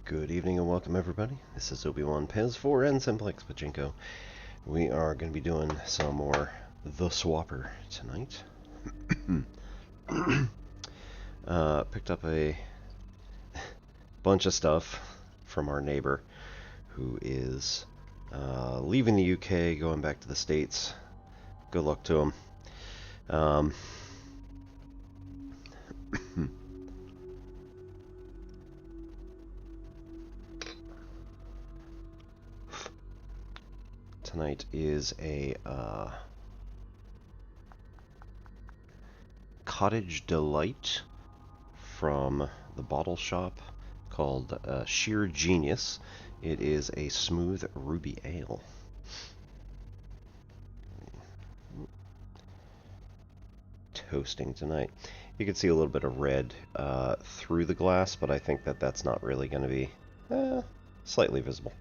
Good evening and welcome everybody. This is Obi-Wan Pez for and Simplex Pachinko. We are going to be doing some more The Swapper tonight. Picked up a bunch of stuff from our neighbor who is leaving the UK, going back to the States. Good luck to him. Tonight is a Cottage Delight from the bottle shop called Sheer Genius. It is a smooth ruby ale. Toasting tonight. You can see a little bit of red through the glass, but I think that that's not really going to be slightly visible.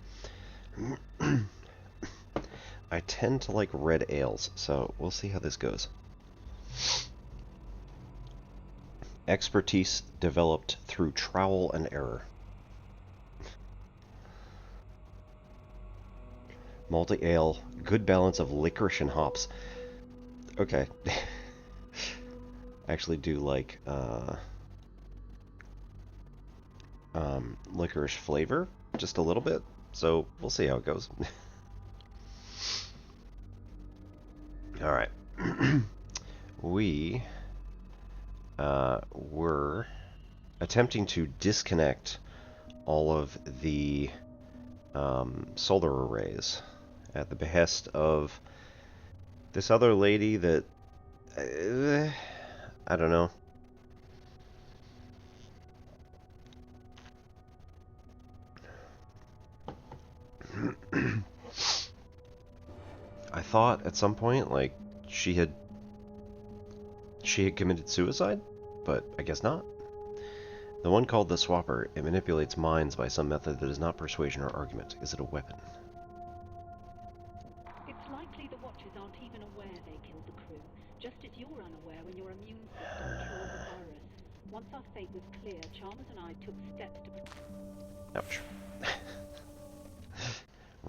I tend to like red ales, so we'll see how this goes. Expertise developed through trial and error. Malty ale, good balance of licorice and hops. Okay. I actually do like licorice flavor, just a little bit, so we'll see how it goes. Alright. We were attempting to disconnect all of the solar arrays at the behest of this other lady that I don't know. I thought at some point, like, she had committed suicide, but I guess not. The one called the Swapper, it manipulates minds by some method that is not persuasion or argument. Is it a weapon? It's likely the Watchers aren't even aware they killed the crew, just as you're unaware when your immune system killed the virus. Once our fate was clear, Chalmers and I took steps to... Ouch.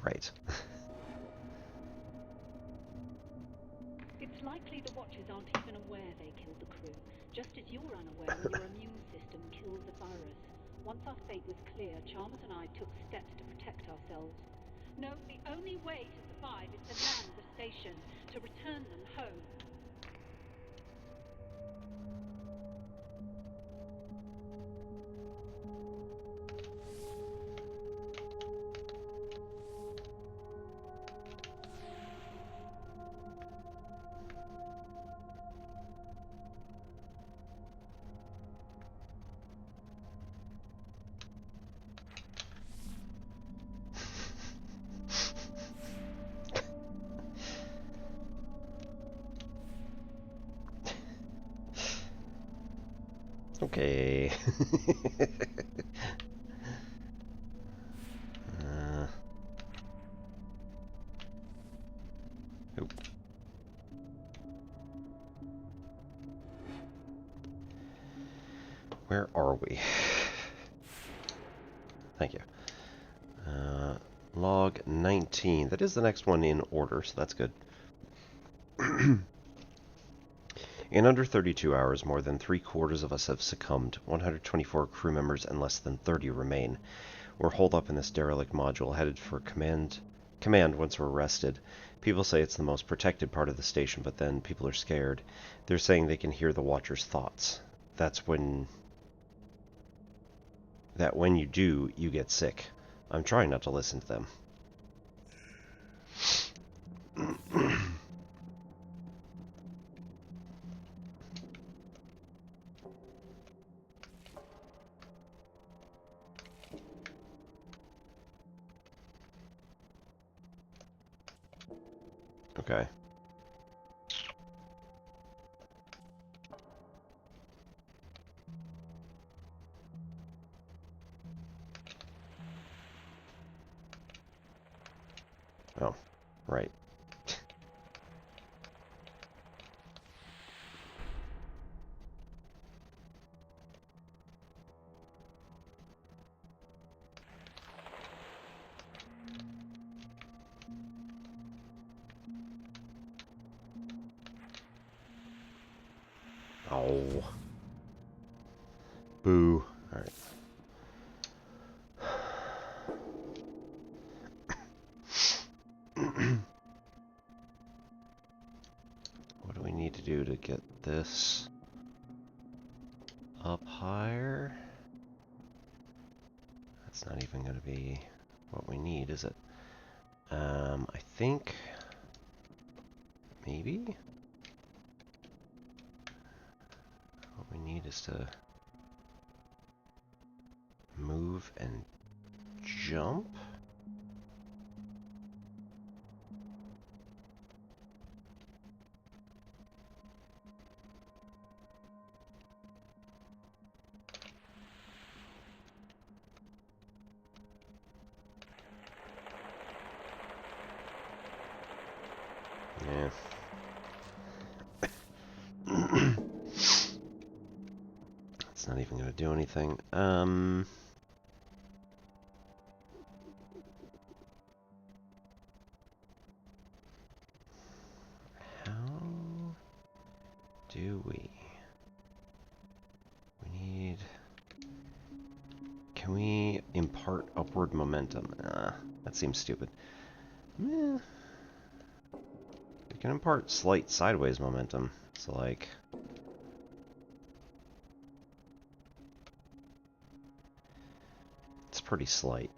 Right. It's likely the Watchers aren't even aware they killed the crew, just as you're unaware when your immune system killed the virus. Once our fate was clear, Chalmers and I took steps to protect ourselves. No, the only way to survive is to land the station, to return them home. Okay. Oop. Where are we? Thank you. Log 19. That is the next one in order, so that's good. In under 32 hours, more than 3/4 of us have succumbed. 124 crew members and less than 30 remain. We're holed up in this derelict module, headed for command once we're rested. People say it's the most protected part of the station, but then people are scared. They're saying they can hear the Watcher's thoughts. When you do, you get sick. I'm trying not to listen to them. Okay. Oh, right. Ow. Boo. Alright. What do we need to do to get this up higher? That's not even going to be what we need, is it? I think maybe what we need is to move and jump. Yeah. It's not even going to do anything. How do we? We need... Can we impart upward momentum? That seems stupid. We can impart slight sideways momentum. So like... It's pretty slight.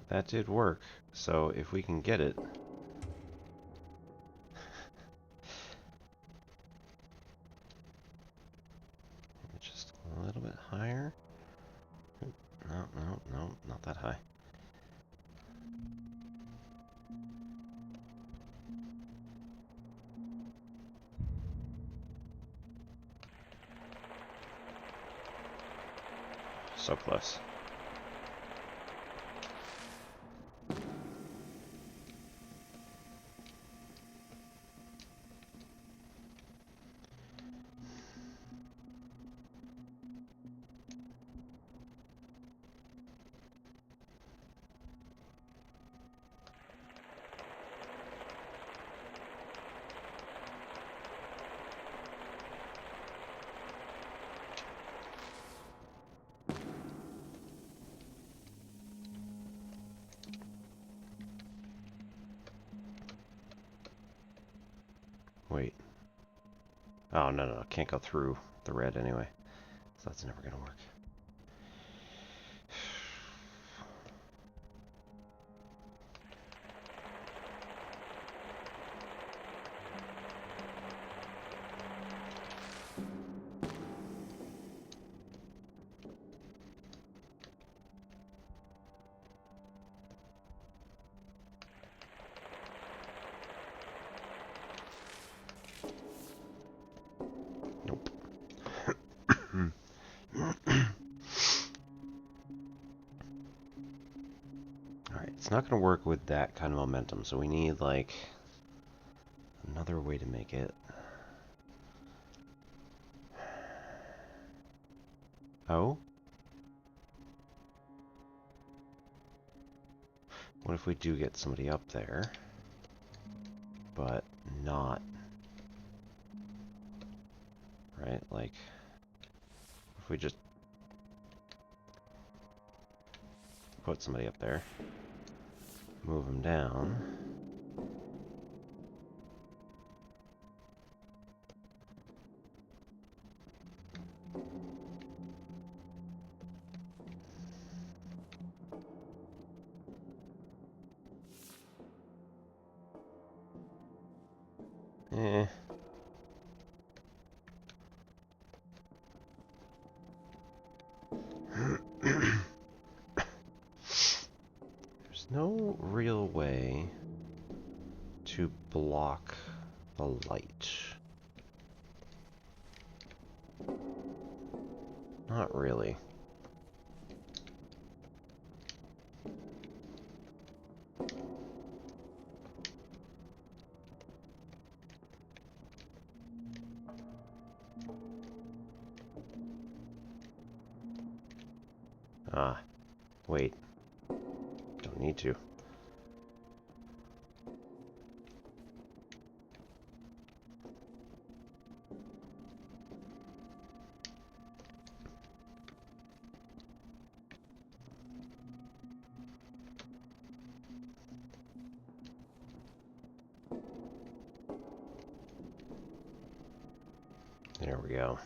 That did work. So if we can get it... Just a little bit higher. No, no, no, not that high. So close. Wait. Oh, no, no, no. Can't go through the red anyway. So that's never going to work. Nope. Alright, it's not going to work with that kind of momentum, so we need, like, another way to make it. Oh? What if we do get somebody up there, but not, right? Like, if we just put somebody up there, move them down. Eh. There's no real way to block the light. Not really. Ah, wait. Don't need to. There we go.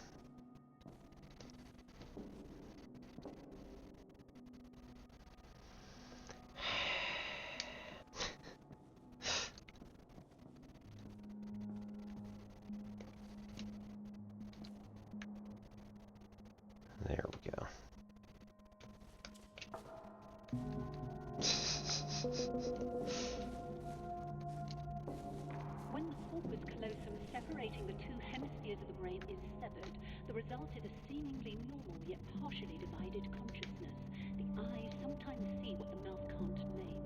There we go. When the corpus callosum separating the two hemispheres of the brain is severed, the result is a seemingly normal yet partially divided consciousness. The eyes sometimes see what the mouth can't name.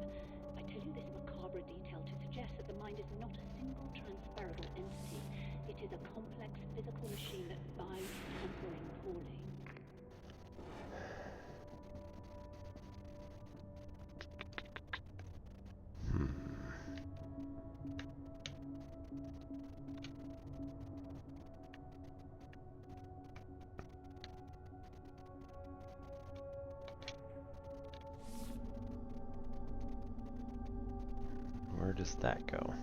I tell you this macabre detail to suggest that the mind is not a single transferable entity. It is a complex physical machine that bides tampering poorly. Where does that go?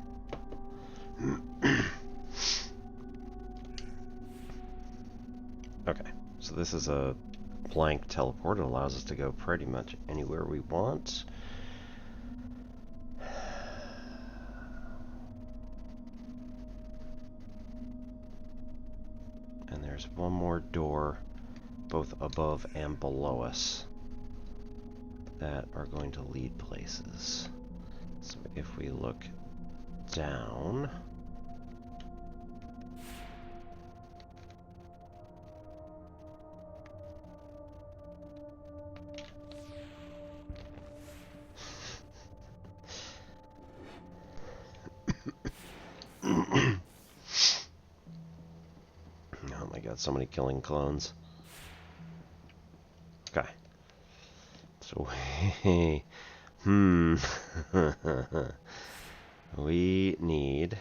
Okay, so this is a blank teleport. It allows us to go pretty much anywhere we want. And there's one more door, both above and below us, that are going to lead places. So if we look down, oh my god, so many killing clones. Okay. So, we need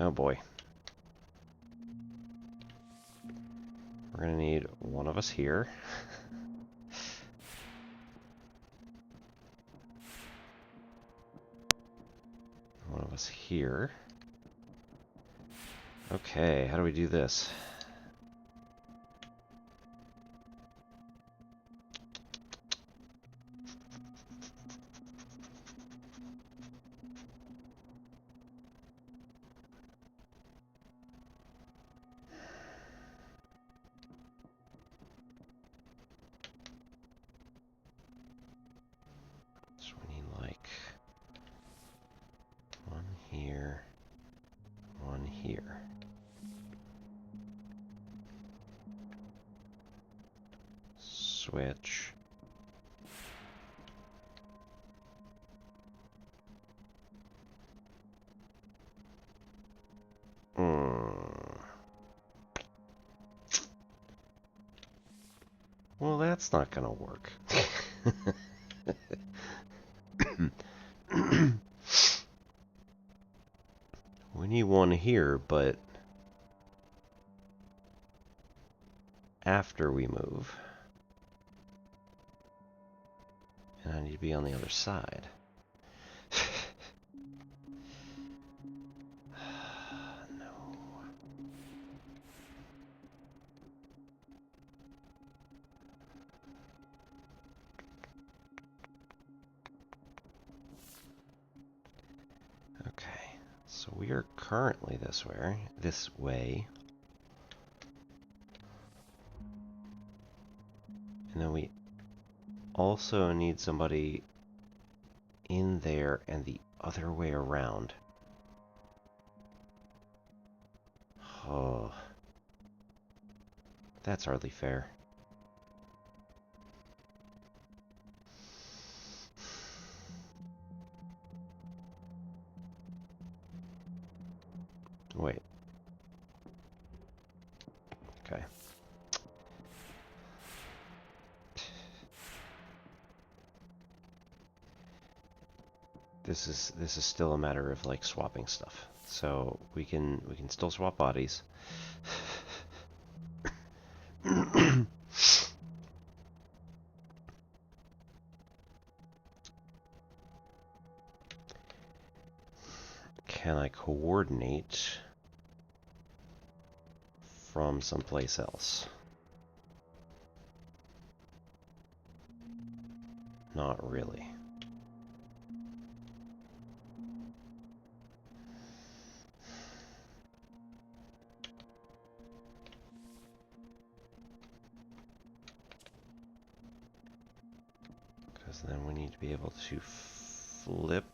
oh boy. We're gonna need one of us here. One of us here. Okay, how do we do this? So we need like one here, one here. Switch. Well, that's not gonna work. We need one here, but after we move. And I need to be on the other side. No. So we are currently this way. And then we also need somebody in there and the other way around. Oh. That's hardly fair. Wait. Okay. This is still a matter of like swapping stuff. So we can still swap bodies. Can I coordinate from someplace else? Not really. Because then we need to be able to flip.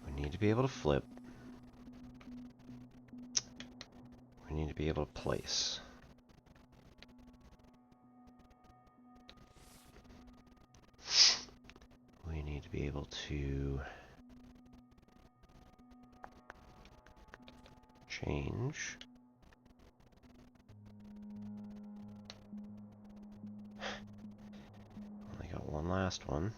We need to be able to flip. We need to be able to place. We need to be able to change. Only got one last one.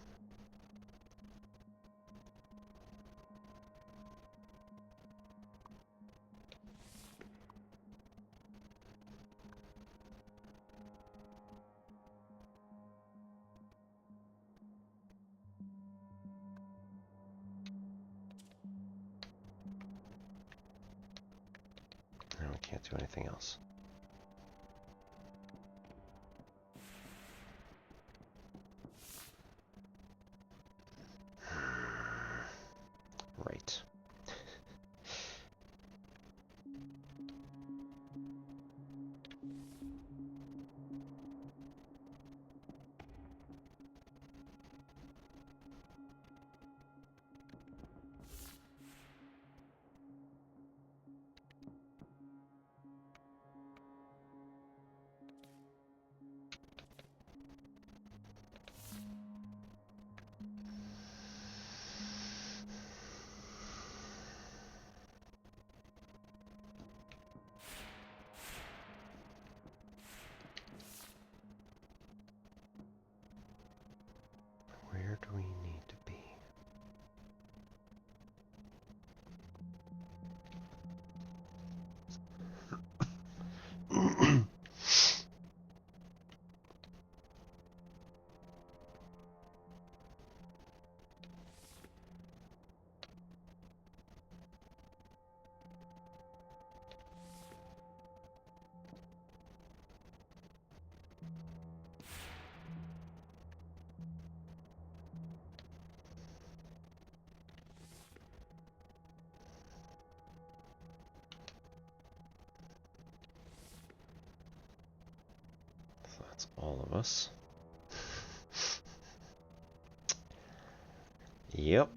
And we can't do anything else. Right. Where do we need to be? So that's all of us. Yep.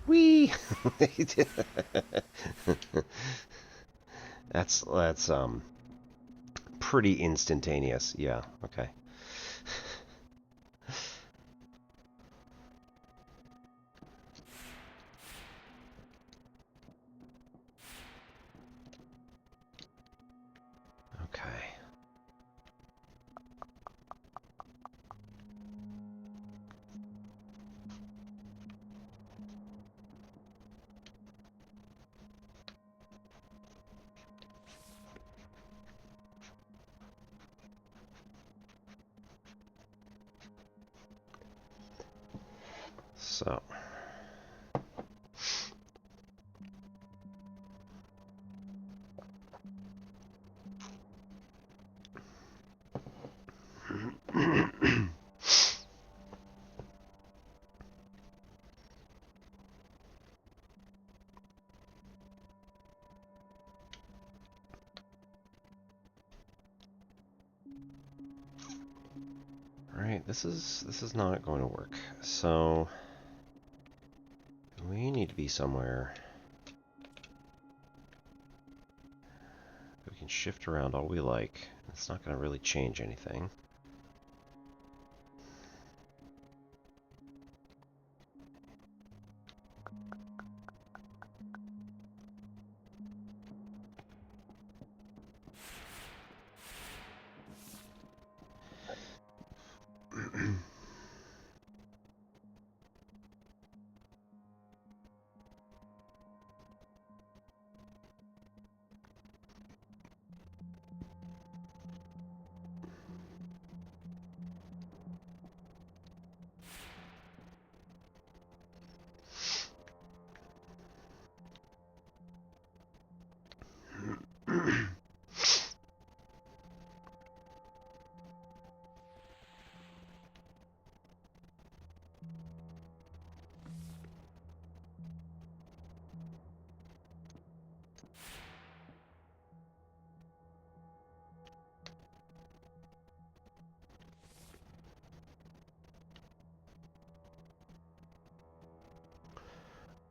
Whee! That's pretty instantaneous. Yeah, okay. Okay. So this is not going to work. So we need to be somewhere we can shift around all we like. It's not going to really change anything.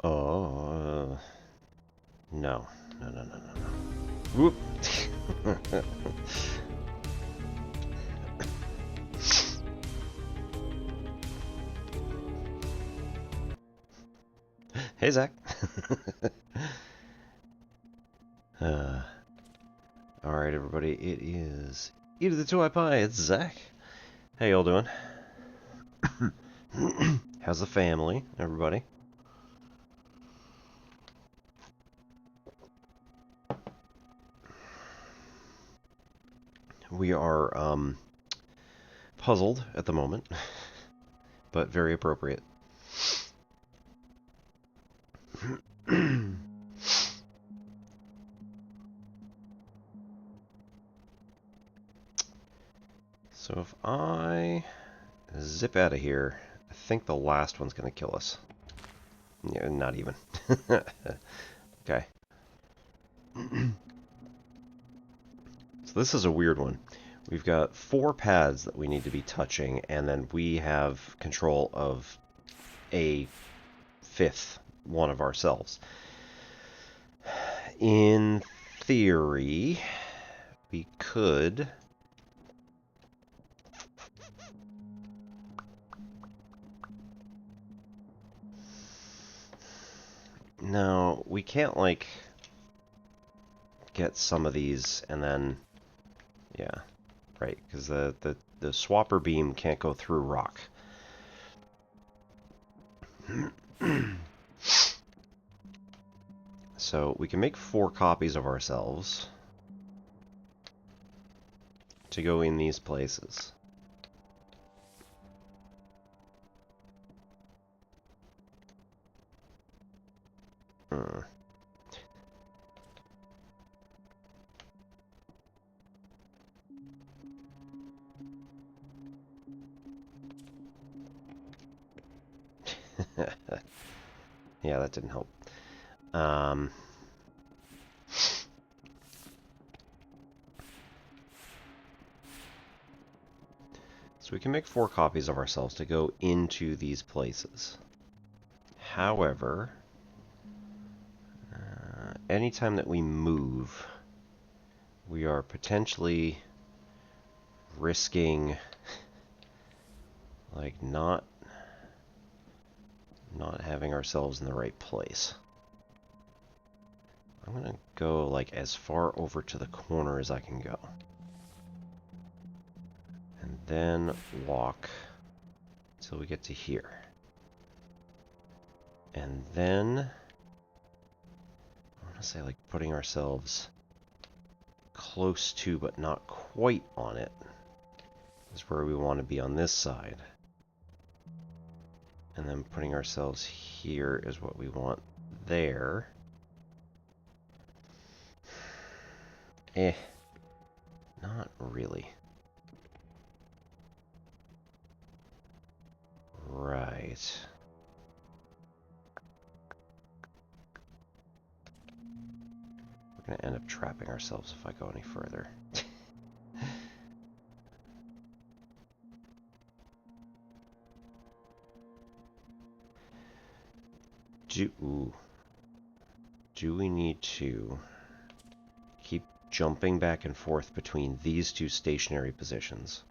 Oh, no. No, no, no, no, no. Whoop! Hey, Zach. Alright, everybody. It is Eat of the Two-Eye Pie. It's Zach. How y'all doing? How's the family, everybody? We are puzzled at the moment, but very appropriate. So if I zip out of here, I think the last one's going to kill us. Yeah, not even. Okay. So this is a weird one. We've got 4 paths that we need to be touching, and then we have control of a 5th one of ourselves. In theory, we could... No, we can't, like, get some of these and then... Yeah, right, because the swapper beam can't go through rock. So we can make 4 copies of ourselves to go in these places. Yeah, that didn't help. So we can make 4 copies of ourselves to go into these places. However, anytime that we move, we are potentially risking, like, not having ourselves in the right place. I'm gonna go, like, as far over to the corner as I can go. And then walk till we get to here. And then, I want to say, like, putting ourselves close to but not quite on it is where we want to be on this side. And then putting ourselves here is what we want there. Not really. Right. We're going to end up trapping ourselves if I go any further. Do we need to keep jumping back and forth between these two stationary positions?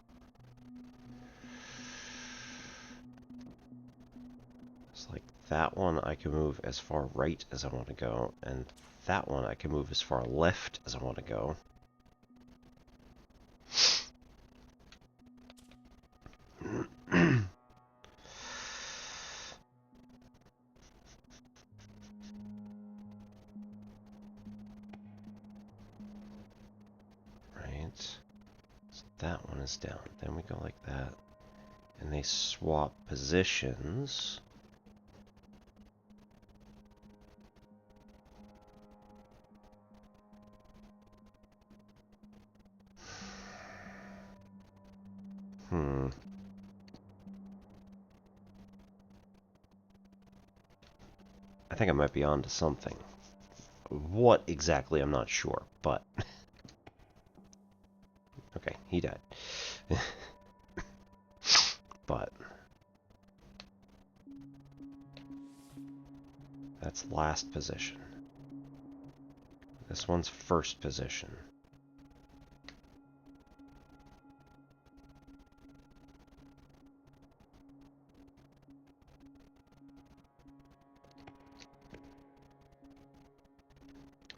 It's like that one I can move as far right as I want to go, and that one I can move as far left as I want to go. That one is down. Then we go like that. And they swap positions. I think I might be onto something. What exactly, I'm not sure, but... Okay, he died. But... That's last position. This one's first position.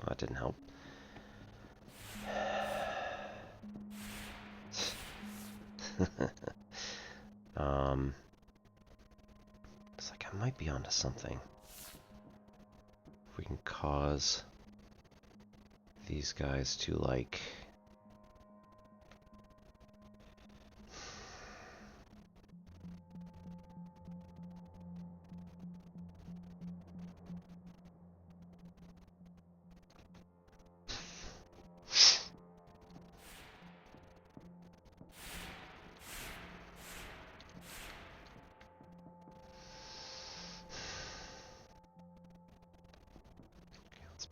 Oh, that didn't help. It's like I might be onto something. If we can cause these guys to, like...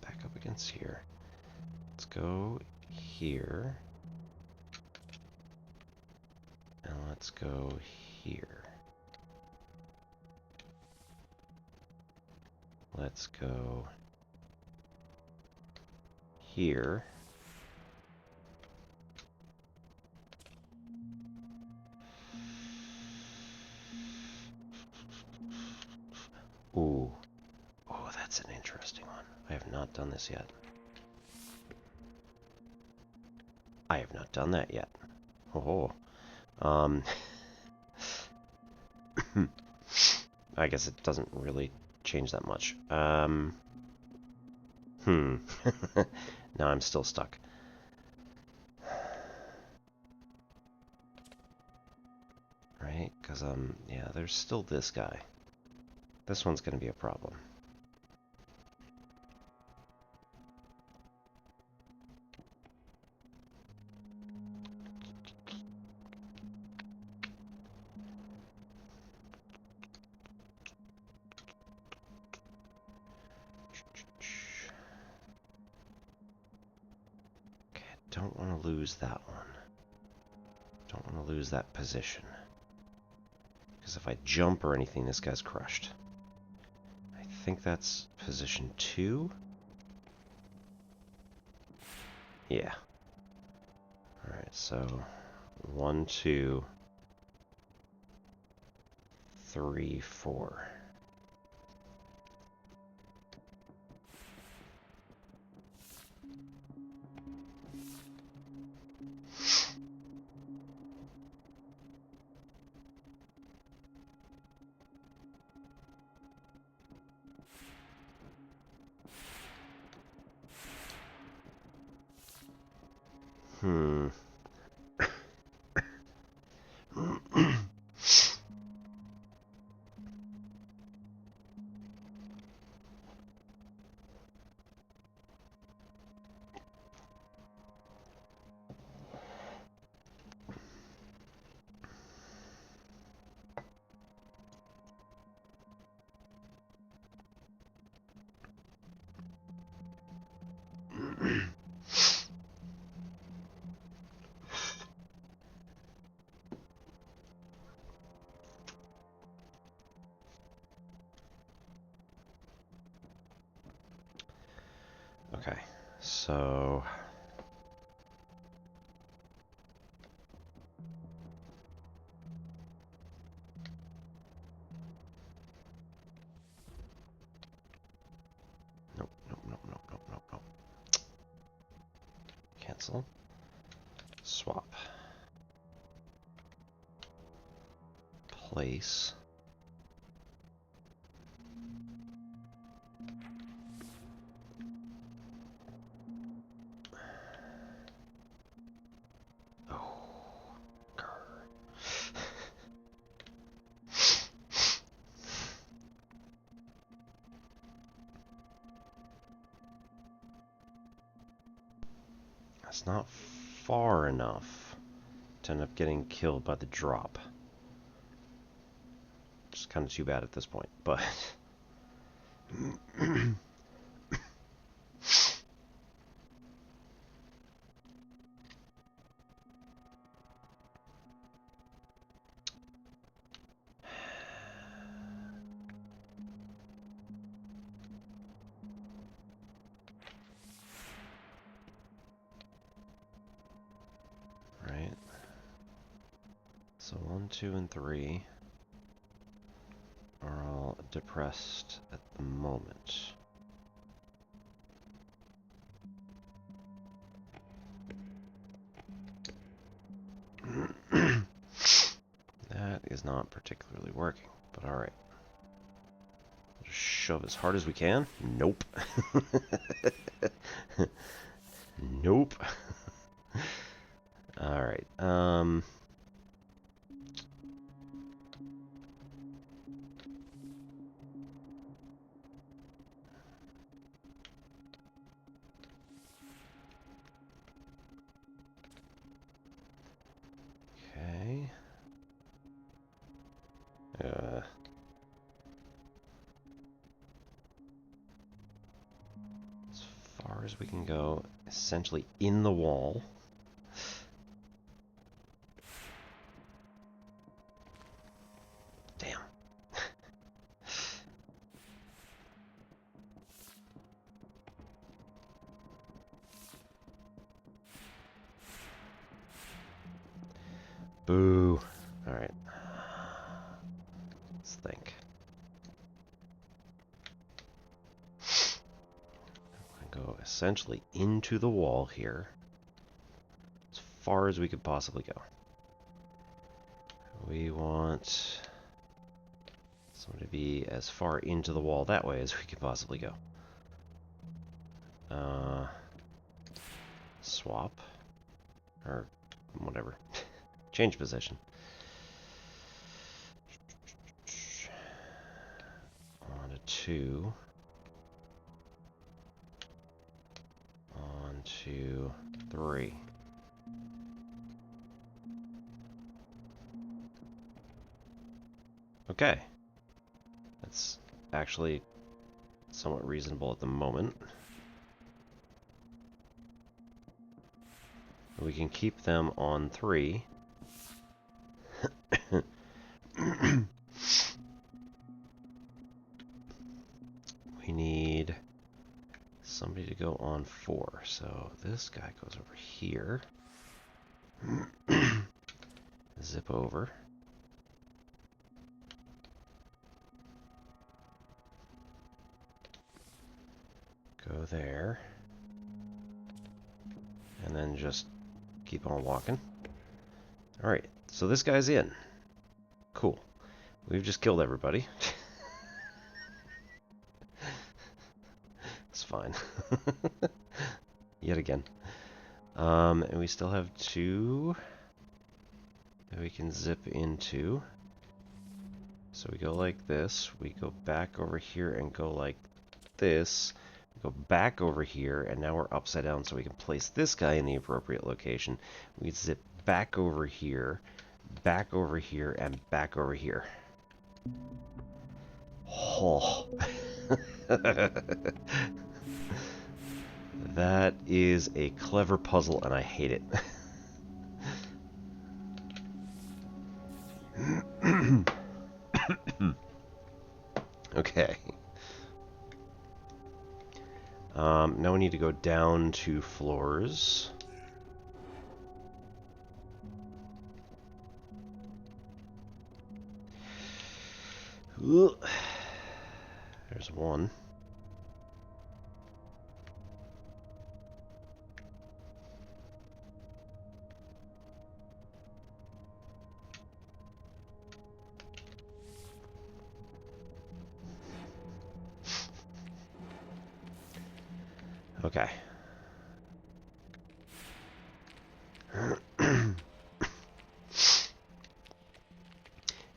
Back up against here. Let's go here. And let's go here. Let's go here. Ooh. Oh, that's an interesting one. I have not done this yet. I have not done that yet. Oh. I guess it doesn't really change that much. Now I'm still stuck. Right? Because, yeah, there's still this guy. This one's going to be a problem. Don't want to lose that one. Don't want to lose that position. Because if I jump or anything, this guy's crushed. I think that's position 2. Yeah. Alright, so 1, 2, 3, 4. So... Nope, nope, nope, nope, nope, nope, nope. Cancel. Swap. Place. Oh, grr. That's not far enough to end up getting killed by the drop. Just kind of too bad at this point, but... Right. So 1, 2, and 3 are all depressed at the moment. That is not particularly working, but alright. Just shove as hard as we can. Nope. Nope. Alright, okay. As far as we can go, essentially in the wall. Damn. Boo. Alright. Let's think. Go essentially into the wall here. As far as we could possibly go. We want someone to be as far into the wall that way as we could possibly go. Swap. Or whatever. Change position. On to 2. On to 3. Okay. That's actually somewhat reasonable at the moment. We can keep them on 3. We need somebody to go on 4. So this guy goes over here. Zip over. Go there. And then just keep on walking. Alright, so this guy's in. Cool. We've just killed everybody. It's fine. Yet again. And we still have 2 that we can zip into. So we go like this. We go back over here and go like this. Go back over here, and now we're upside down, so we can place this guy in the appropriate location. We zip back over here, and back over here. Oh. That is a clever puzzle, and I hate it. Okay. Now we need to go down 2 floors. Ooh. There's one. Okay.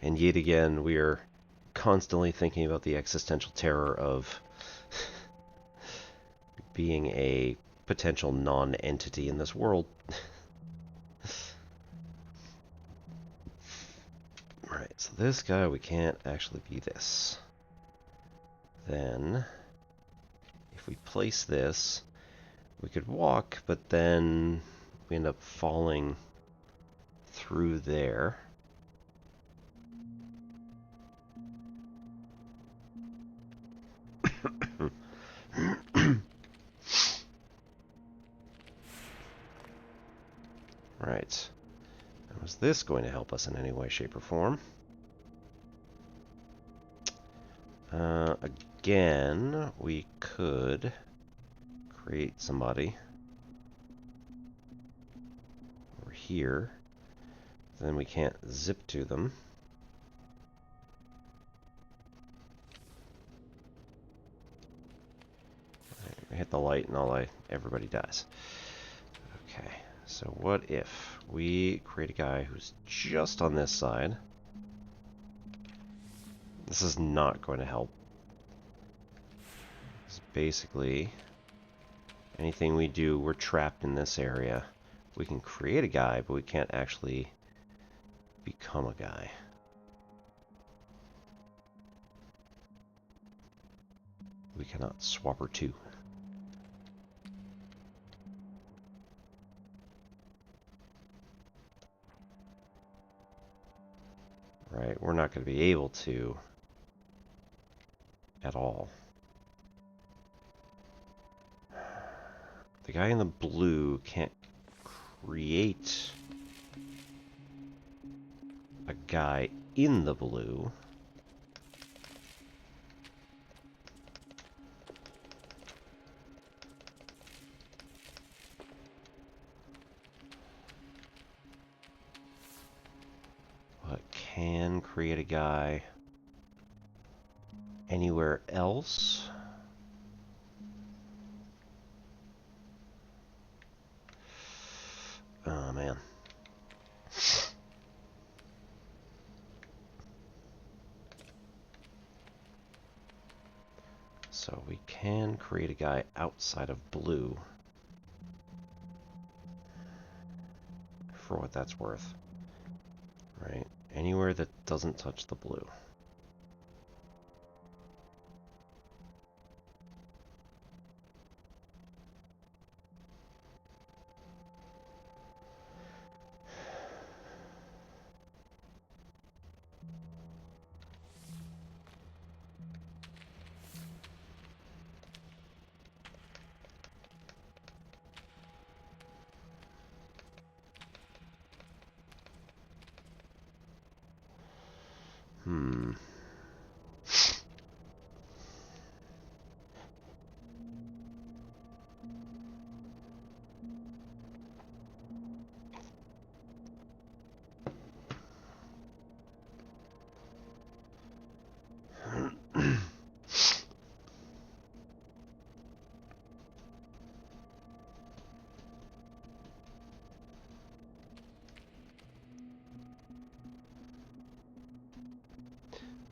And yet again, we are constantly thinking about the existential terror of being a potential non-entity in this world. Right, so this guy, we can't actually be this. Then, if we place this, we could walk, but then we end up falling through there. Right. Was this going to help us in any way, shape, or form? Again, we could create somebody over here. Then we can't zip to them. Right, hit the light and everybody dies. Okay, so what if we create a guy who's just on this side? This is not going to help. Because basically, anything we do, we're trapped in this area. We can create a guy, but we can't actually become a guy. We cannot swap her too. Right, we're not going to be able to at all. The guy in the blue can't create a guy in the blue. But can create a guy anywhere else. Oh man. So we can create a guy outside of blue. For what that's worth. Right? Anywhere that doesn't touch the blue.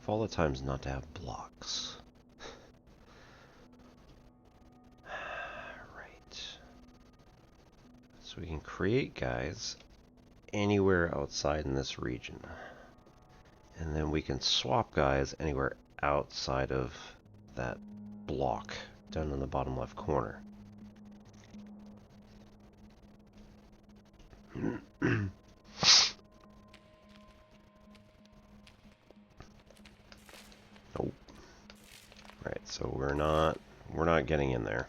Of all the times not to have blocks. Right. So we can create guys anywhere outside in this region. And then we can swap guys anywhere outside of that block down in the bottom left corner. Nope. Right, so we're not getting in there.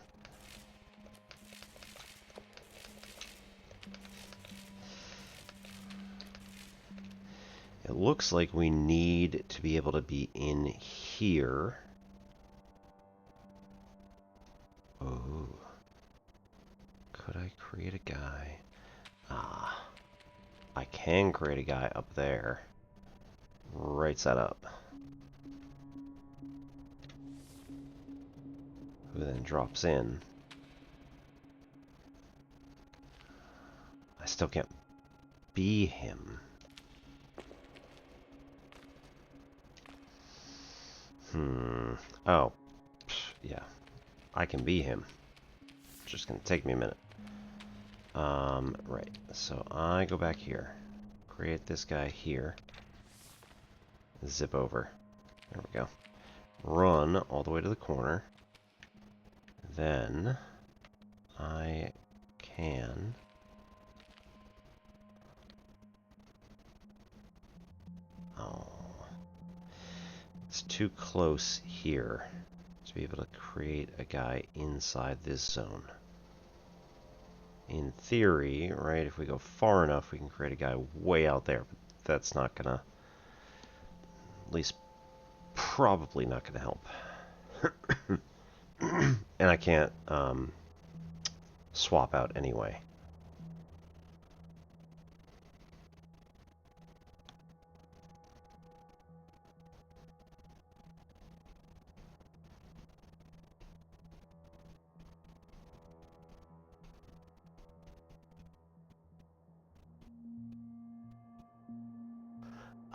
looks like we need to be able to be in here. Oh. Could I create a guy? Ah. I can create a guy up there. Right side up. Who then drops in. I still can't be him. Oh. Yeah. I can be him. It's just gonna take me a minute. Right. So I go back here. Create this guy here. Zip over. There we go. Run all the way to the corner. Then I can it's too close here to be able to create a guy inside this zone. In theory, right, if we go far enough, we can create a guy way out there, but that's not gonna, at least probably not gonna help. And I can't swap out anyway.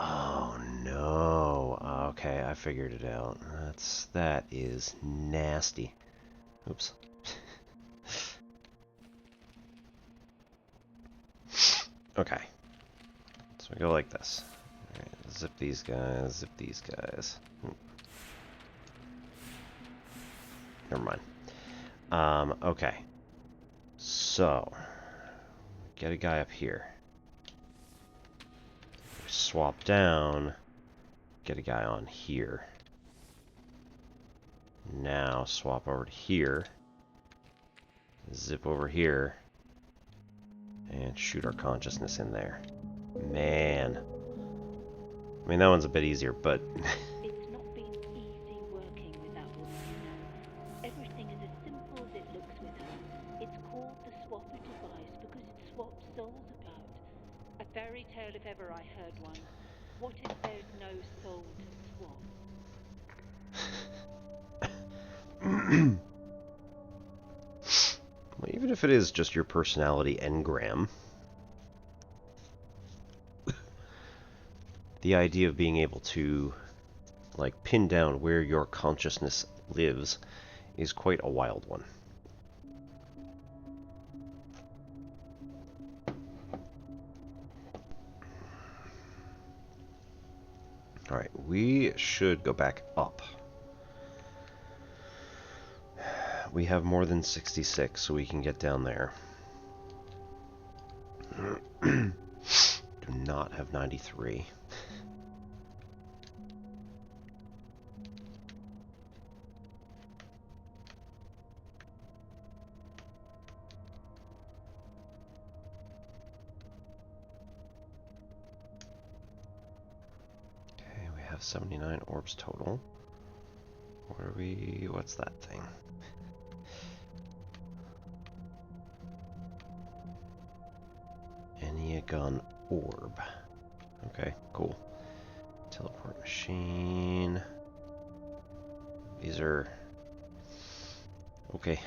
Oh no. Okay, I figured it out. That is nasty. Oops. Okay. So we go like this. Alright, zip these guys, zip these guys. Never mind. Okay. So get a guy up here. Swap down, get a guy on here. Now swap over to here, zip over here, and shoot our consciousness in there. Man. I mean, that one's a bit easier, but... It's not been easy working with that woman, you know. Everything is as simple as it looks with her. It's called the swapper device because it swaps souls about. A fairy tale if ever I heard one. What if there's no soul to swap? Well, even if it is just your personality engram, the idea of being able to, like, pin down where your consciousness lives is quite a wild one. Alright, we should go back up. We have more than 66, so we can get down there. Do not have 93. Okay, we have 79 orbs total. What's that thing? Gun orb. Okay, cool. Teleport machine. These are... okay.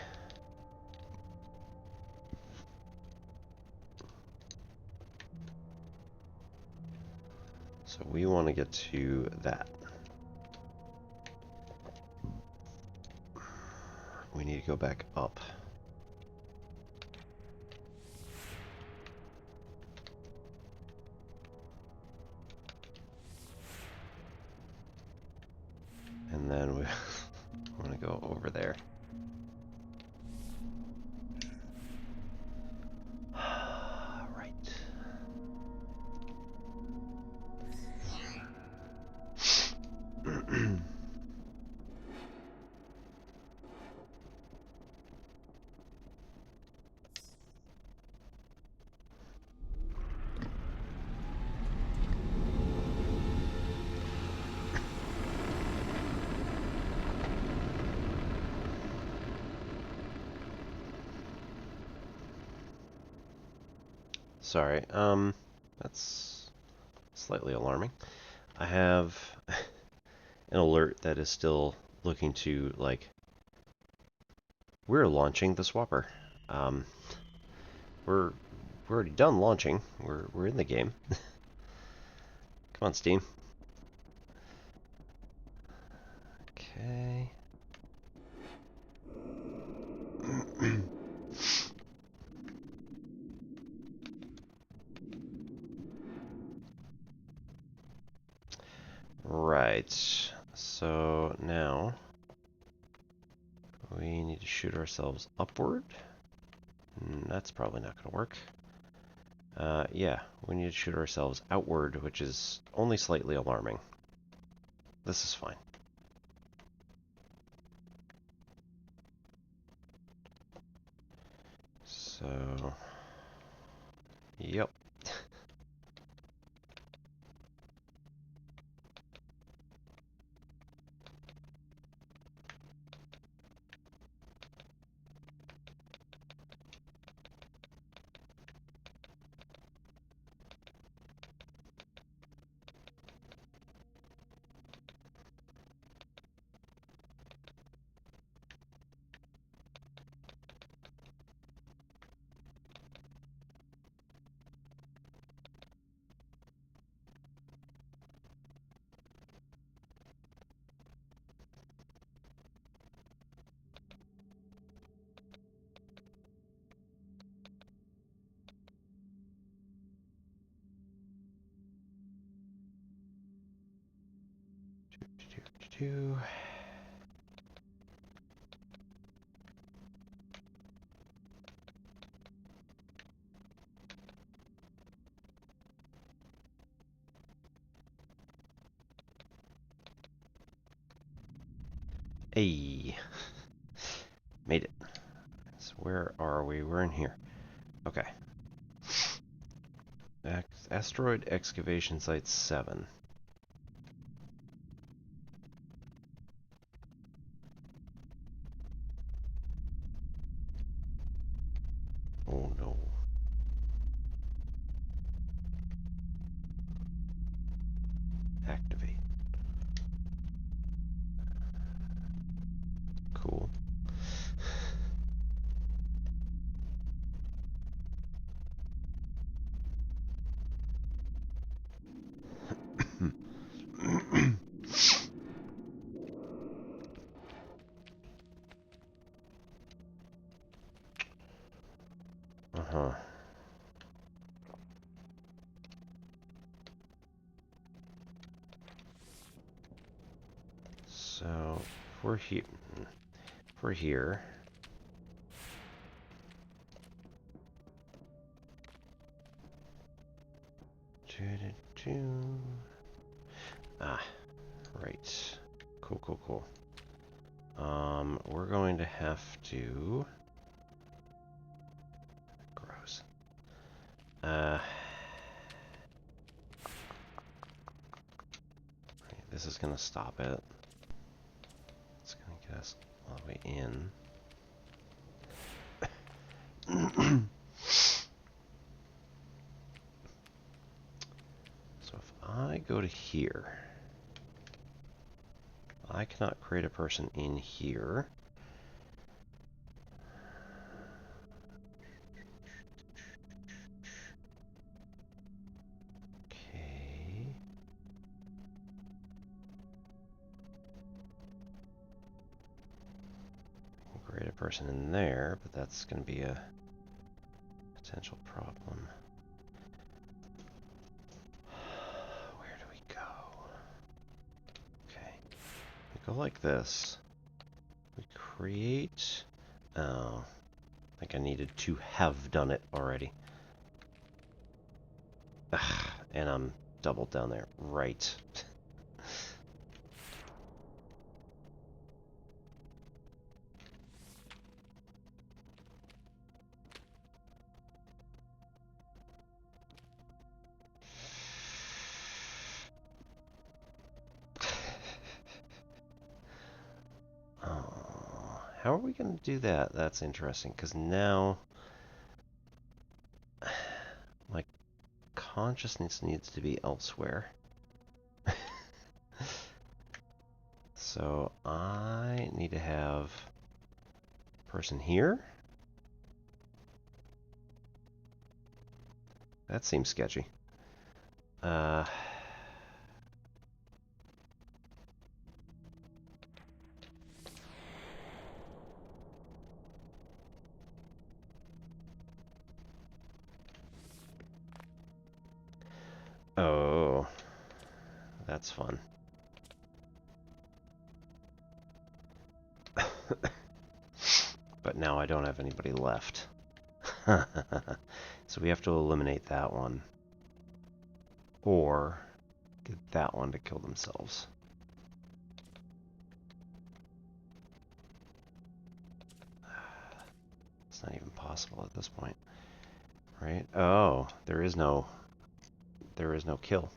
So we want to get to that. We need to go back up. And then we want to go over there. Right. sorry. That's slightly alarming. I have an alert that is still looking to, like, we're launching the swapper. We're already done launching. We're in the game. Come on, Steam. Okay. Right. So now we need to shoot ourselves upward. That's probably not going to work. Yeah, we need to shoot ourselves outward, which is only slightly alarming. This is fine. So, yep. Do. Hey, made it. So where are we? We're in here. Okay. Asteroid excavation site 7. Oh no. Activate. Cool. Uh-huh. So, if we're here, Ah, right. Cool, cool, cool. We're going to have to... Gross. This is gonna stop it. It's gonna get us all the way in. So if I go to here, I cannot create a person in here. Okay. I can create a person in there, but that's going to be a potential problem. Where do we go? Okay. We go like this. We create... Oh. I think I needed to have done it already. And I'm doubled down there. Right. Oh, how are we going to do that? That's interesting, because now my consciousness needs to be elsewhere. So I need to have person here. That seems sketchy. Oh, that's fun. But now I don't have anybody left. So we have to eliminate that one. Or get that one to kill themselves. It's not even possible at this point. Right? Oh, there is no kill.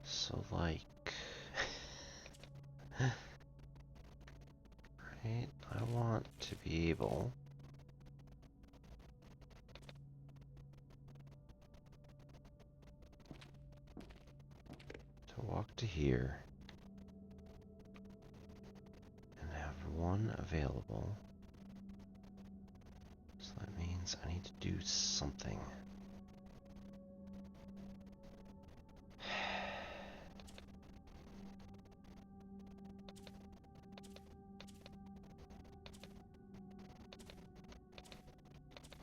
So like right, I want to be able to walk to here and have one available. So that means I need to do something.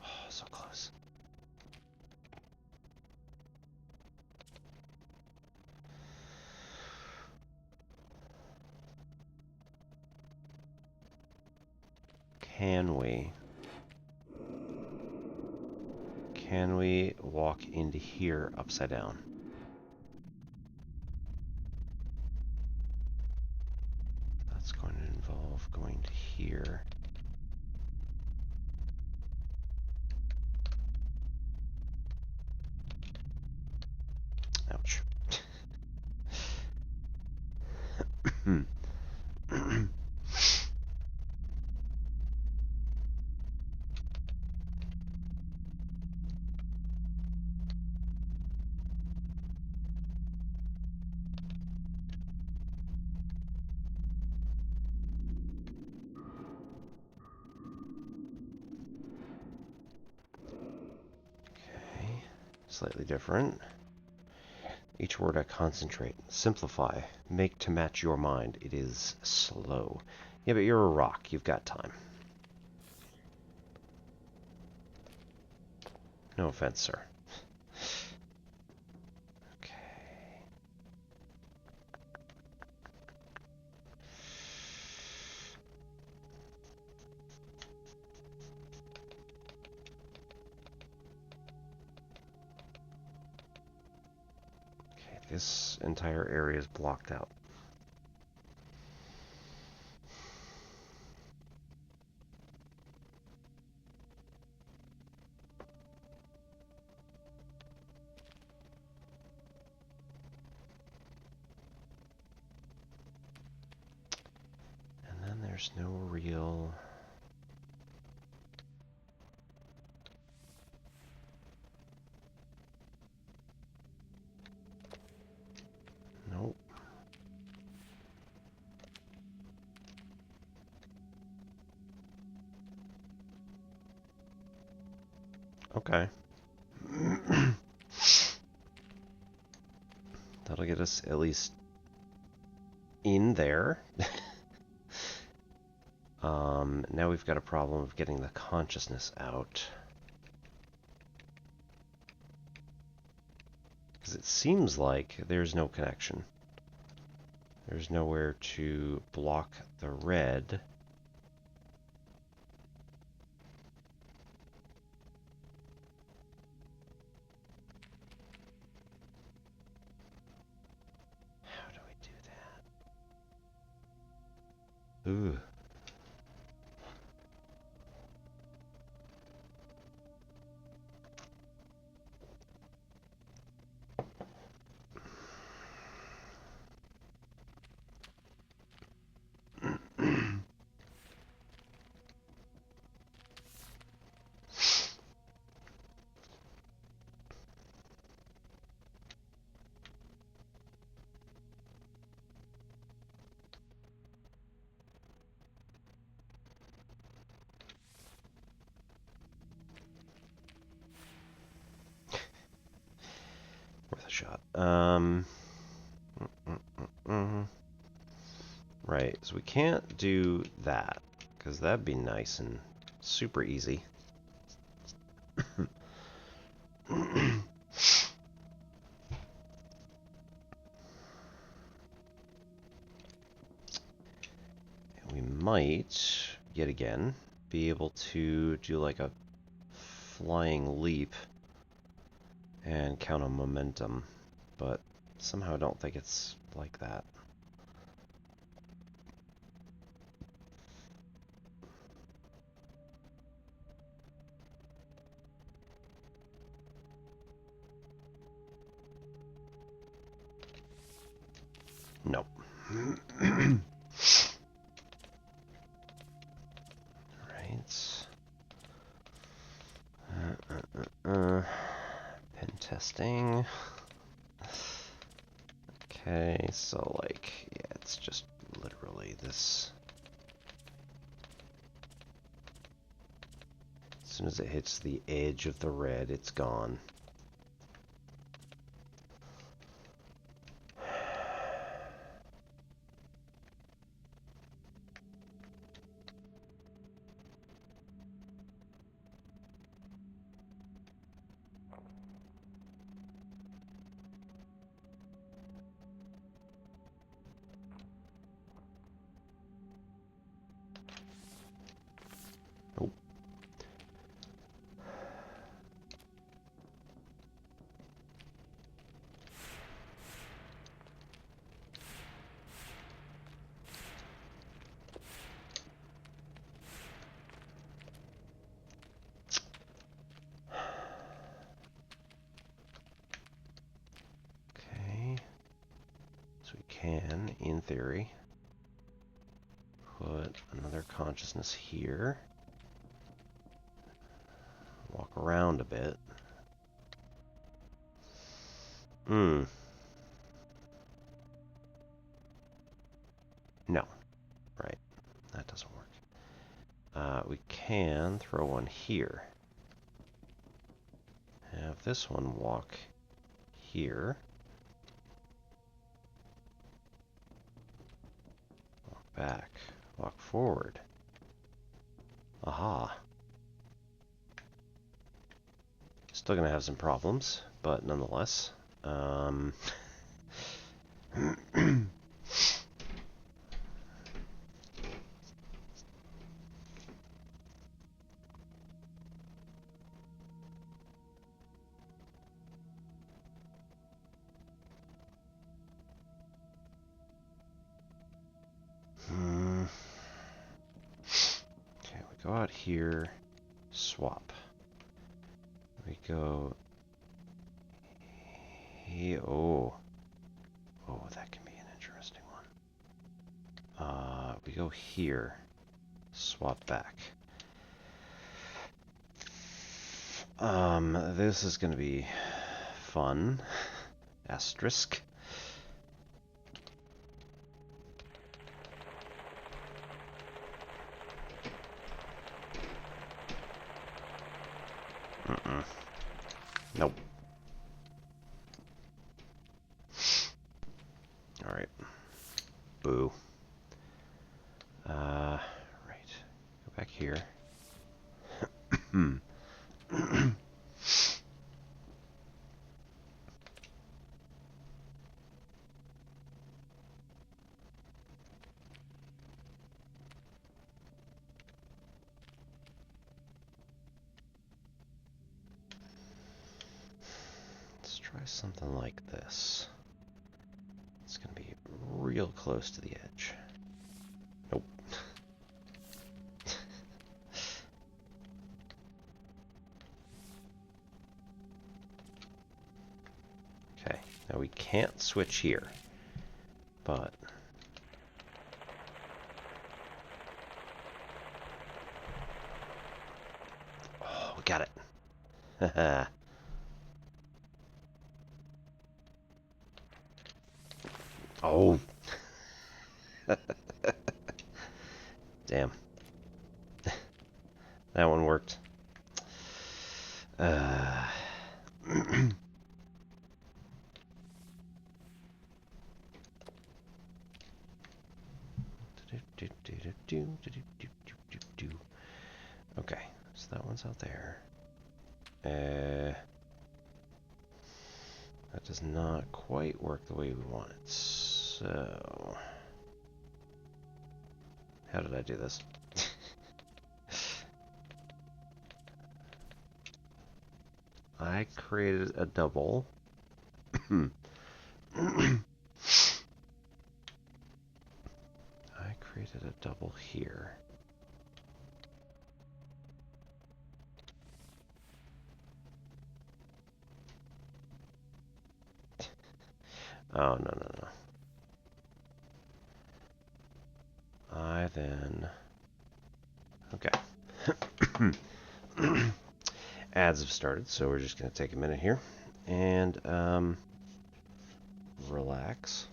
Oh, so close. Can we walk into here upside down? That's going to involve going to here. Ouch. Okay, slightly different. Each word I concentrate, simplify, make to match your mind. It is slow. Yeah, but you're a rock. You've got time. No offense, sir. Okay. Okay, this entire area is blocked out. And then there's no real... Nope. Okay. That'll get us at least in there. Now we've got a problem of getting the consciousness out. Because it seems like there's no connection. There's nowhere to block the red. How do we Ooh. Worth a shot. Right, so we can't do that, because that'd be nice and super easy. We might, yet again, be able to do like a flying leap and count on momentum, but somehow I don't think it's like that. Nope. Right. Pen testing. Okay, so like, yeah, it's just literally this. As soon as it hits the edge of the red, it's gone. Nope. Okay. So we can, in theory, put another consciousness here. Walk around a bit. No. Right. That doesn't work. We can throw one here. Have this one walk here. Walk back. Walk forward. Aha. Still gonna have some problems, but nonetheless. Okay, we go out here, swap. We go here. Oh, that can be an interesting one. We go here, swap back. This is gonna be fun. Asterisk. Nope. Alright. Boo. Right. Go back here. Let's try something like this. It's going to be real close to the edge. Nope. Okay, now we can't switch here, but... Oh, we got it. Haha. Oh. Damn. That one worked. Okay, so that one's out there. That does not quite work the way we want it. So, how did I do this? I created a double. I created a double here. Oh, no. I then... Okay. Ads have started, so we're just going to take a minute here and relax.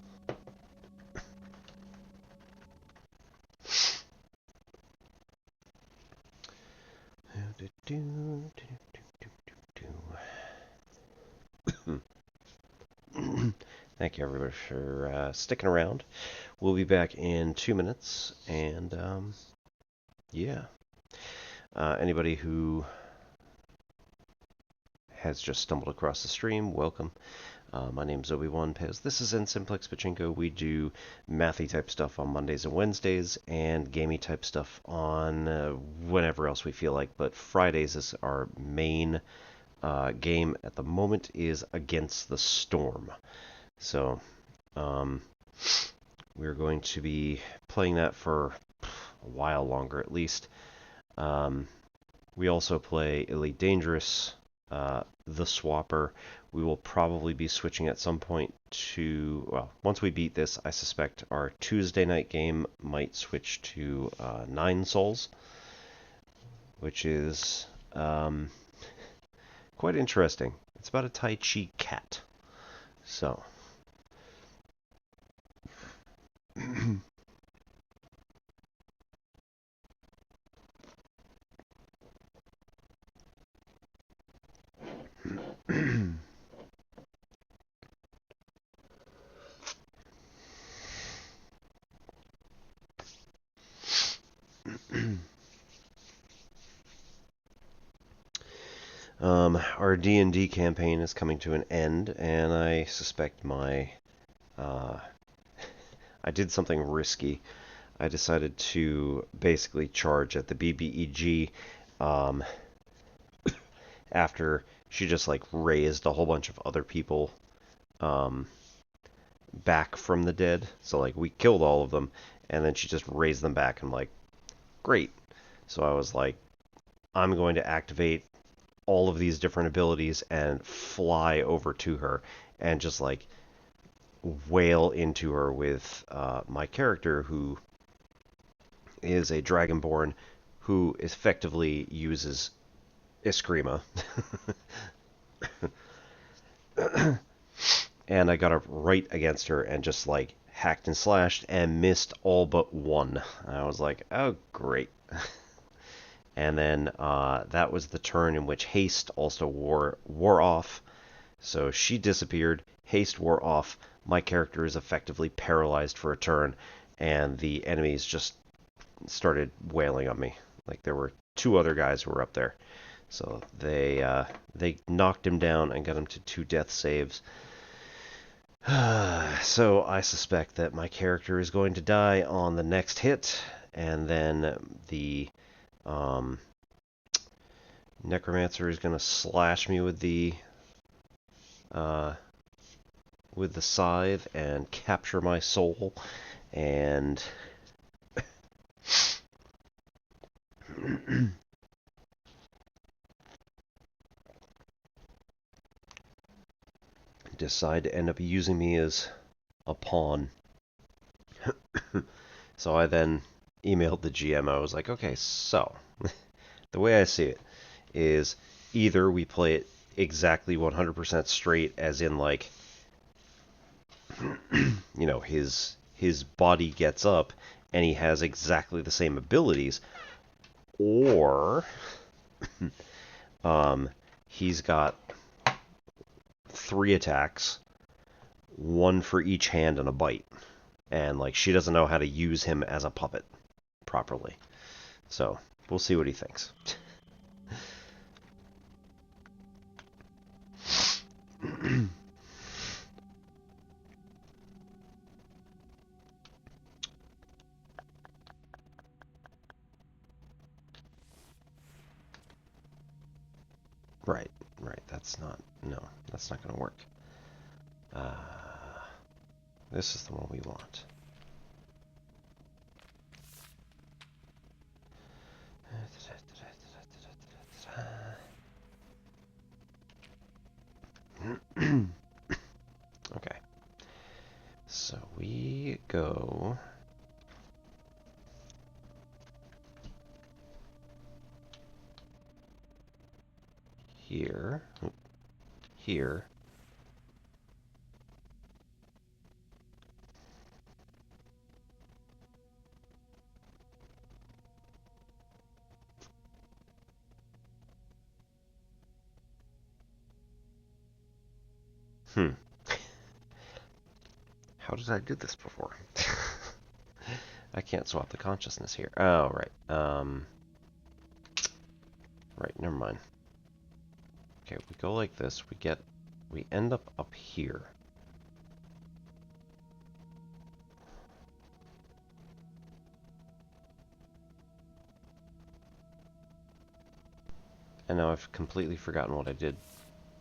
Thank you, everybody, for sticking around. We'll be back in 2 minutes, and yeah. Anybody who has just stumbled across the stream, welcome. My name's Obi-Wan Pez. This is in Simplex Pachinko. We do mathy type stuff on Mondays and Wednesdays, and gamey type stuff on whenever else we feel like. But Fridays is our main game at the moment, is Against the Storm. So we're going to be playing that for a while longer, at least. We also play Elite Dangerous, The Swapper. We will probably be switching at some point to, well, once we beat this, I suspect our Tuesday night game might switch to 9 Souls, which is quite interesting. It's about a Tai Chi cat. So. Our D&D campaign is coming to an end, and I suspect my... I did something risky. I decided to basically charge at the BBEG after she just like raised a whole bunch of other people back from the dead. So like we killed all of them, and then she just raised them back. I'm like, great. So I was like, I'm going to activate all of these different abilities and fly over to her and just like wail into her with my character, who is a dragonborn who effectively uses Eskrima. And I got up right against her and just like hacked and slashed and missed all but one. I was like, oh great. And then that was the turn in which haste also wore off. So she disappeared, haste wore off, my character is effectively paralyzed for a turn, and the enemies just started wailing on me. Like there were 2 other guys who were up there. So they knocked him down and got him to 2 death saves. So I suspect that my character is going to die on the next hit, and then the necromancer is going to slash me with the scythe and capture my soul, and decide to end up using me as a pawn. So I then emailed the GM. I was like, okay, so the way I see it is either we play it exactly 100% straight, as in like, you know, his body gets up and he has exactly the same abilities, or he's got 3 attacks, 1 for each hand and a bite, and like she doesn't know how to use him as a puppet properly. So we'll see what he thinks. Right. That's not going to work. This is the one we want. Okay. So we go here, here, How did I do this before? I can't swap the consciousness here. Oh, right. Right, never mind. Okay, we go like this. We end up here. And now I've completely forgotten what I did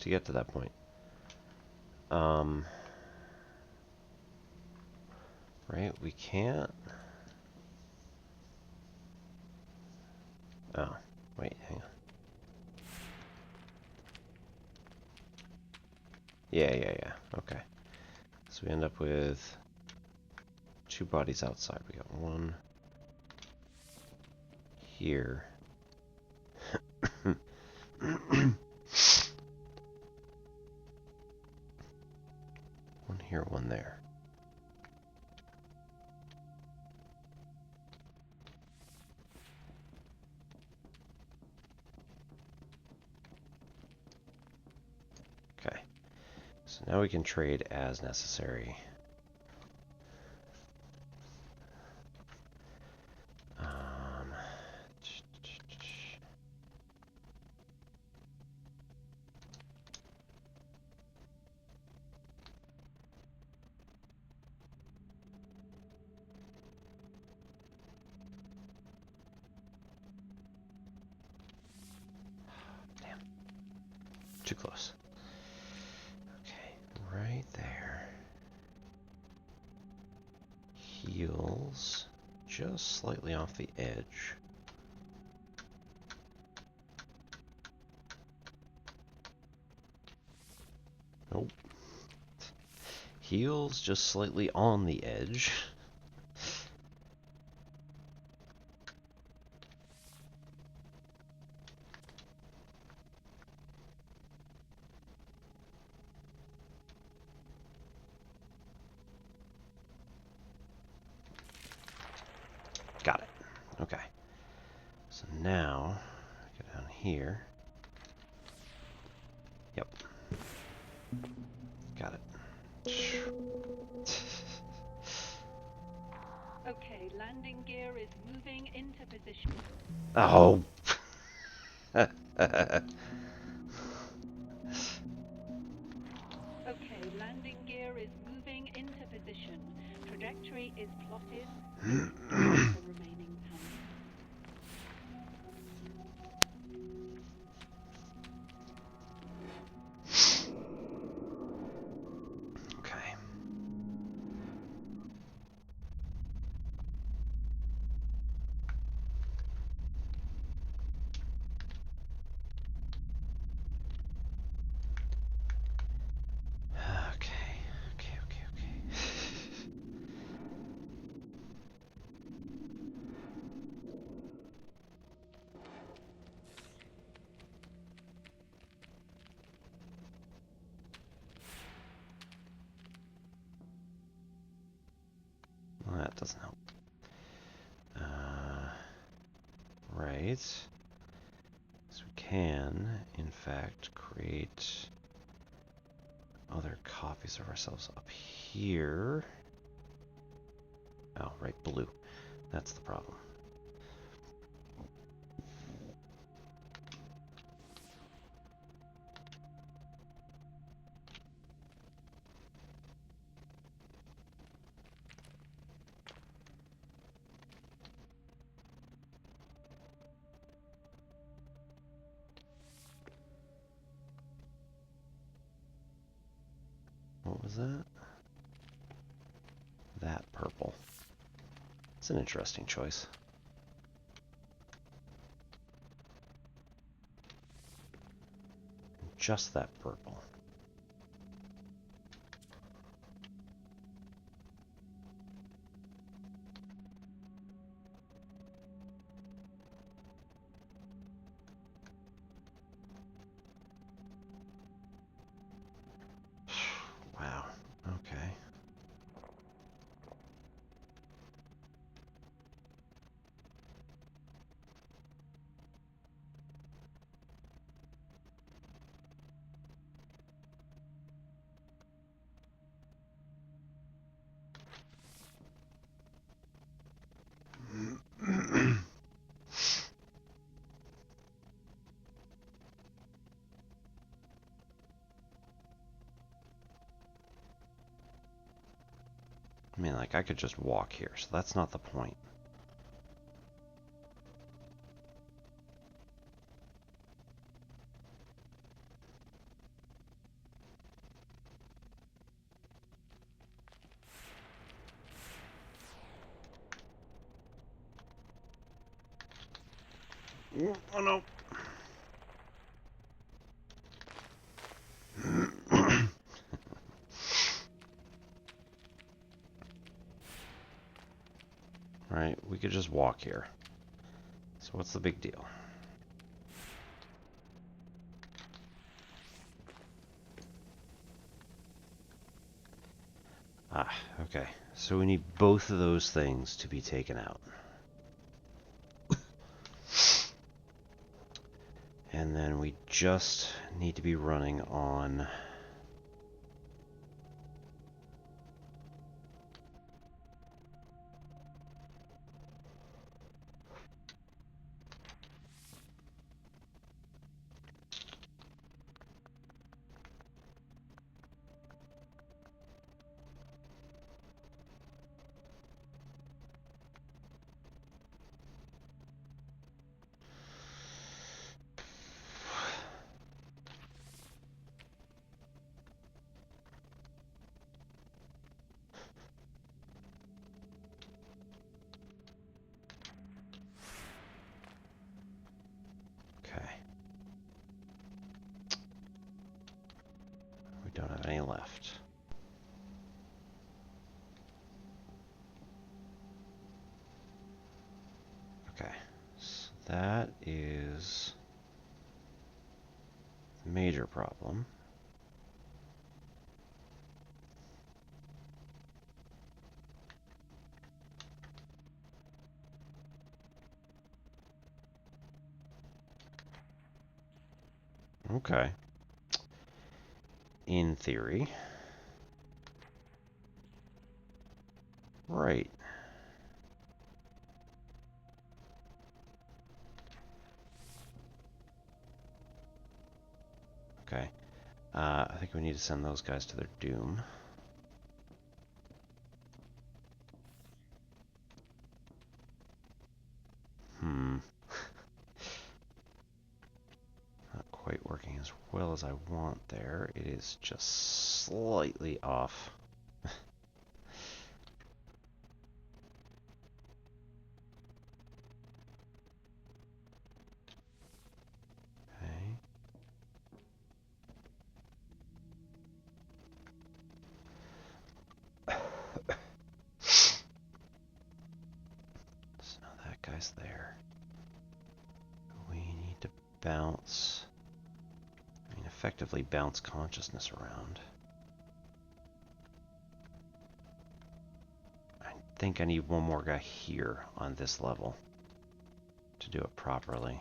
to get to that point. Right, we can't. Oh, wait, hang on. Yeah. Okay. So we end up with 2 bodies outside. We got 1 here. 1 here, 1 there. Okay. So now we can trade as necessary. Damn. Too close. Okay, right there. Heels just slightly off the edge. Nope. Heels just slightly on the edge. Got it. Okay. So now, go down here. Yep. Got it. Okay, landing gear is moving into position. Oh. Okay, landing gear is moving into position. Trajectory is plotted. The remaining time. Okay. doesn't help. Right. So we can, in fact, create other copies of ourselves up here. Oh, right, blue. That's the problem. What was that? That purple. It's an interesting choice. Just that purple. Wow. Okay. I mean, like, I could just walk here, so that's not the point. Oh no. Right, we could just walk here. So what's the big deal? Ah, okay. So we need both of those things to be taken out. And then we just need to be running on... Okay. We don't have any left. Okay. So that is the major problem. Okay. In theory. Right. Okay. I think we need to send those guys to their doom. Not quite working as well as I want there. It is just slightly off. Okay. So now that guy's there. We need to bounce. I mean, effectively bounce consciousness around. I think I need one more guy here on this level to do it properly.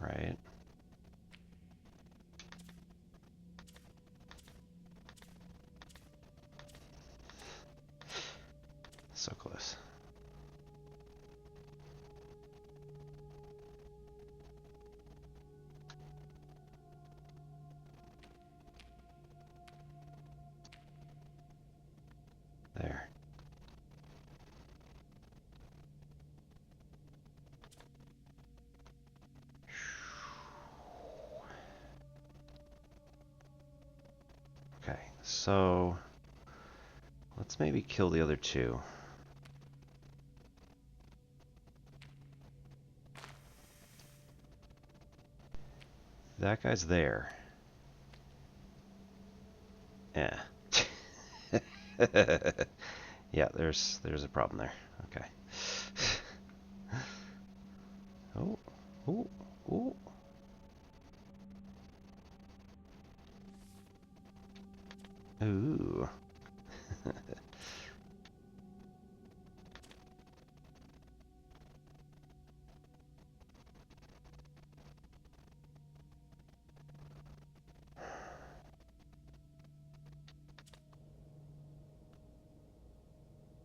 Right. So close. There. Okay, so let's maybe kill the other two. That guy's there. Yeah. Yeah, there's a problem there. Okay. Oh, oh, oh. Ooh.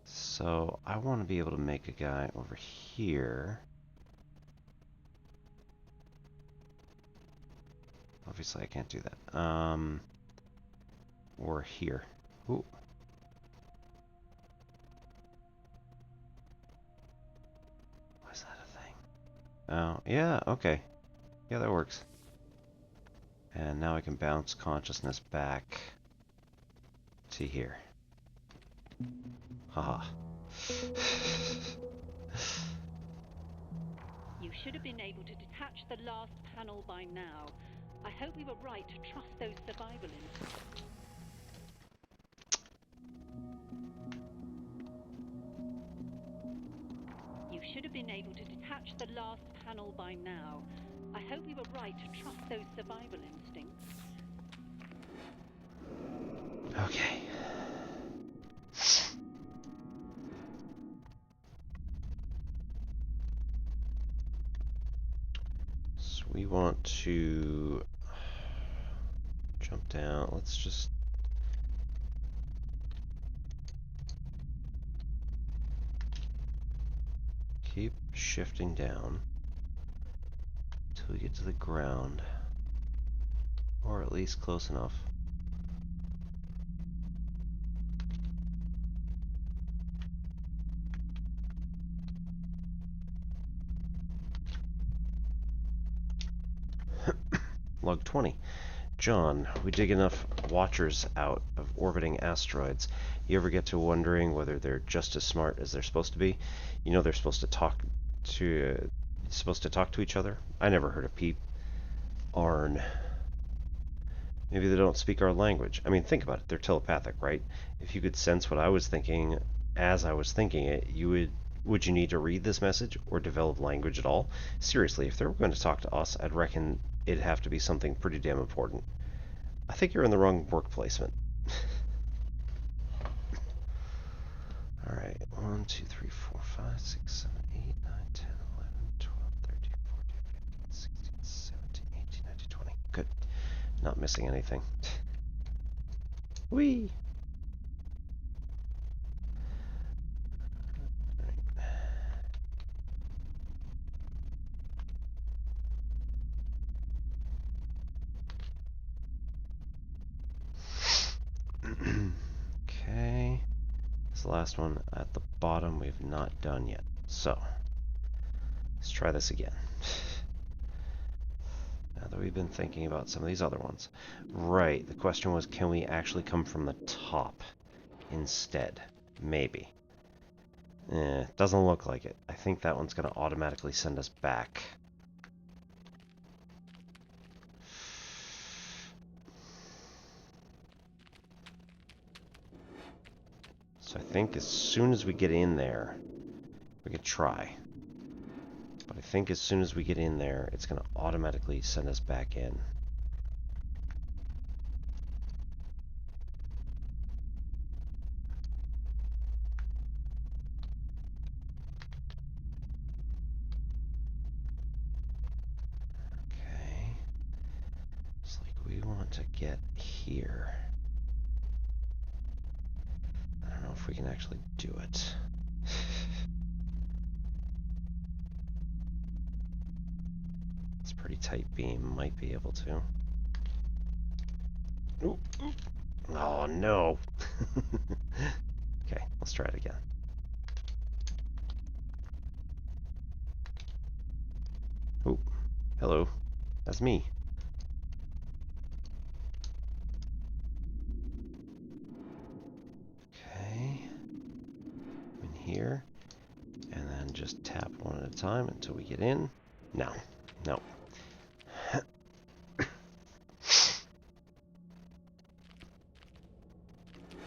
So I want to be able to make a guy over here. Obviously I can't do that. Or here. Ooh. Why is that a thing? Oh, yeah, okay. Yeah, that works. And now I can bounce consciousness back to here. Haha. You should have been able to detach the last panel by now. I hope we were right to trust those survival instincts. You should have been able to detach the last panel by now. I hope we were right to trust those survival instincts. Okay. So we want to jump down. Let's just keep shifting down until we get to the ground, or at least close enough. Log 20. John, we dig enough watchers out of orbiting asteroids. You ever get to wondering whether they're just as smart as they're supposed to be? You know they're supposed to talk to each other. I never heard a peep. Arn. Maybe they don't speak our language. I mean, think about it. They're telepathic, right? If you could sense what I was thinking as I was thinking it, would you need to read this message or develop language at all? Seriously, if they were going to talk to us, I'd reckon it'd have to be something pretty damn important. I think you're in the wrong work placement. Alright, 1, 2, 3, 4, 5, 6, 7, 8, 9, 10, 11, 12, 13, 14, 15, 16, 17, 18, 19, 20. Good. Not missing anything. Whee! Okay. This is the last one at the bottom we've not done yet. So, let's try this again. Now that we've been thinking about some of these other ones. Right, the question was, can we actually come from the top instead? Maybe. Doesn't look like it. I think that one's going to automatically send us back. So I think as soon as we get in there, we could try. But I think as soon as we get in there, it's going to automatically send us back in. Okay. It's like we want to get here. I don't know if we can actually do it. It's a pretty tight beam, might be able to. Ooh. Oh no! Okay, let's try it again. Oh, hello. That's me. Okay. In here. And then just tap one at a time until we get in. No. No.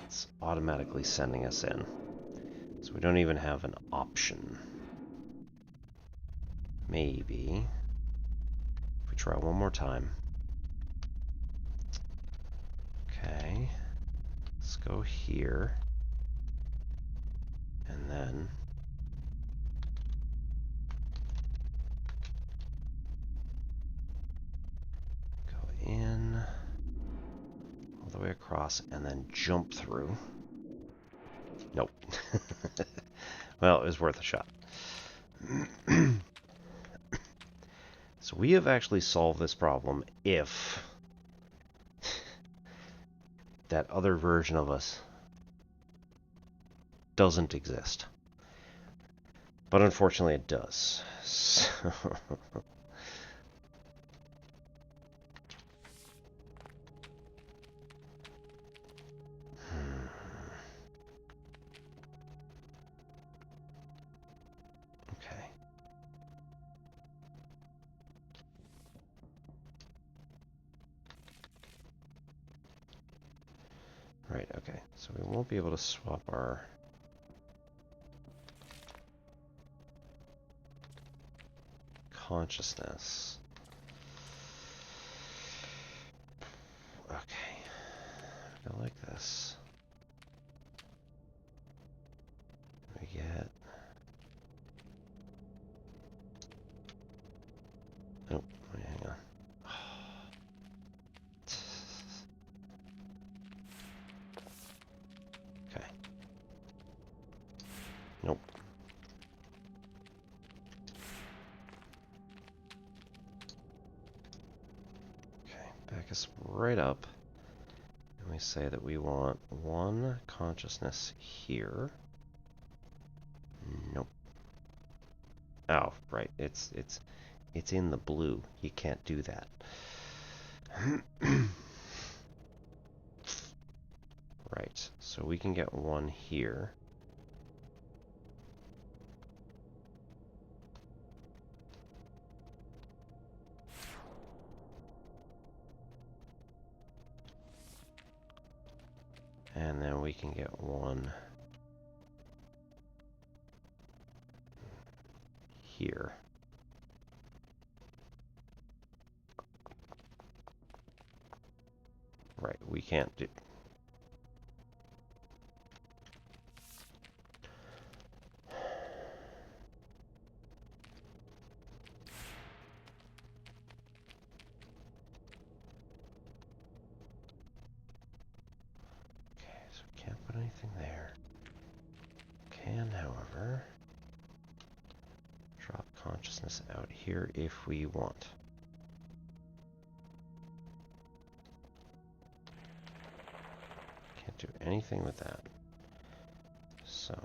It's automatically sending us in. So we don't even have an option. Maybe. If we try one more time. Okay. Let's go here. And then go in all the way across and then jump through. Nope. Well, it was worth a shot. So we have actually solved this problem if that other version of us doesn't exist. But unfortunately it does. So okay. Right, okay. So we won't be able to swap our consciousness. Okay. Go like this. We get... Nope, wait, hang on. Okay. Nope. Okay, back us right up. And we say that we want one consciousness here. Nope. Oh, right. It's in the blue. You can't do that. Right. So we can get one here. And then we can get one here. Right, we can't do... Okay, so we can't put anything there. Can, however, drop consciousness out here if we want. Can't do anything with that. So...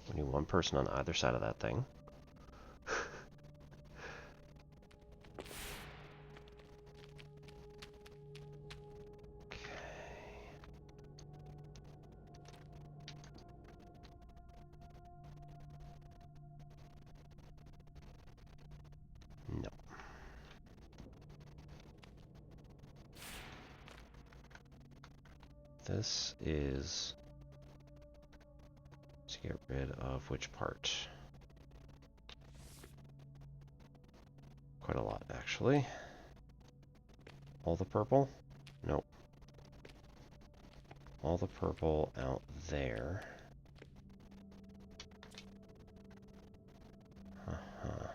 we need one person on either side of that thing. This is to get rid of which part? Quite a lot, actually. All the purple? Nope. All the purple out there. Uh-huh.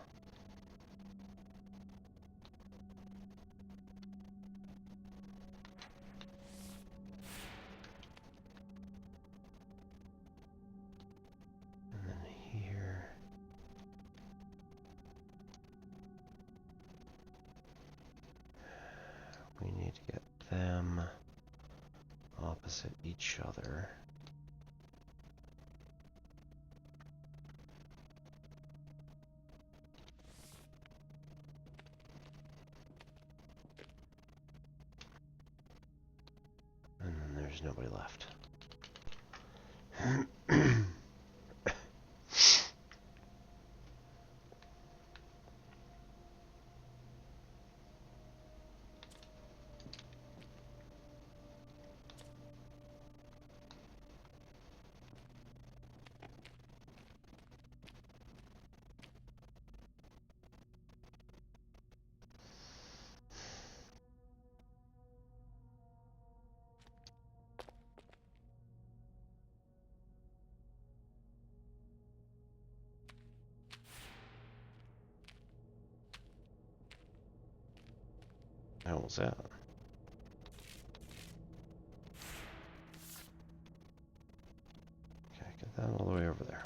And then here. We need to get them opposite each other. And then there's nobody left. How was that? Okay, get that all the way over there.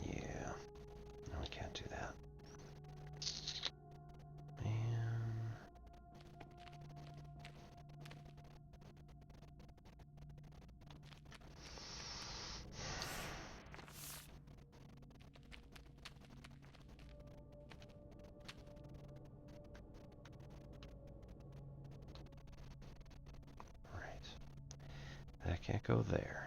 Yeah, no, we can't do that. Man. Right. That can't go there.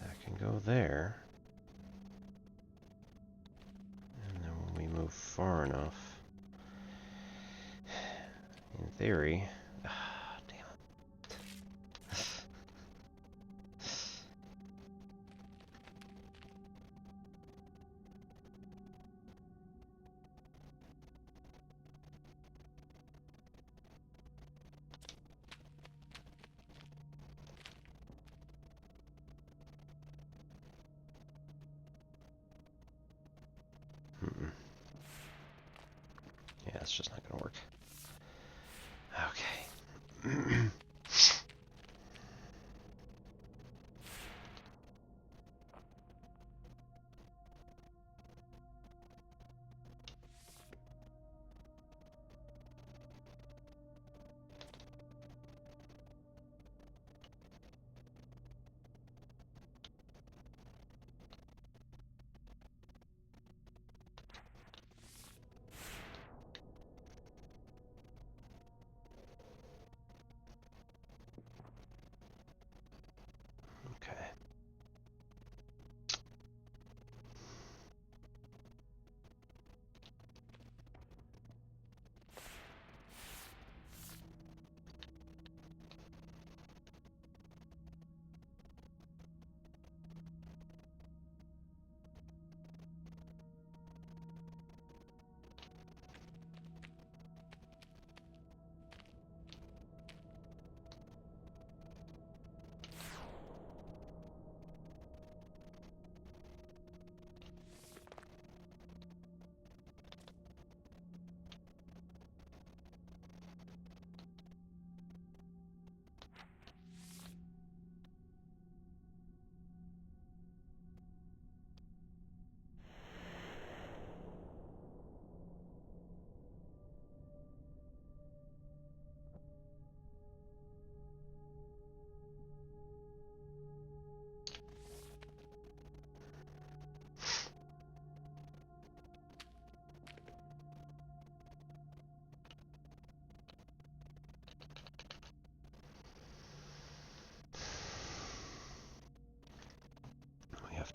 That can go there. And then when we move far enough, in theory, damn it. Mm-mm. Yeah, it's just not gonna work. Okay.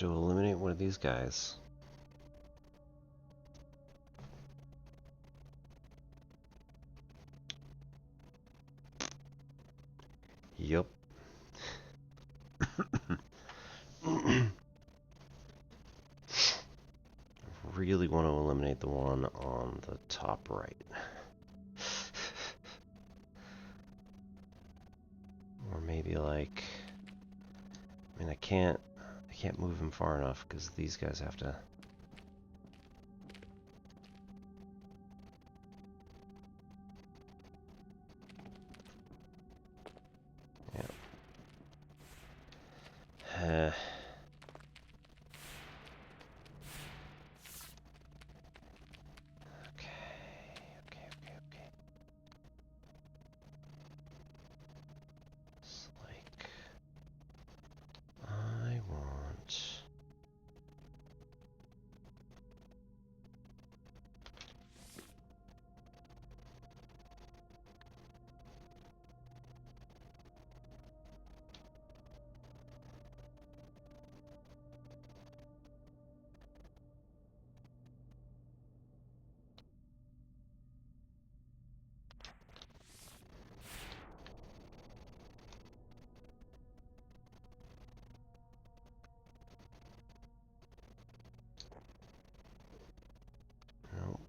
to eliminate one of these guys. Yup. Really want to eliminate the one on the top right. Or maybe like, I mean, I can't move him far enough because these guys have to. Yeah. Okay. It's like I want. No.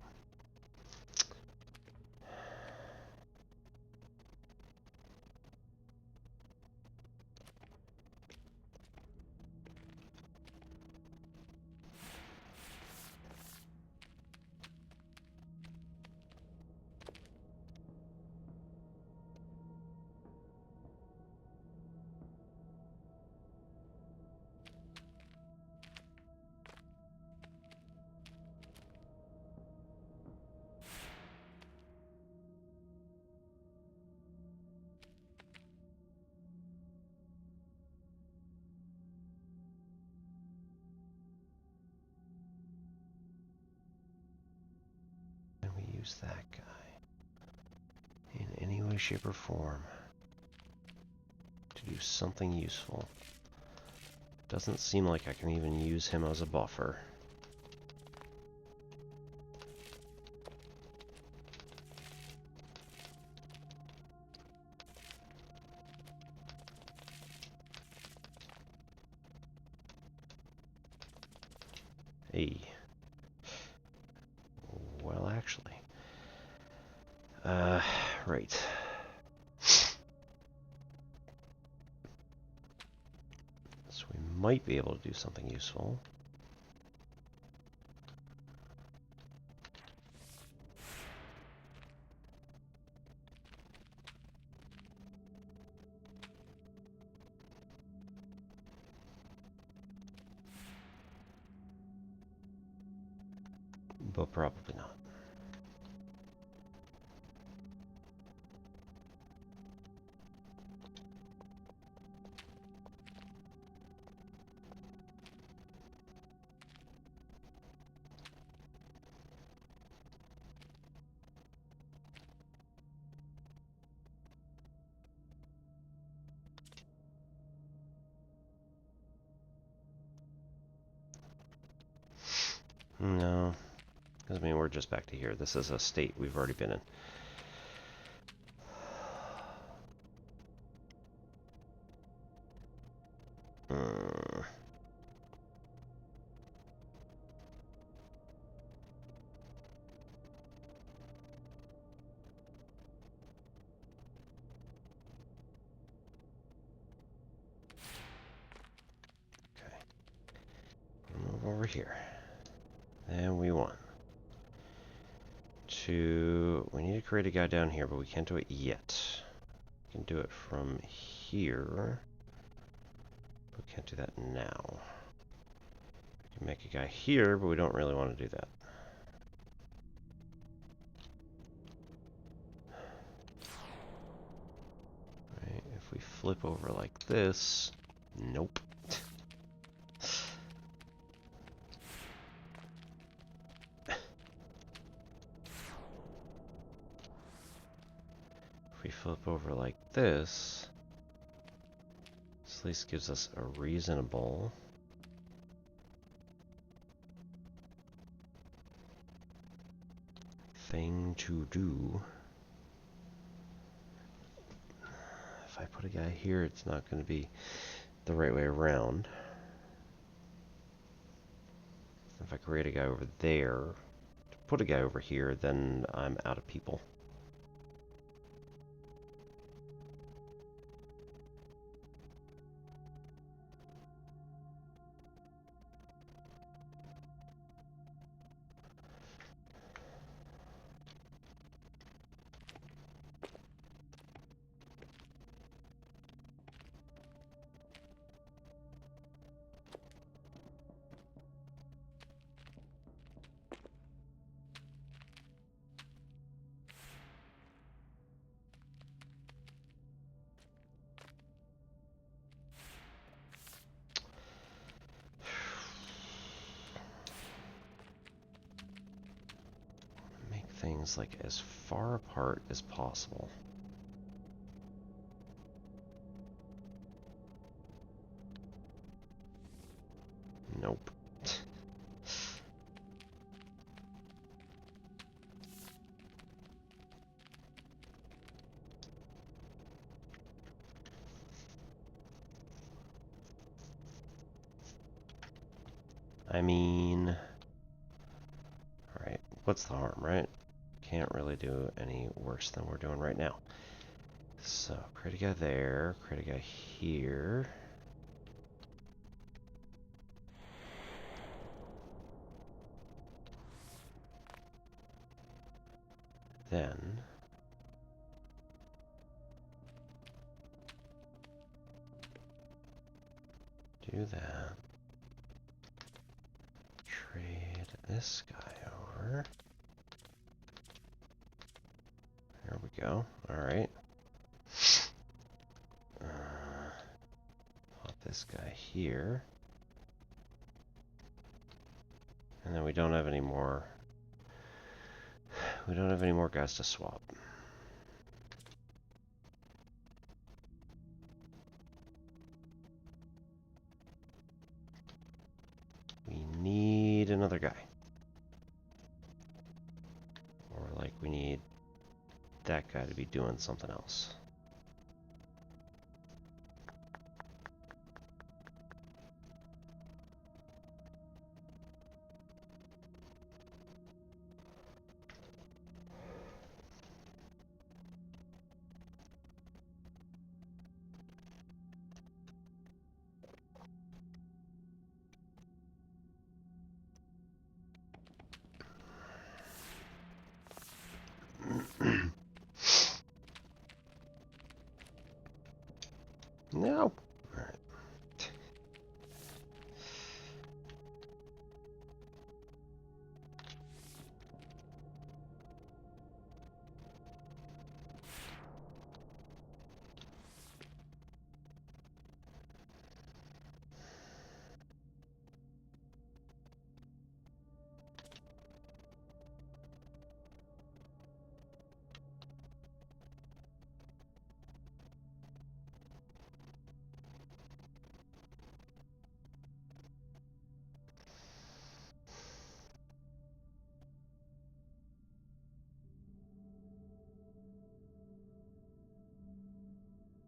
Can we use that guy in any way, shape, or form to do something useful? Doesn't seem like I can even use him as a buffer. Hey. Well, actually. Right. So we might be able to do something useful. But probably not. No. Because, I mean, we're just back to here. This is a state we've already been in. Okay. Move over here. And we want to... We need to create a guy down here, but we can't do it yet. We can do it from here. But we can't do that now. We can make a guy here, but we don't really want to do that. Right, if we flip over like this... Nope. If we flip over like this at least gives us a reasonable thing to do. If I put a guy here, it's not going to be the right way around. If I create a guy over there, put a guy over here, then I'm out of people. Things like as far apart as possible. Nope. I mean, alright, what's the harm, right? Can't really do any worse than we're doing right now. So, create a guy there, create a guy here. Then, do that. Trade this guy over. There we go. Alright. Pop this guy here. And then we don't have any more. We don't have any more guys to swap. We need another guy. Or like we need that guy to be doing something else. No. Alright.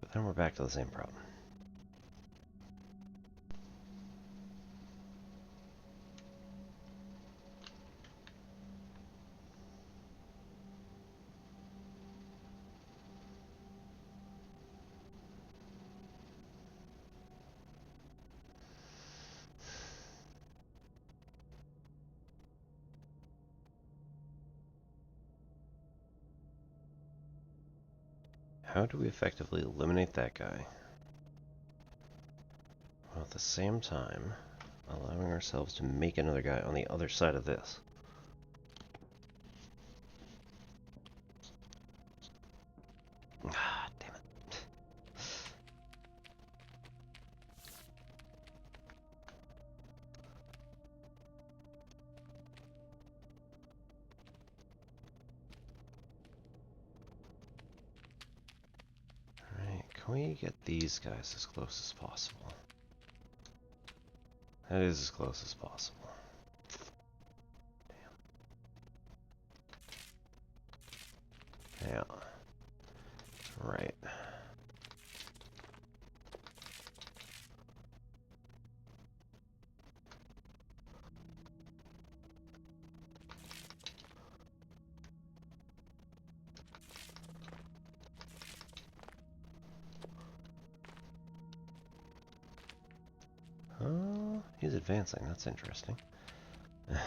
But then we're back to the same problem. How do we effectively eliminate that guy, while at the same time allowing ourselves to make another guy on the other side of this? Ah, damn it. Alright, can we get these guys as close as possible? That is as close as possible. Yeah. Right. Oh, he's advancing. That's interesting. Okay.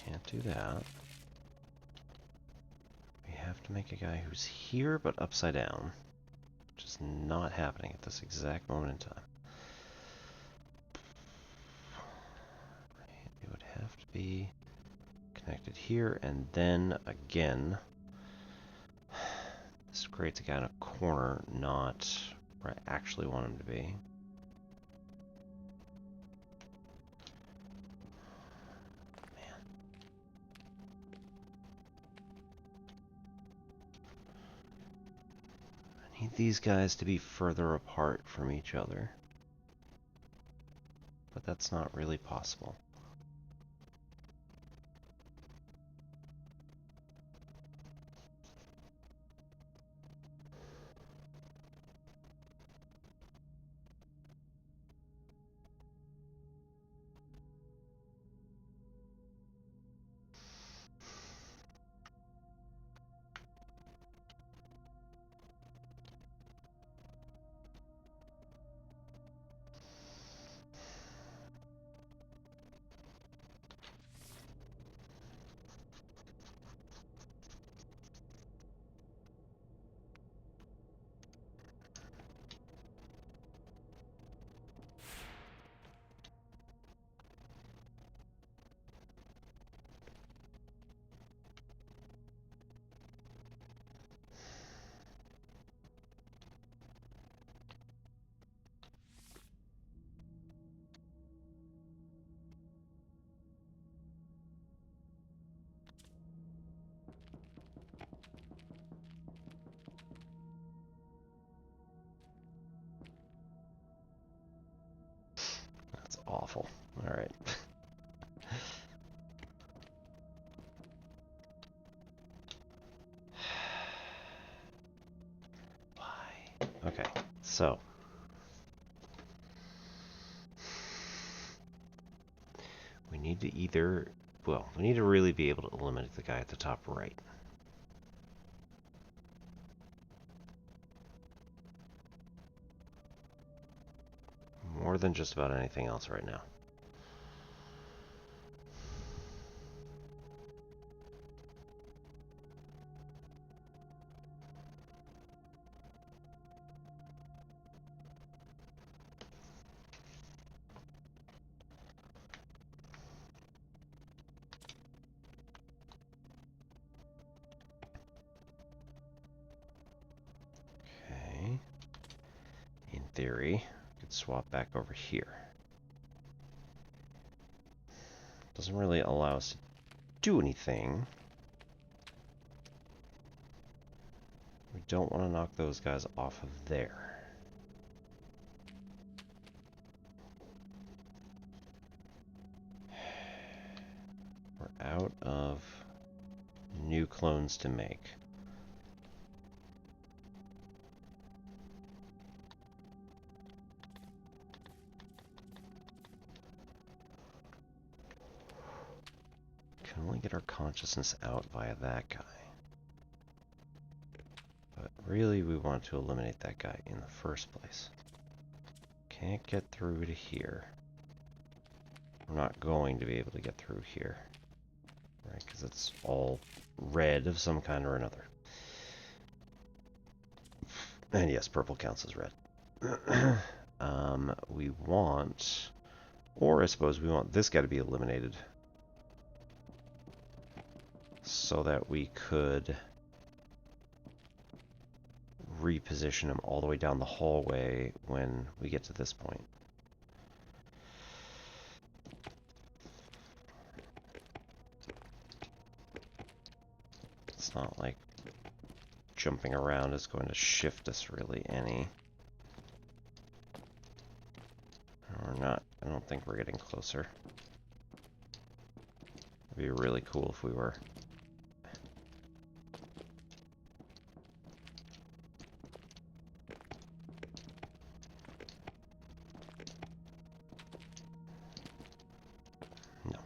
Can't do that. We have to make a guy who's here but upside down, which is not happening at this exact moment in time. It would have to be connected here and then again. This creates a guy in a corner, not where I actually want him to be. I need these guys to be further apart from each other. But that's not really possible. That's awful. Alright. Why? Okay, so. We need to either, well, we need to really be able to eliminate the guy at the top right. More than just about anything else right now. Okay. In theory, I could swap back over here. Doesn't really allow us to do anything. We don't want to knock those guys off of there. We're out of new clones to make. Can only get our consciousness out via that guy. But really, we want to eliminate that guy in the first place. Can't get through to here. We're not going to be able to get through here. Right, because it's all red of some kind or another. And yes, purple counts as red. We want... Or I suppose we want this guy to be eliminated. So that we could reposition him all the way down the hallway when we get to this point. It's not like jumping around is going to shift us really any. We're not, I don't think we're getting closer. It'd be really cool if we were. No.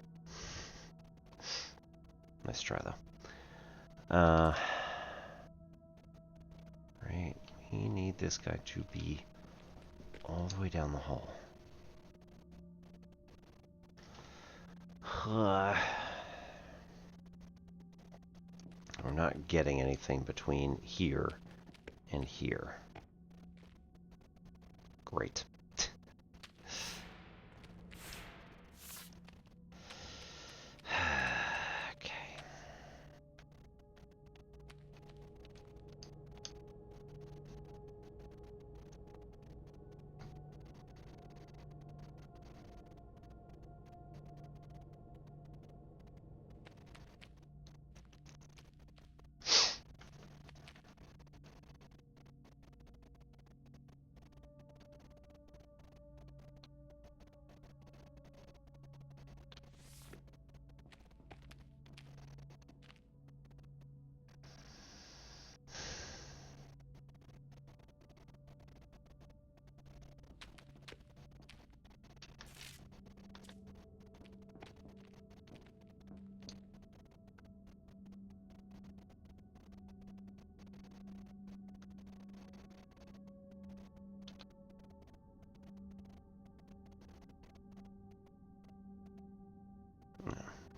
Nice try though. Right, we need this guy to be all the way down the hall. We're not getting anything between here and here. Great. Okay.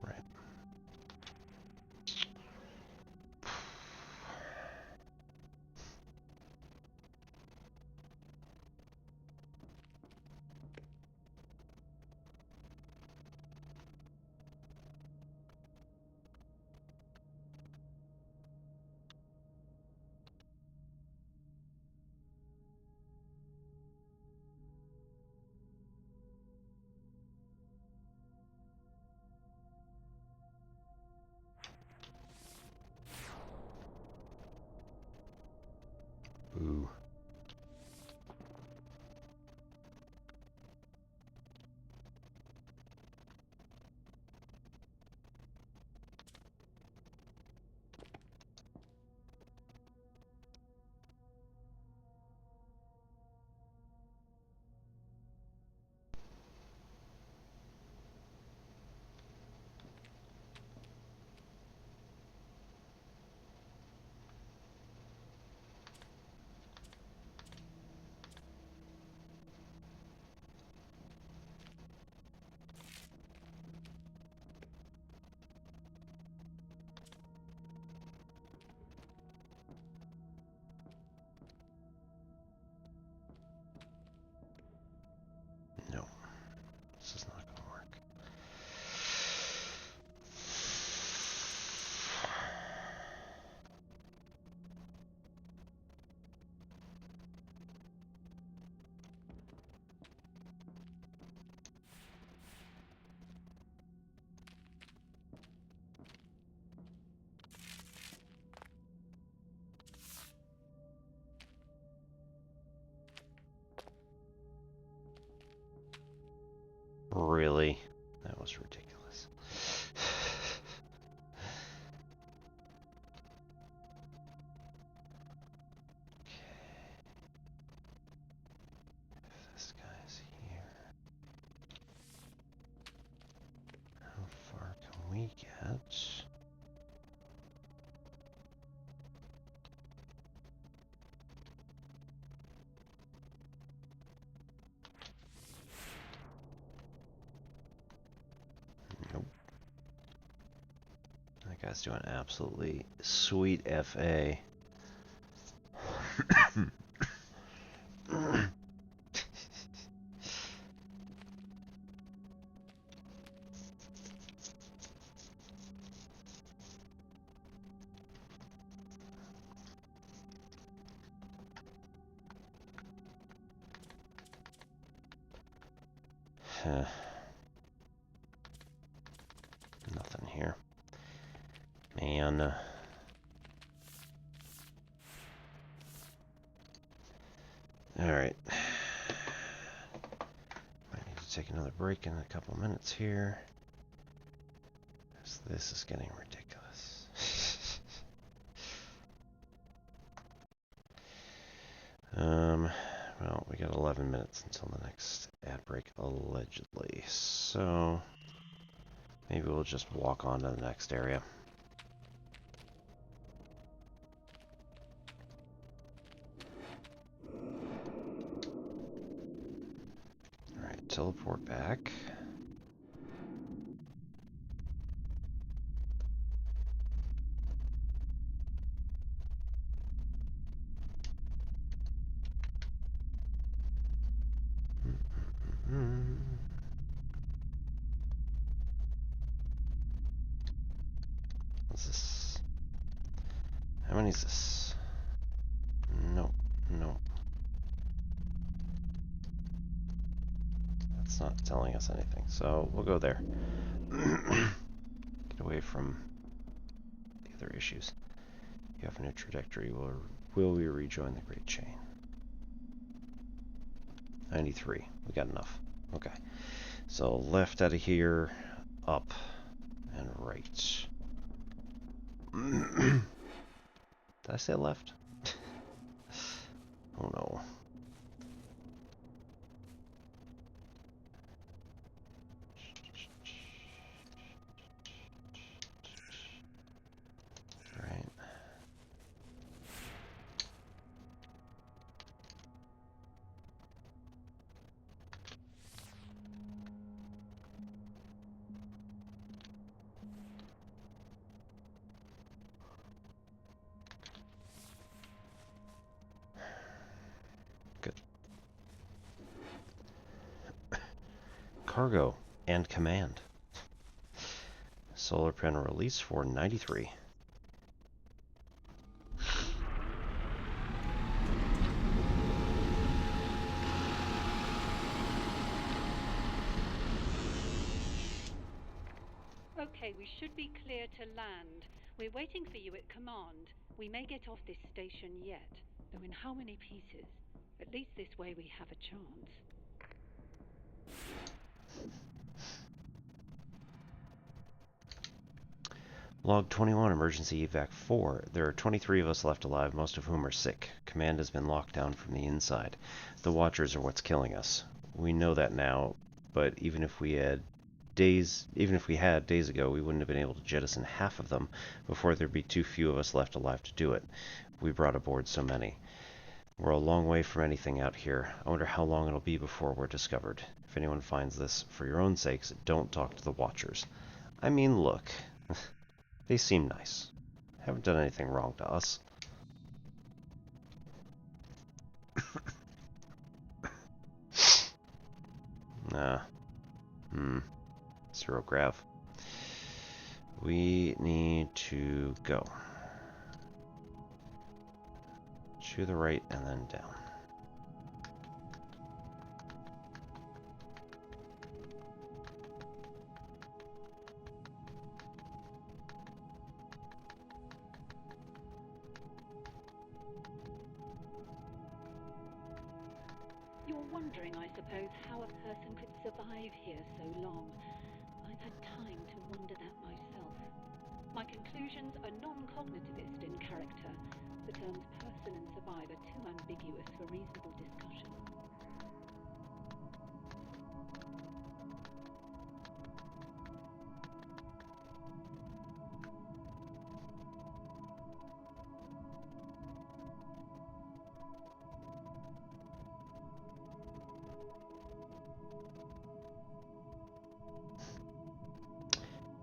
Right. Ooh. guy's doing absolutely sweet FA. Nothing here. Man. Alright. Might need to take another break in a couple minutes here. This is getting ridiculous. Well, we got 11 minutes until the next ad break, allegedly. So, maybe we'll just walk on to the next area. Alright, teleport back. What's this? How many is this? Nope, nope. That's not telling us anything, so we'll go there. Get away from the other issues. You have a new trajectory. Will we rejoin the Great Chain? 93. We got enough. Okay. So left out of here, up, and right. Did I say left? Oh no. Right. Good. Cargo and command. Solar panel release for 93. Okay, we should be clear to land. We're waiting for you at command. We may get off this station yet, though in how many pieces? At least this way we have a chance. Log 21, emergency evac 4. There are 23 of us left alive, most of whom are sick. Command has been locked down from the inside. The Watchers are what's killing us. We know that now, but even if we had days ago, we wouldn't have been able to jettison half of them before there'd be too few of us left alive to do it. We brought aboard so many. We're a long way from anything out here. I wonder how long it'll be before we're discovered. If anyone finds this, for your own sakes, don't talk to the Watchers. I mean, look. They seem nice. Haven't done anything wrong to us. Nah. Zero grav. We need to go. To the right and then down. You're wondering, I suppose, how a person could survive here so long. I've had time to wonder that myself. My conclusions are non-cognitivist in character. The terms person and survivor are too ambiguous for reasonable discussion.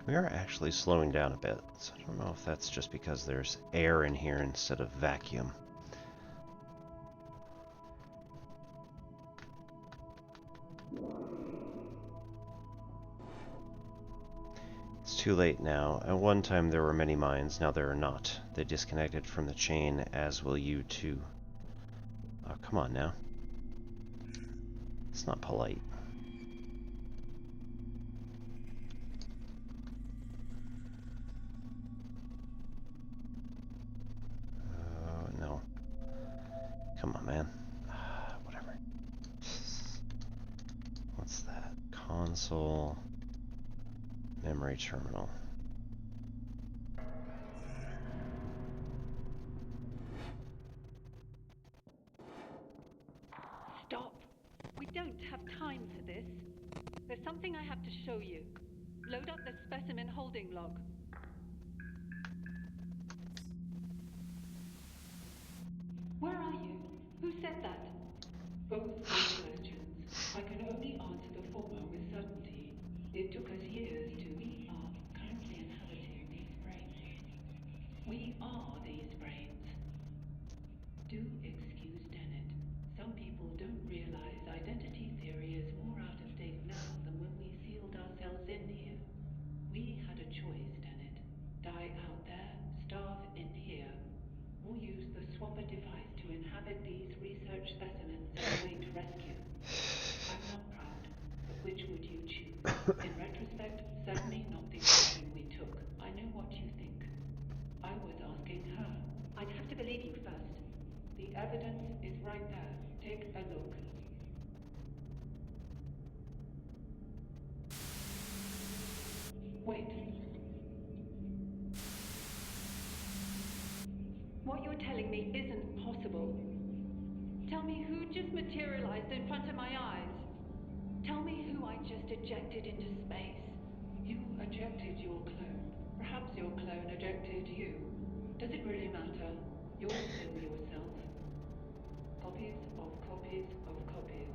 We are actually slowing down a bit, so I don't know if that's just because there's air in here instead of vacuum. It's too late now. At one time there were many mines, now there are not. They disconnected from the chain, as will you too. Oh, come on now. It's not polite. No. Come on, man. Whatever. What's that? Console. Memory terminal. Stop. We don't have time for this. There's something I have to show you. Load up the specimen holding log. Where are you? Who said that? Both good questions. I can only answer the former with certainty. It took us years to... We are currently inhabiting these brains. We are these brains. Do excuse Dennett. Some people don't realize identity theory is more out of date now than when we sealed ourselves in here. We had a choice, Dennett. Die out there, starve in here, or use the swapper device to inhabit these research specimens and await rescue. I'm not proud, but which would you choose? In retrospect, certainly not the option we took. I know what you think. I was asking her. I'd have to believe you first. The evidence is right there. Take a look. Wait. What you're telling me isn't possible. Tell me who just materialized in front of my eyes. Tell me who I just ejected into space. You ejected your clone. Perhaps your clone ejected you. Does it really matter? You're still yourself. Copies of copies of copies.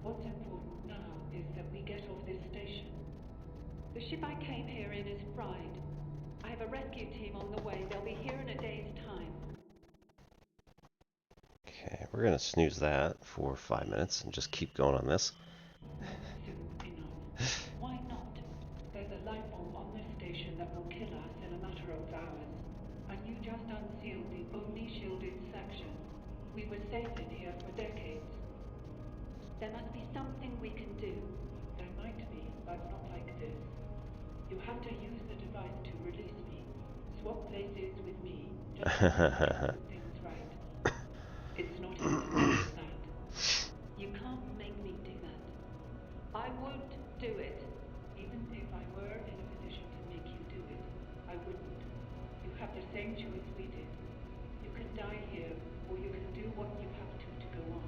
What's important now is that we get off this station. The ship I came here in is fried. I have a rescue team on the way. They'll be here in a day's time. Okay, we're gonna snooze that for 5 minutes and just keep going on this. Soon enough. Why not? There's a life form on this station that will kill us in a matter of hours. And you just unsealed the only shielded section. We were safe in here for decades. There must be something we can do. There might be, but not like this. You have to use the device to release me. Swap places with me. Just to put things right. It's not as simple as that. You can't make me do that. I won't do it. Even if I were in a position to make you do it, I wouldn't. You have the same choice we did. You can die here, or you can do what you have to go on.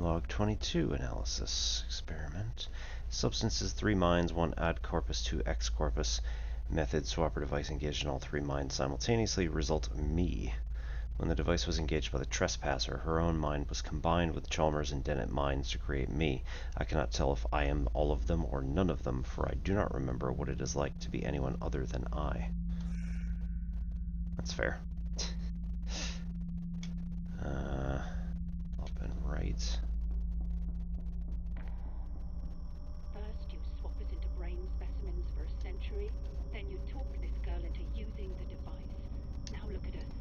Log 22 analysis experiment. Substances 3 mines, 1 ad corpus, 2 ex corpus. Method swapper device engaged in all 3 mines simultaneously. Result me. When the device was engaged by the trespasser, her own mind was combined with Chalmers and Dennett minds to create me. I cannot tell if I am all of them or none of them, for I do not remember what it is like to be anyone other than I. That's fair. Up and right. First, you swap us into brain specimens for a century. Then you talk this girl into using the device. Now look at us.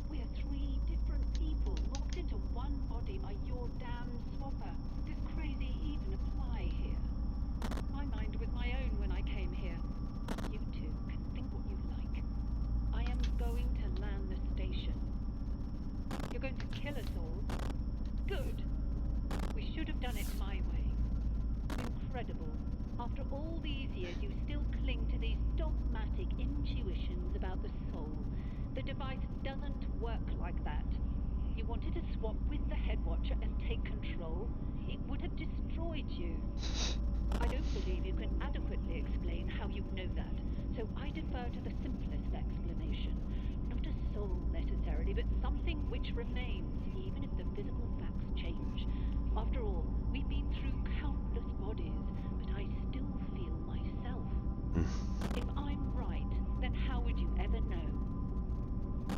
We are 3 different people locked into one body by your damn swapper. Does crazy even apply here? My mind was my own when I came here. You two can think what you like. I am going to land the station. You're going to kill us all? Good. We should have done it my way. Incredible. After all these years, you still cling to these dogmatic intuitions about the soul. The device doesn't work like that. you wanted to swap with the Head Watcher and take control, it would have destroyed you. I don't believe you can adequately explain how you know that, so I defer to the simplest explanation. Not a soul necessarily, but something which remains, even if the physical facts change. After all, we've been through countless bodies, but I still feel myself. If I'm right, then how would you ever know?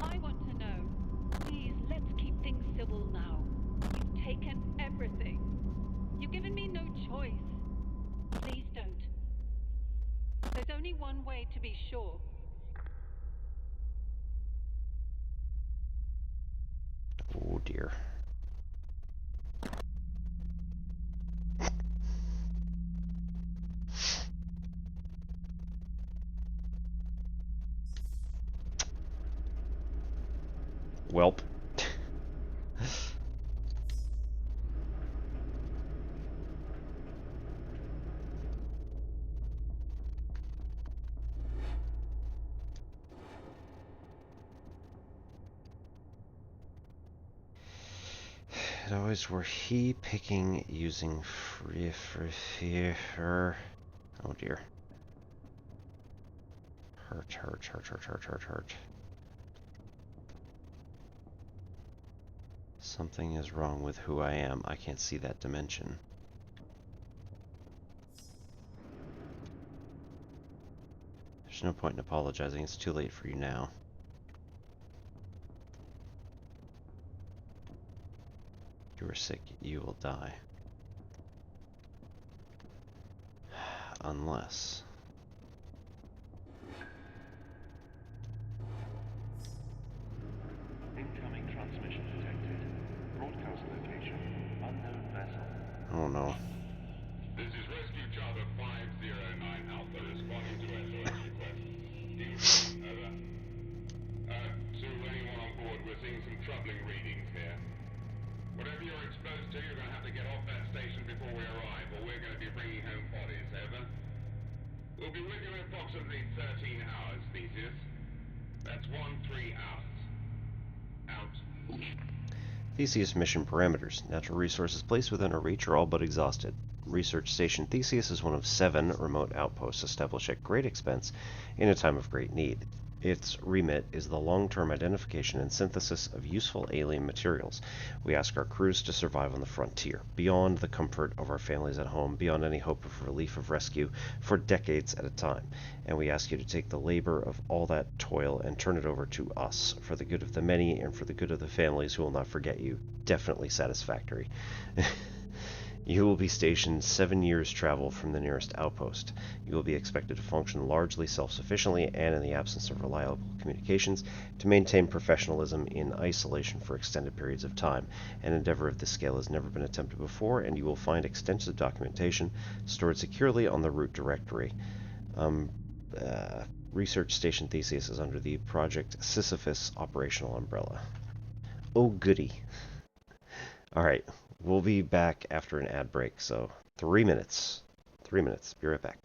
I want to know. Please, let's keep things civil now. You've taken everything. You've given me no choice. Please don't. There's only one way to be sure. Oh dear. Welp. It always were he picking using free. Oh dear. Hurt. Something is wrong with who I am. I can't see that dimension. There's no point in apologizing. It's too late for you now. You are sick. You will die. Unless... Incoming transmission detected. Broadcast location, unknown vessel. Oh no. This is Rescue Charter 509 Alpha responding to SOS request. Houston, over. To anyone on board, we're seeing some troubling readings here. Whatever you're exposed to, you're going to have to get off that station before we arrive, or we're going to be bringing home bodies, over. We'll be with you in approximately 13 hours, Theseus. That's 13 hours. Out. Theseus mission parameters. Natural resources placed within our reach are all but exhausted. Research Station Theseus is one of 7 remote outposts established at great expense in a time of great need. Its remit is the long-term identification and synthesis of useful alien materials. We ask our crews to survive on the frontier, beyond the comfort of our families at home, beyond any hope of relief of rescue, for decades at a time. And we ask you to take the labor of all that toil and turn it over to us, for the good of the many and for the good of the families who will not forget you. Definitely satisfactory. You will be stationed 7 years' travel from the nearest outpost. You will be expected to function largely self-sufficiently and in the absence of reliable communications, to maintain professionalism in isolation for extended periods of time. An endeavor of this scale has never been attempted before, and you will find extensive documentation stored securely on the route directory. Research Station Theseus is under the Project Sisyphus operational umbrella. Oh goody. Alright. We'll be back after an ad break, so 3 minutes. 3 minutes. Be right back.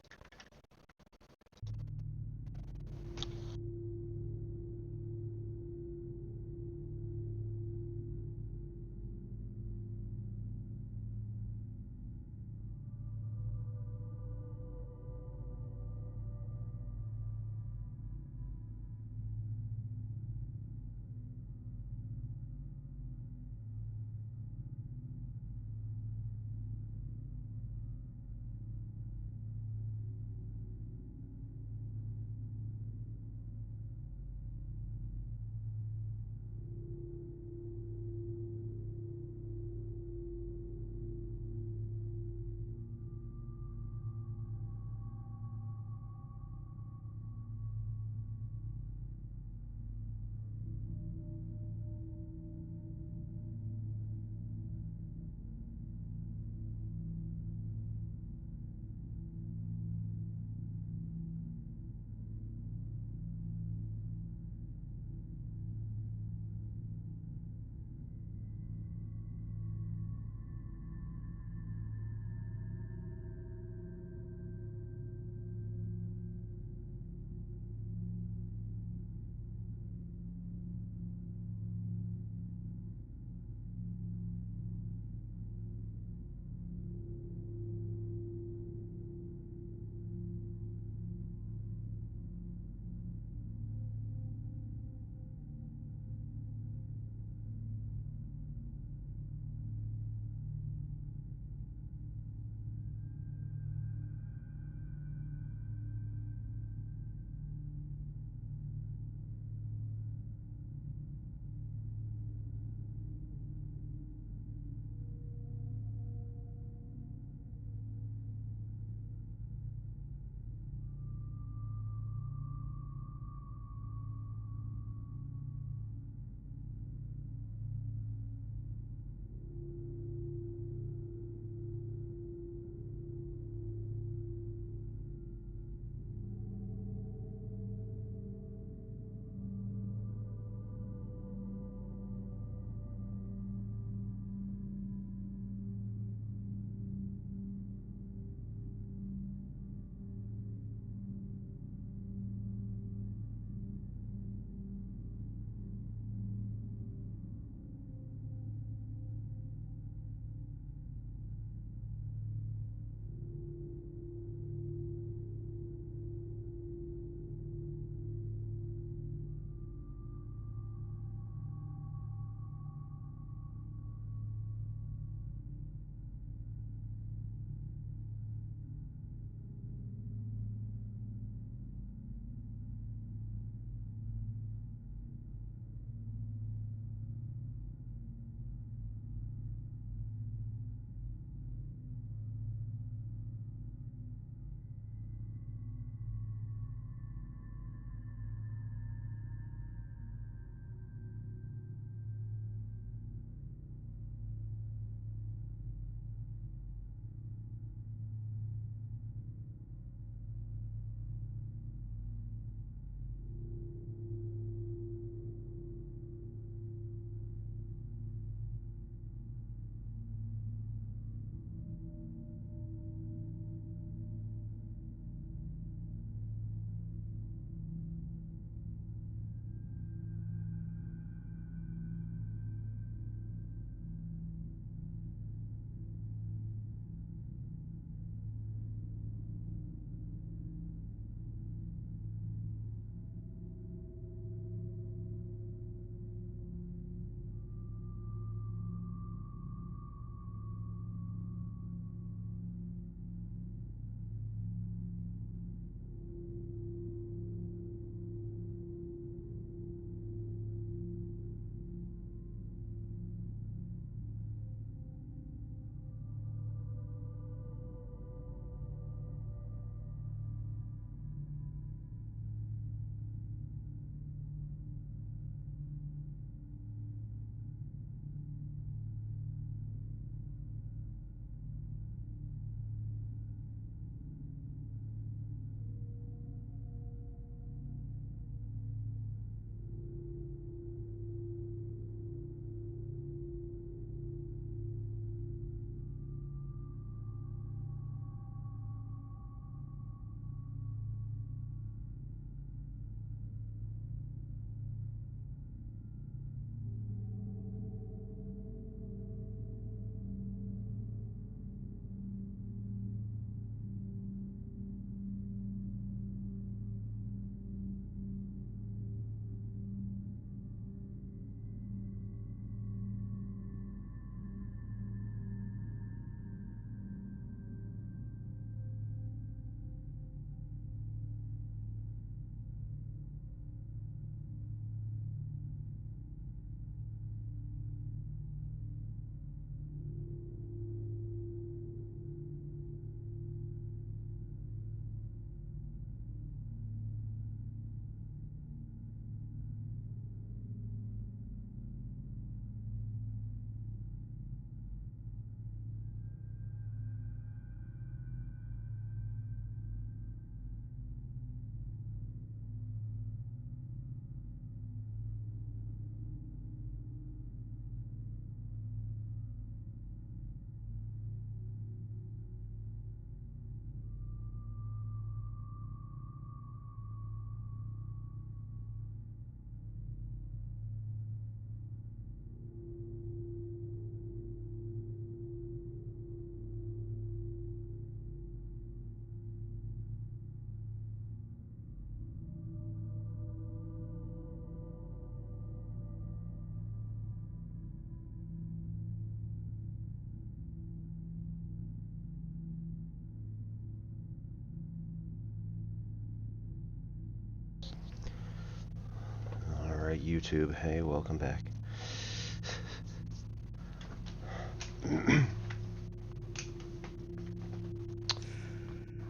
Alright, YouTube. Hey, welcome back.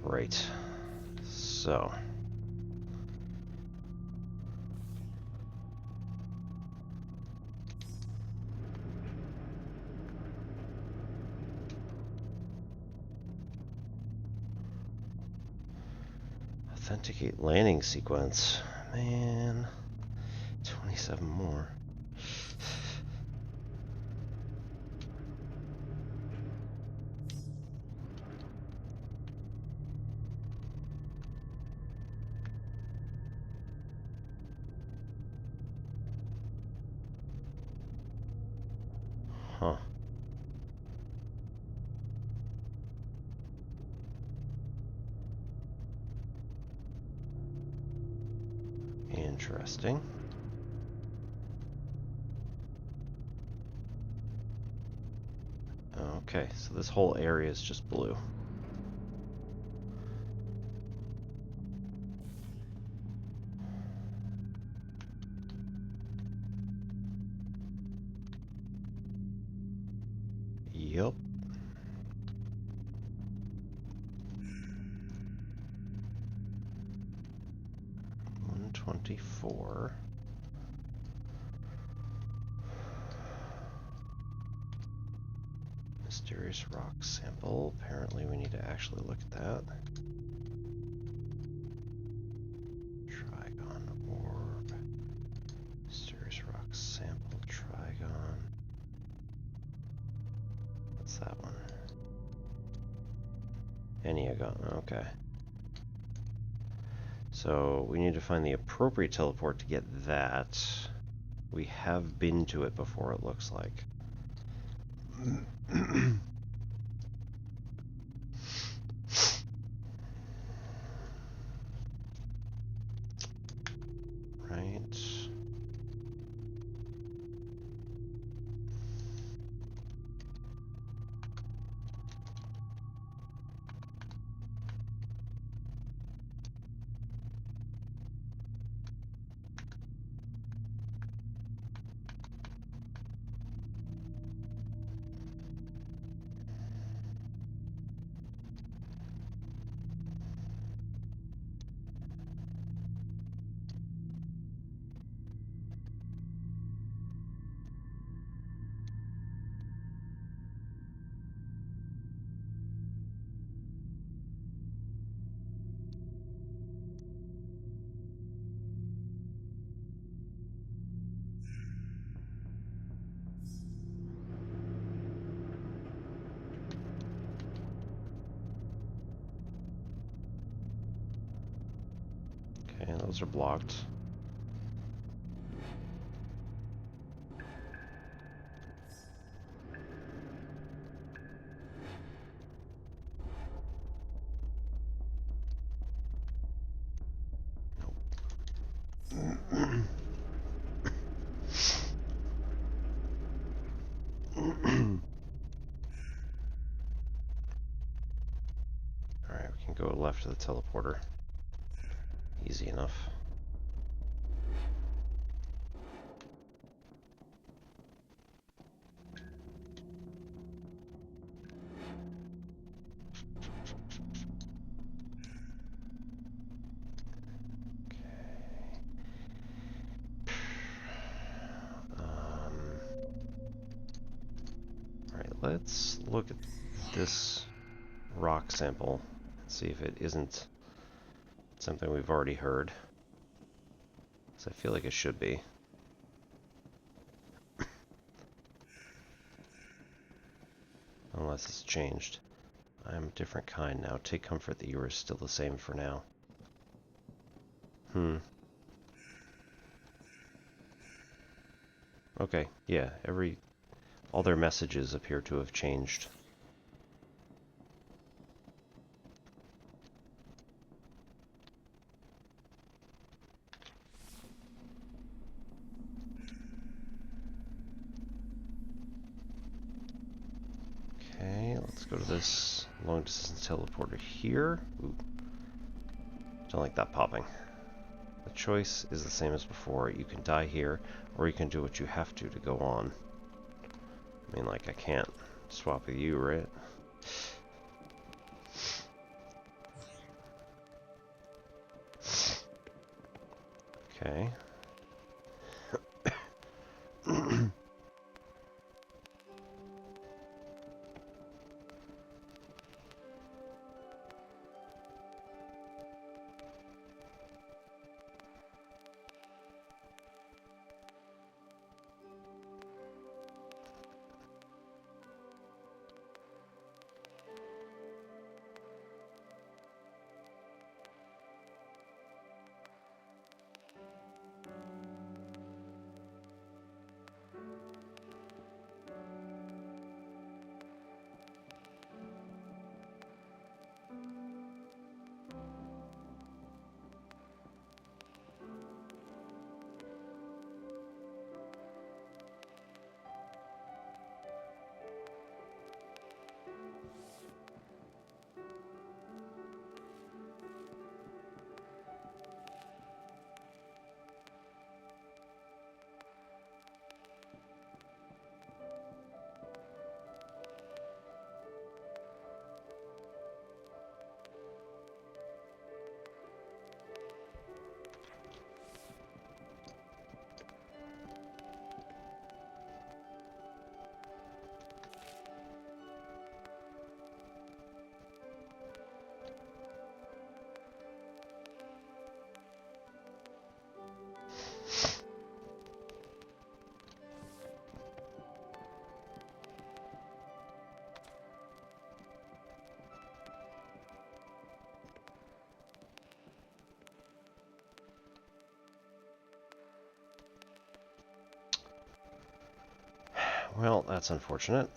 Right. So. Authenticate landing sequence. Man. 27 more. Huh. Interesting. Okay, so this whole area is just blue. Yup. 124. Mysterious rock sample. Apparently we need to actually look at that. Trigon orb. Mysterious rock sample. Trigon. What's that one? Enneagon. Okay. So we need to find the appropriate teleport to get that. We have been to it before, it looks like. Right. Okay, those are blocked. Alright, we can go left to the teleporter. Easy enough. Alright, let's look at this rock sample and see if it isn't something we've already heard. Because I feel like it should be. Unless it's changed. I'm a different kind now. Take comfort that you are still the same for now. Okay, yeah, all their messages appear to have changed. Okay, let's go to this long distance teleporter here. Ooh. Don't like that popping. The choice is the same as before. You can die here, or you can do what you have to go on. I mean, like, I can't swap with you, right? Okay. Well, that's unfortunate.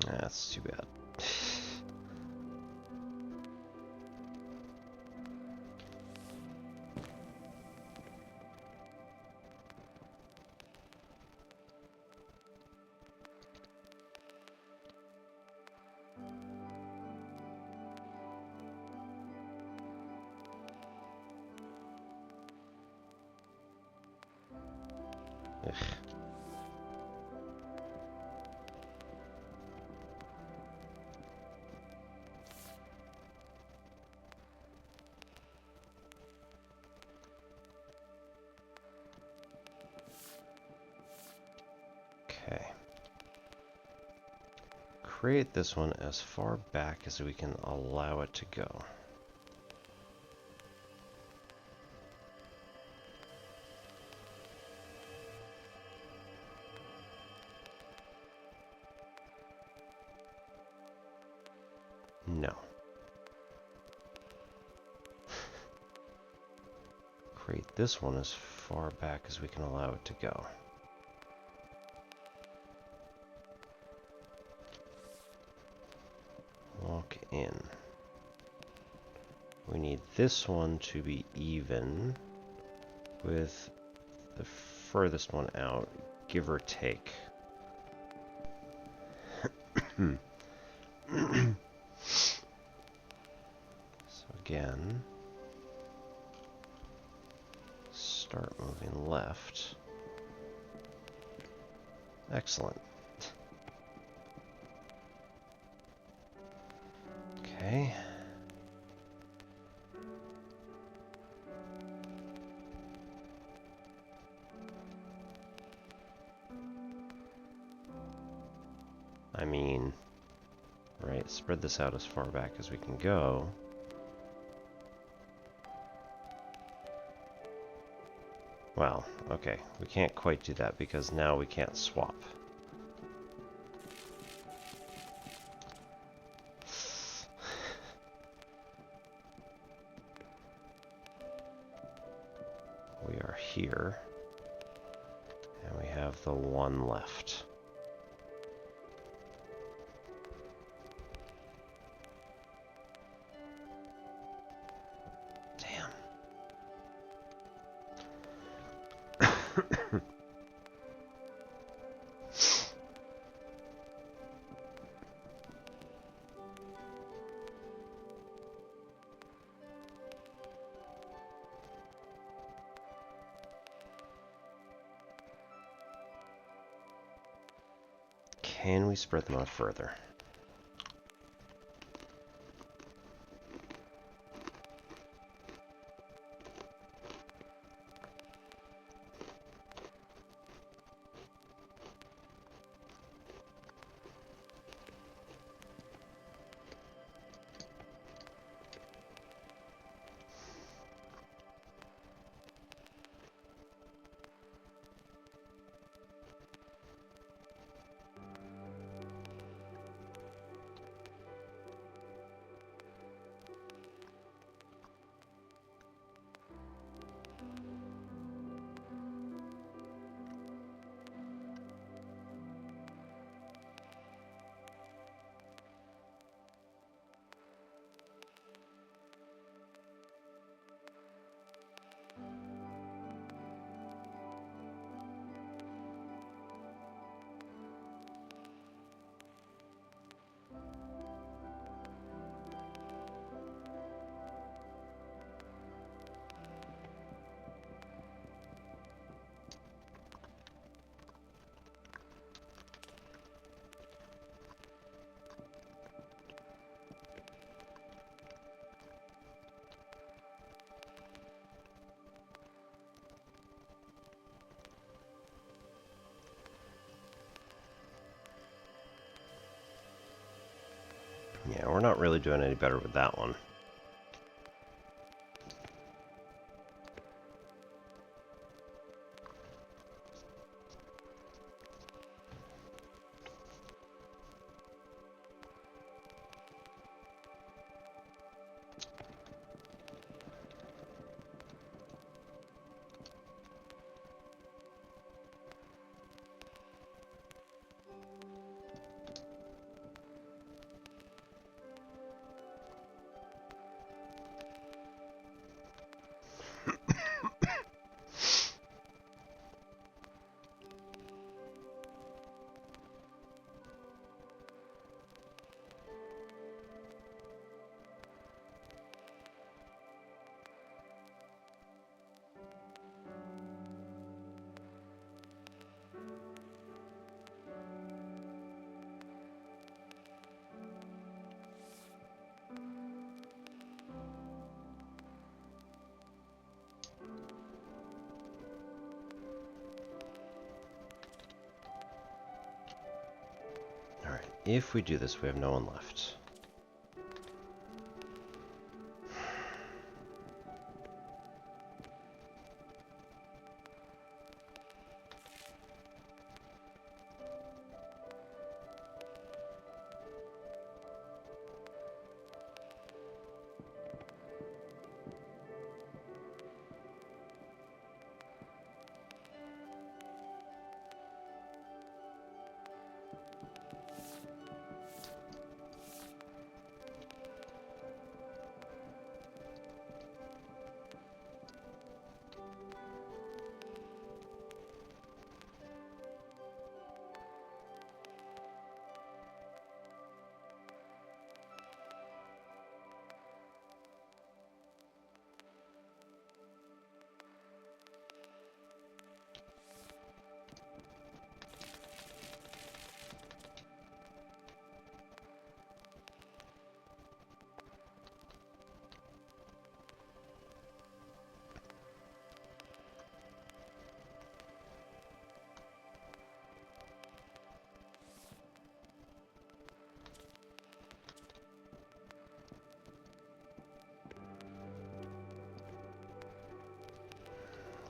That's too bad. Ugh. Okay. Create this one as far back as we can allow it to go. No. Create this one as far back as we can allow it to go. Walk in. We need this one to be even with the furthest one out, give or take. So again, start moving left. Excellent. Okay. I mean, right, spread this out as far back as we can go. Well, okay, we can't quite do that because now we can't swap. We are here. And we have the one left. Damn. Can we spread them out further? Yeah, we're not really doing any better with that one. Alright, if we do this, we have no one left.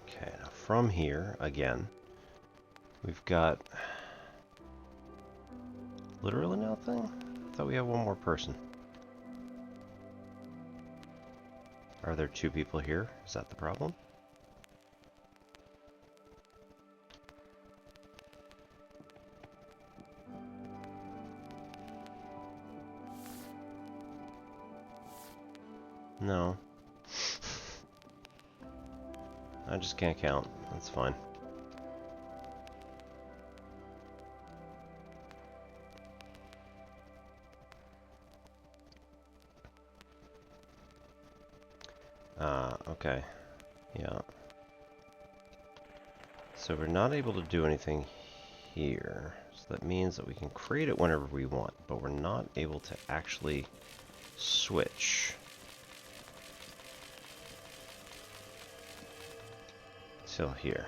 Okay, now from here, again, we've got literally nothing? I thought we had one more person. Are there two people here? Is that the problem? No. I just can't count. That's fine. Okay. Yeah. So we're not able to do anything here. So that means that we can create it whenever we want, but we're not able to actually switch. Till here.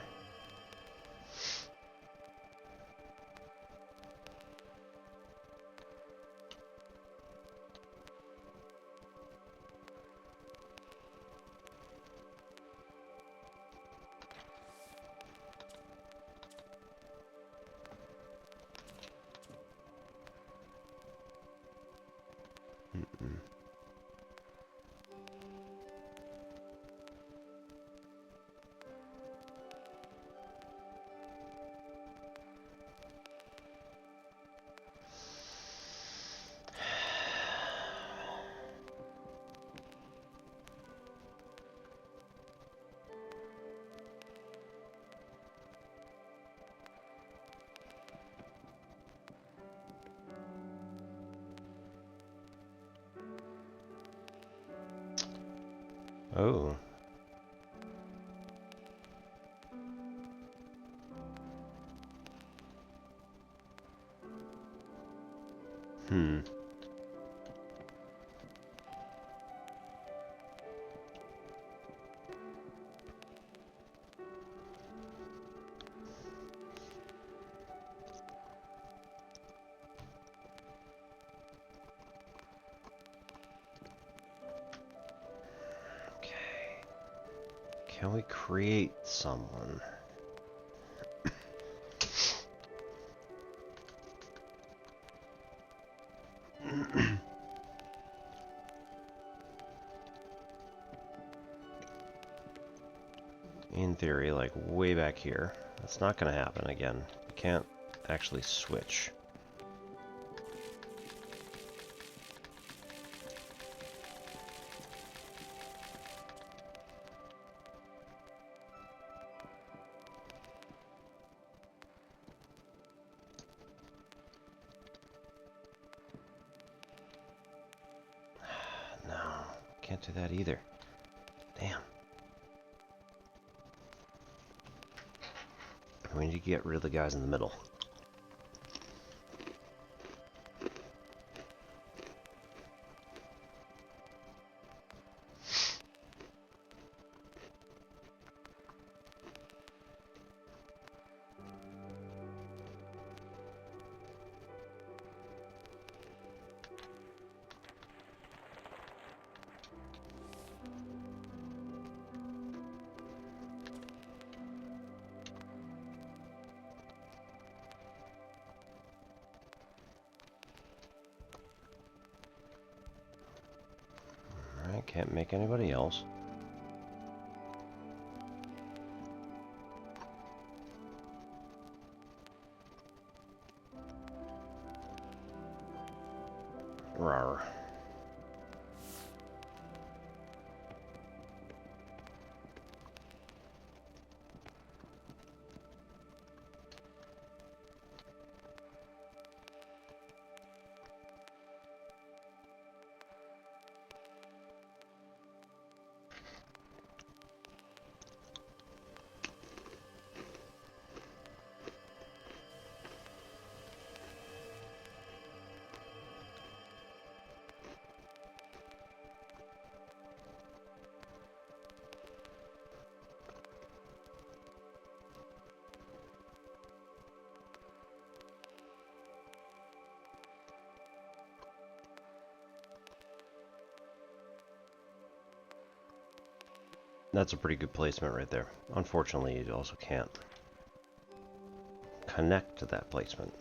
Oh. Hmm. Okay. Can we create someone? In theory, like way back here. That's not going to happen again. You can't actually switch. No, can't do that either. Damn. We need to get rid of the guys in the middle. Alright, can't make anybody else. Rawr. That's a pretty good placement right there. Unfortunately, you also can't connect to that placement.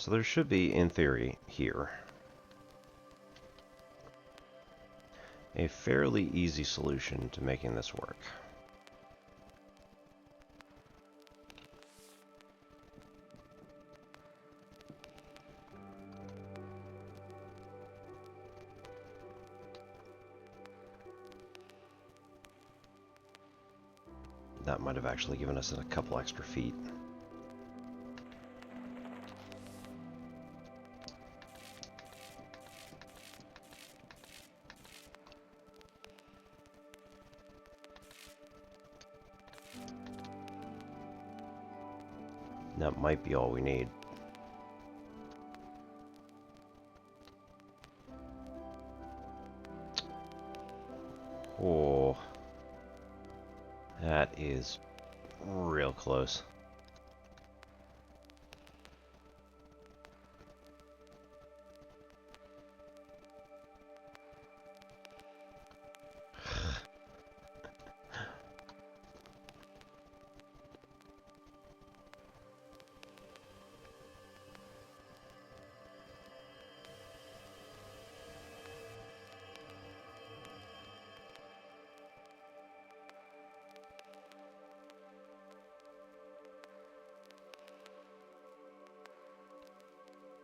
So there should be, in theory, here, a fairly easy solution to making this work. That might have actually given us a couple extra feet. That might be all we need. Oh, that is real close.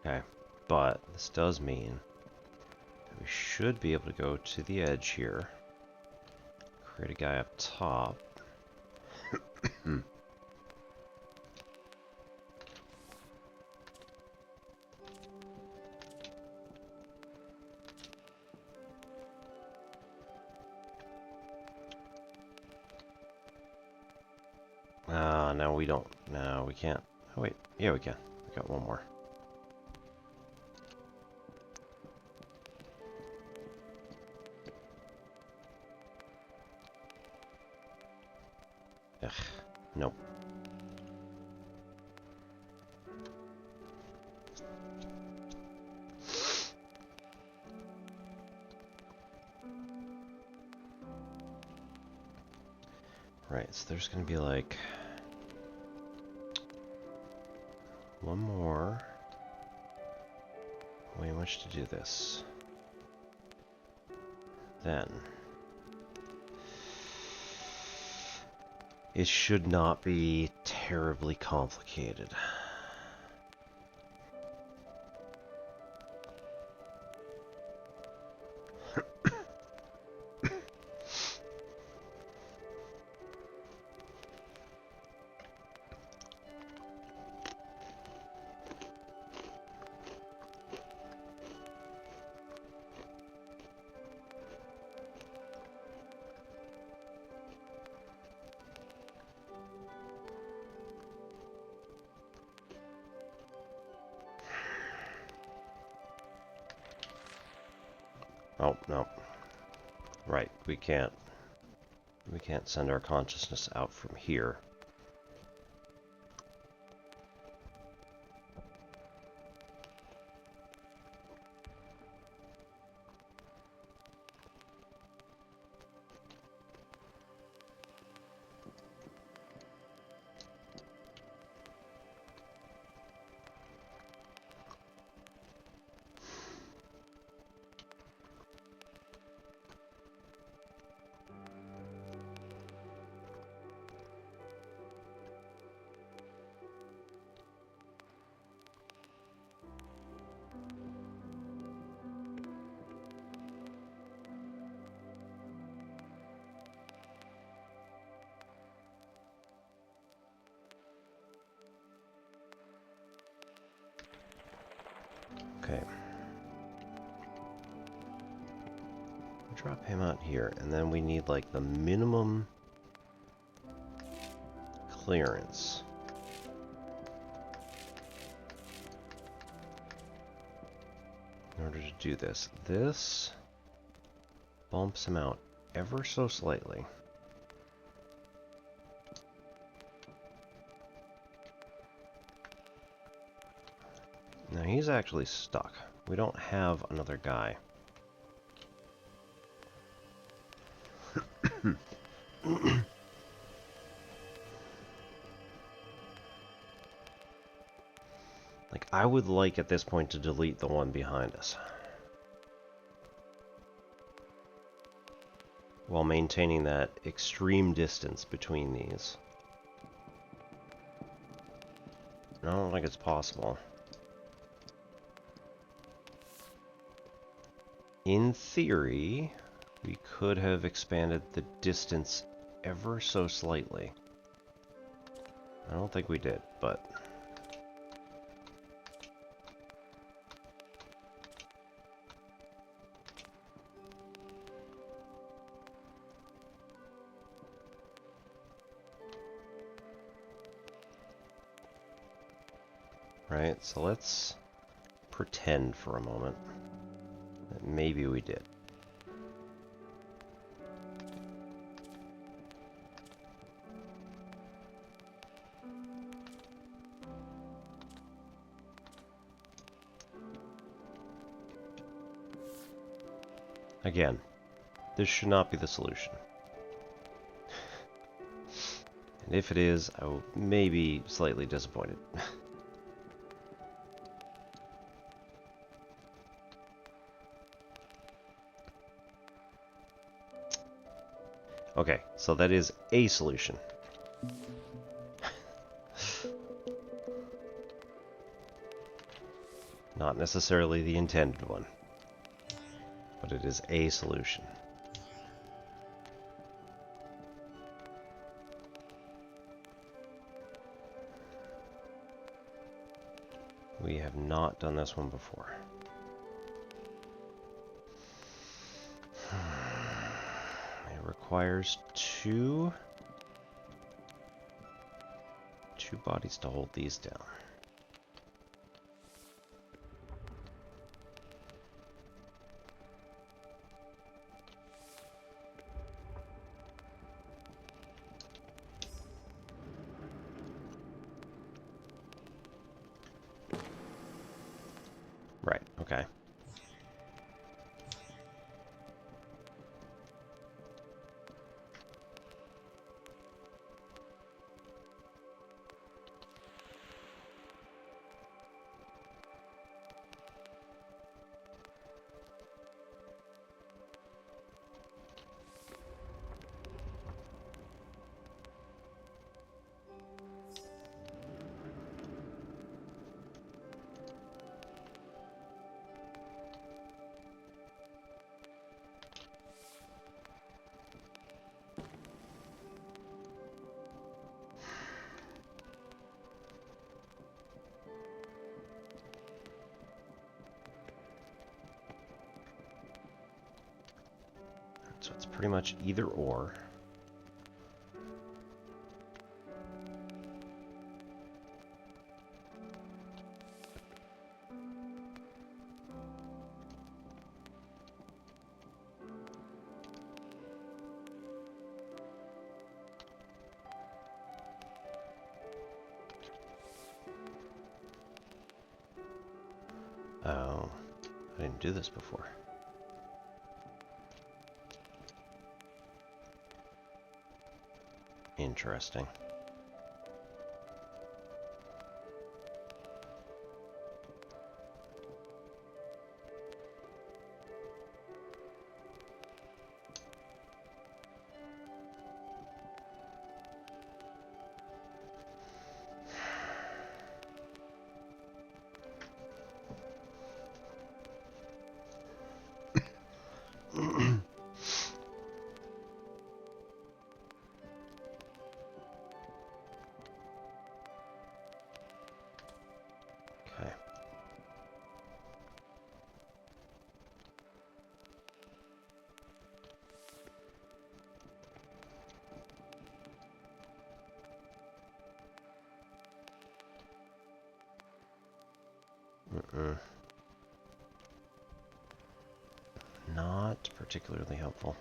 Okay, but this does mean that we should be able to go to the edge here, create a guy up top. No, we don't. No, we can't. Oh, wait. Yeah, we can. We got one more. Ugh. Nope. Right, so there's gonna be like one more way in which to do this. Then it should not be terribly complicated. Oh, no. Right, we can't send our consciousness out from here. Okay. Drop him out here, and then we need like the minimum clearance. In order to do this. This bumps him out ever so slightly. Now he's actually stuck. We don't have another guy. Like, I would like at this point to delete the one behind us, while maintaining that extreme distance between these. I don't think it's possible. In theory, we could have expanded the distance ever so slightly. I don't think we did, but... Right, so let's pretend for a moment that maybe we did. Again, this should not be the solution. And if it is, I will maybe slightly disappointed. Okay, so that is a solution. Not necessarily the intended one, but it is a solution. We have not done this one before. It requires two bodies to hold these down. Right, okay. So it's pretty much either or. Oh, I didn't do this before. Interesting. Okay. Not particularly helpful.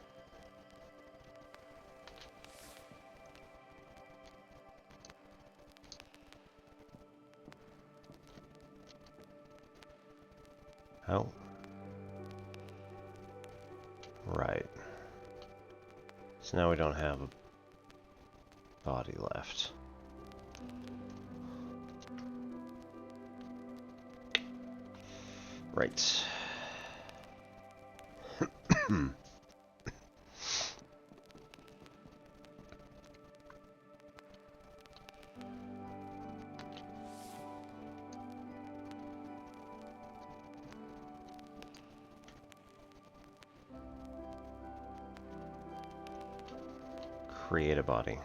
Oh. Right. So now we don't have a body left. Right. Create a body.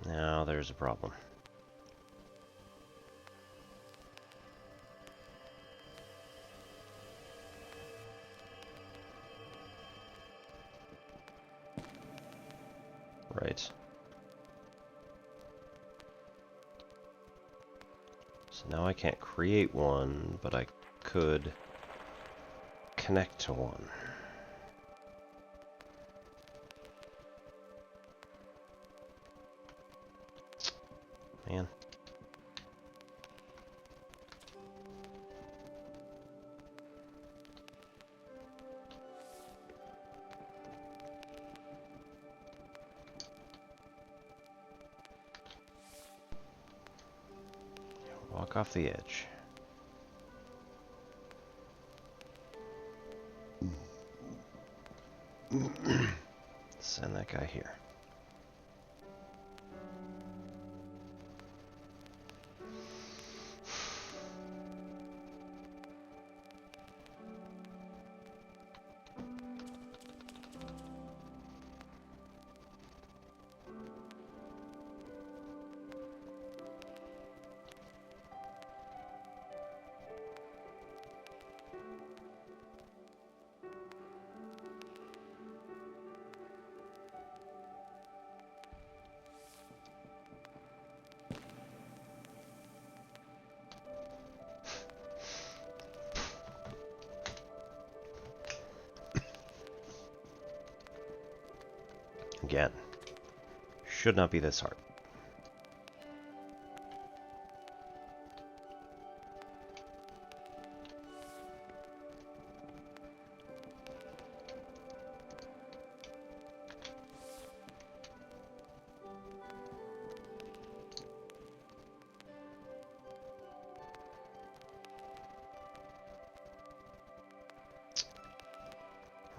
Now there's a problem. Right. So now I can't create one, but I could connect to one. Man. Walk off the edge. Send that guy here. Again, should not be this hard.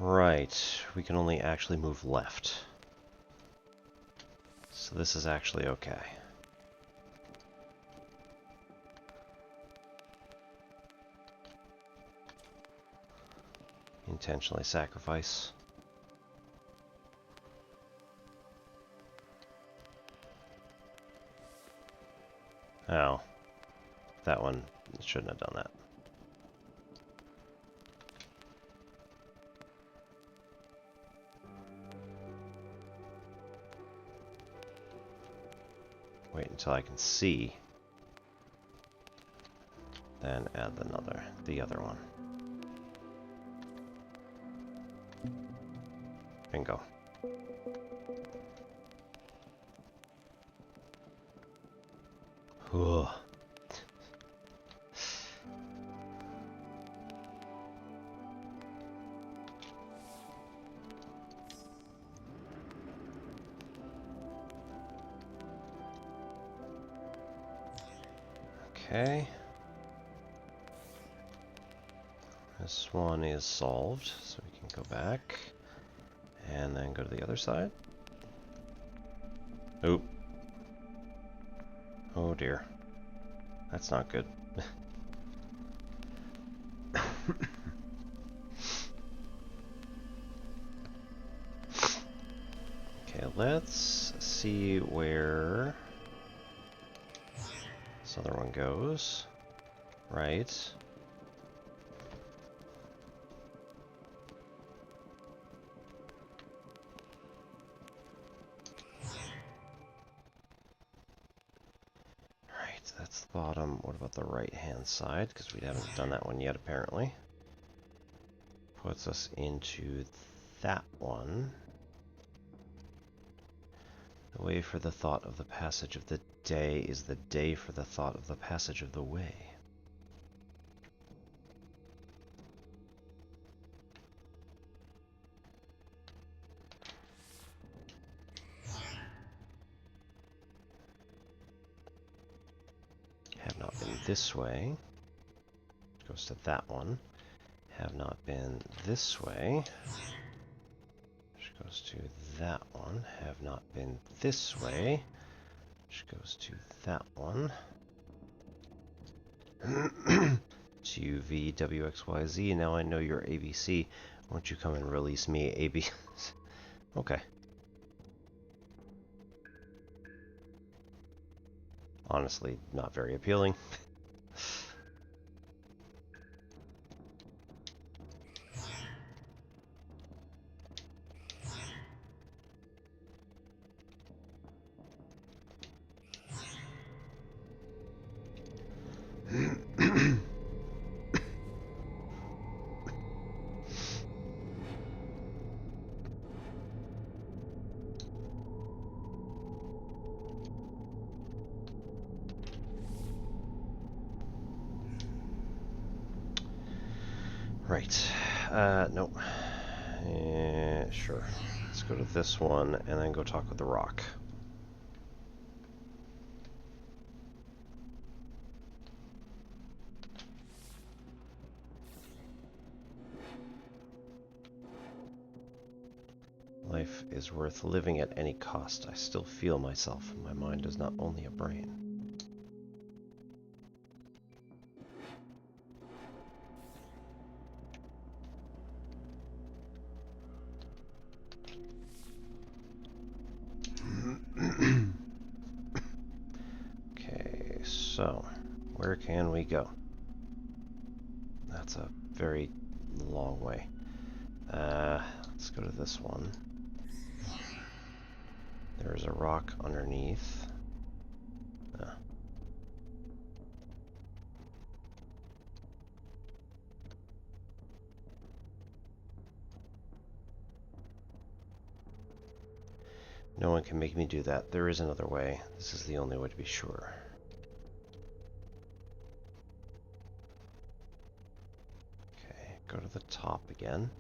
Right, we can only actually move left. So this is actually okay. Intentionally sacrifice. Oh, that one shouldn't have done that. Wait until I can see. Then add the other one. Bingo. Ugh. Okay. This one is solved, so we can go back and then go to the other side. Oop. Oh dear. That's not good. Okay, let's see where this other one goes. Right. Right, that's the bottom. What about the right-hand side? Because we haven't done that one yet, apparently. Puts us into that one. The way for the thought of the passage of the day is the day for the thought of the passage of the way. this way. Goes to that one. Have not been this way. Which goes to that one. Have not been this way. Which goes to that one. To V, W, X, Y, Z. Now I know you're ABC. Won't you come and release me, AB? Okay. Honestly, not very appealing. Right. Nope. Sure. Let's go to this one and then go talk with the rock. Life is worth living at any cost. I still feel myself. My mind is not only a brain. Okay, so where can we go? That's a very long way. Let's go to this one. There's a rock underneath. No one can make me do that. There is another way. This is the only way to be sure. Okay, go to the top again.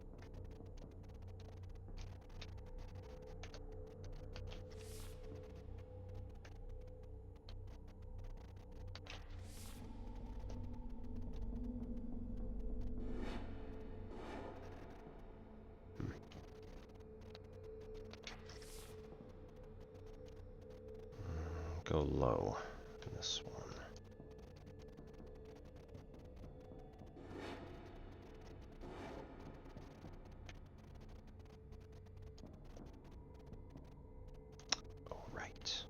Go low in this one. Oh, right.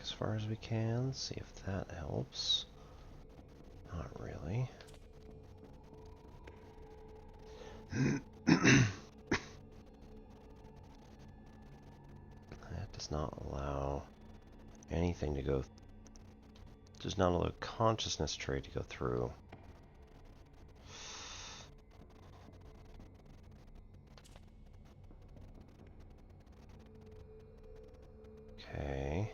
As far as we can, see if that helps. Not really. That does not allow anything to go. Does not allow consciousness trade to go through. Okay.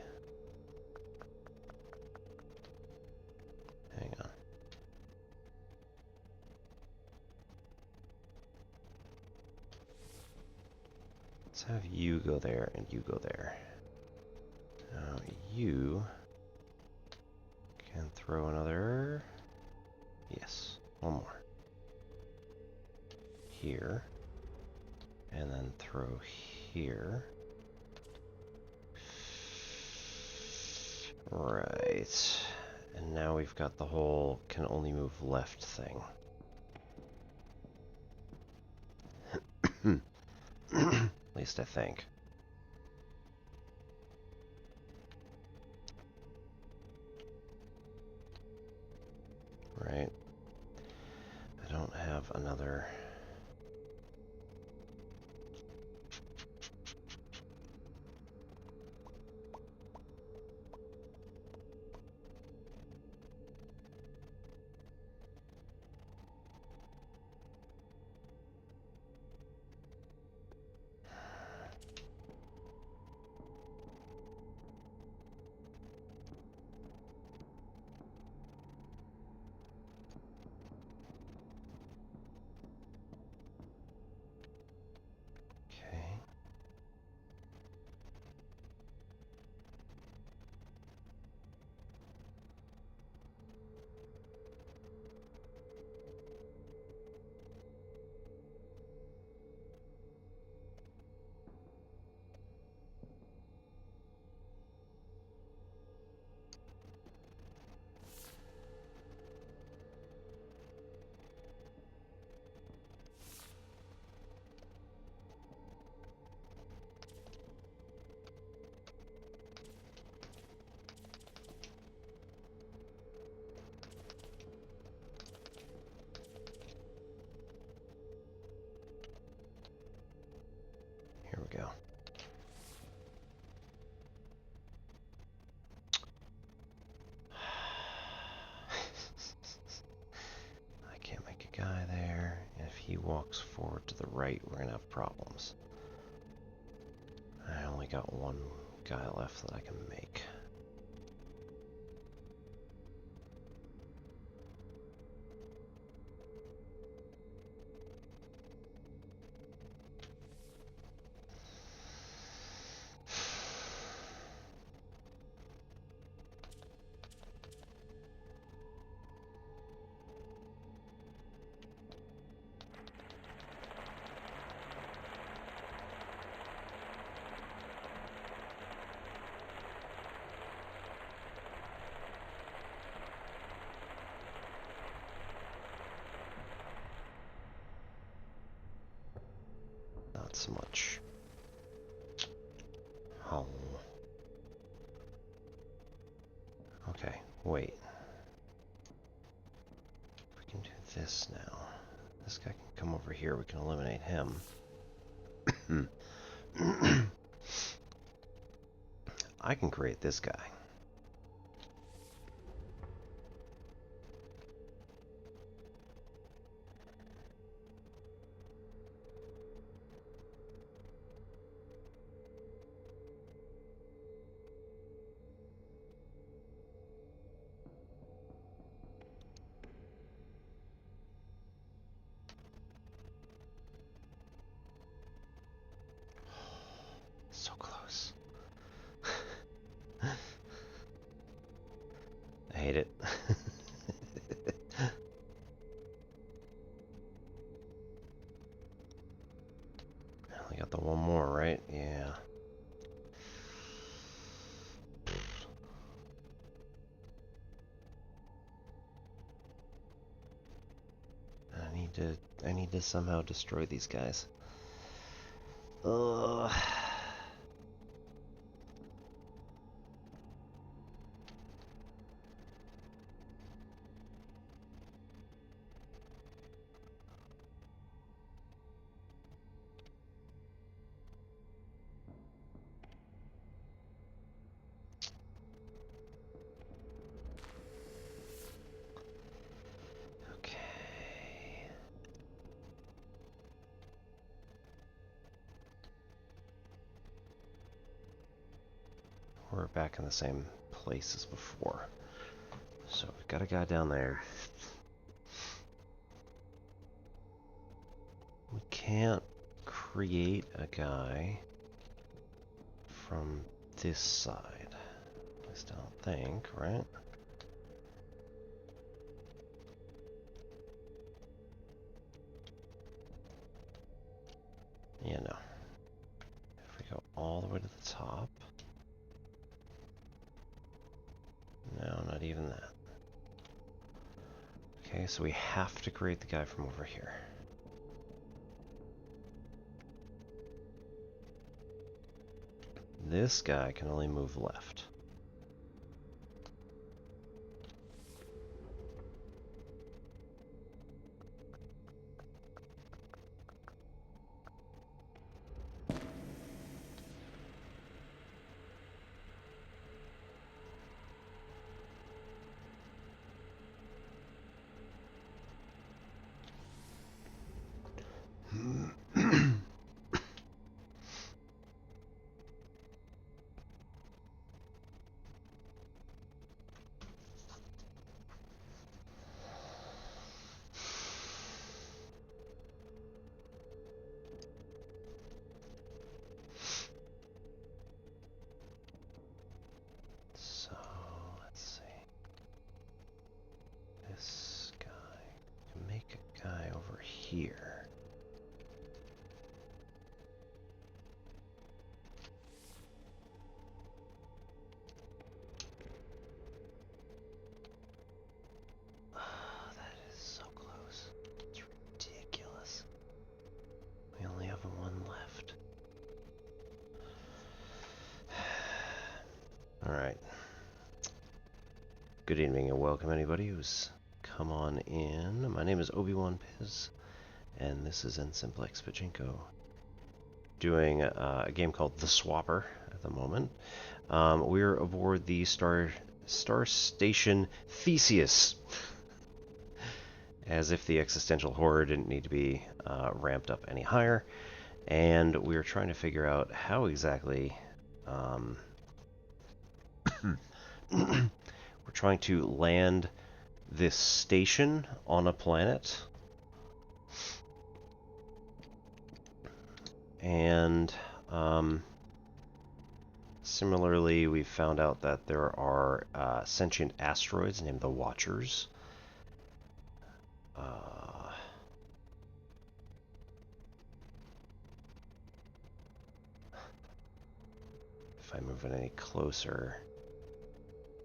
Hang on. Let's have you go there and you go there. Now you can throw another. Yes, one more. Here. And then throw here. Right. And now we've got the whole can only move left thing. At least I think. Right. I don't have another. go. I can't make a guy there. If he walks forward to the right, we're gonna have problems. I only got one guy left that I can make. Not so much. Oh. Okay, wait. We can do this now. This guy can come over here. We can eliminate him. I can create this guy. So close. I hate it. I only got the one more, right? Yeah. I need to somehow destroy these guys. Ugh. We're back in the same place as before. So we've got a guy down there. We can't create a guy from this side. At least I don't think, right? Yeah, no. If we go all the way to the top. No, not even that. Okay, so we have to create the guy from over here. This guy can only move left. Here. Oh, that is so close. It's ridiculous. We only have one left. Alright. Good evening and welcome anybody who's come on in. My name is Obi-Wan Piz. And this is Ensign Pachinko. doing a game called The Swapper at the moment. We're aboard the Star Station Theseus. As if the existential horror didn't need to be ramped up any higher. And we're trying to figure out how exactly we're trying to land this station on a planet. And similarly, we found out that there are sentient asteroids named the Watchers. If I move it any closer,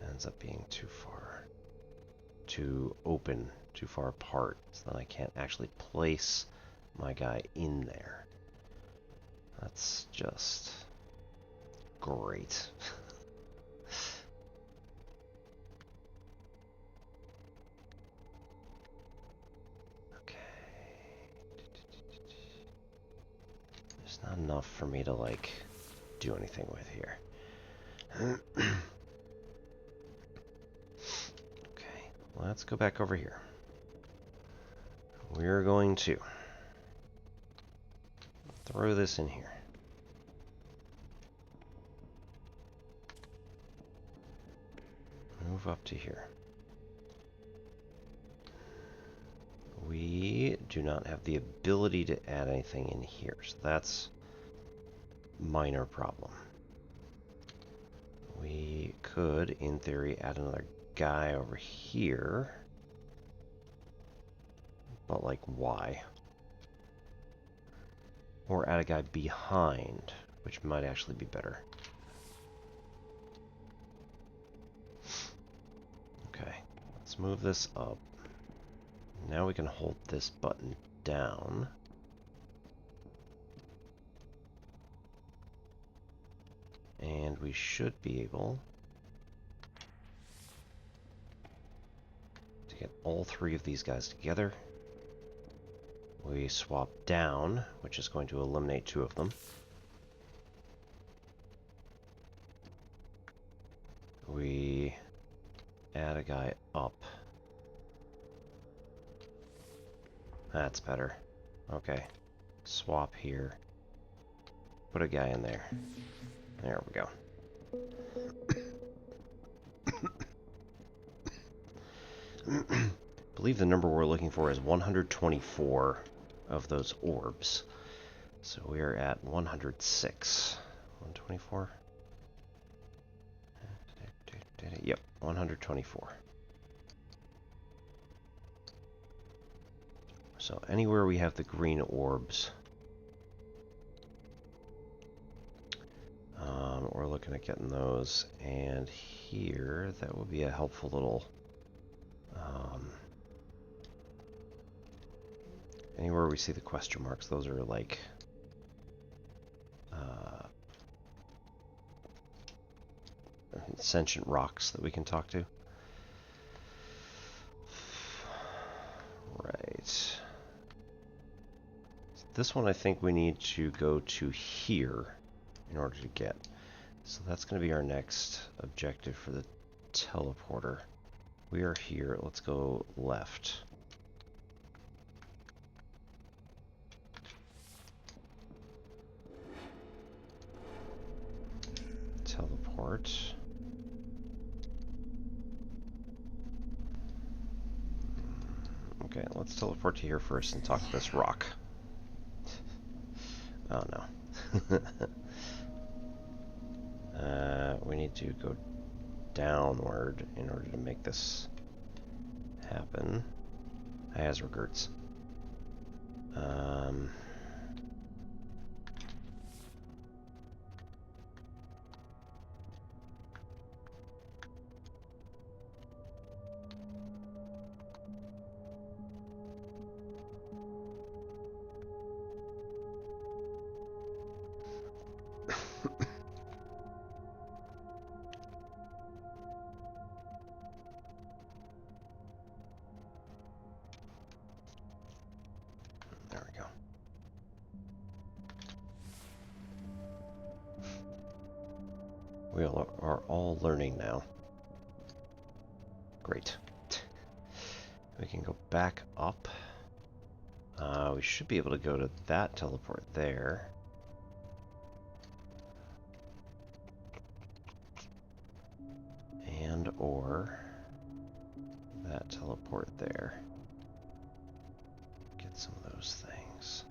it ends up being too far, too open, too far apart, so then I can't actually place my guy in there. That's just great. Okay. There's not enough for me to, like, do anything with here. Okay, let's go back over here. We're going to throw this in here. Move up to here. We do not have the ability to add anything in here, so that's minor problem. We could, in theory, add another guy over here. But, like, why? Or add a guy behind, which might actually be better. Okay, let's move this up. Now we can hold this button down. And we should be able to get all three of these guys together. We swap down, which is going to eliminate two of them. We add a guy up. That's better. Okay. Swap here. Put a guy in there. There we go. I believe the number we're looking for is 124 of those orbs. So we're at 106. 124? Yep, 124. So anywhere we have the green orbs, we're looking at getting those. And here, that would be a helpful little... anywhere we see the question marks, those are like... sentient rocks that we can talk to. Right. This one I think we need to go to here in order to get. So that's going to be our next objective for the teleporter. We are here. Let's go left. Teleport. Okay, let's teleport to here first and talk to this rock. Oh no. We need to go downward in order to make this happen. As regards. We are all learning now. Great. We can go back up. We should be able to go to that teleport there. And or that teleport there. Get some of those things.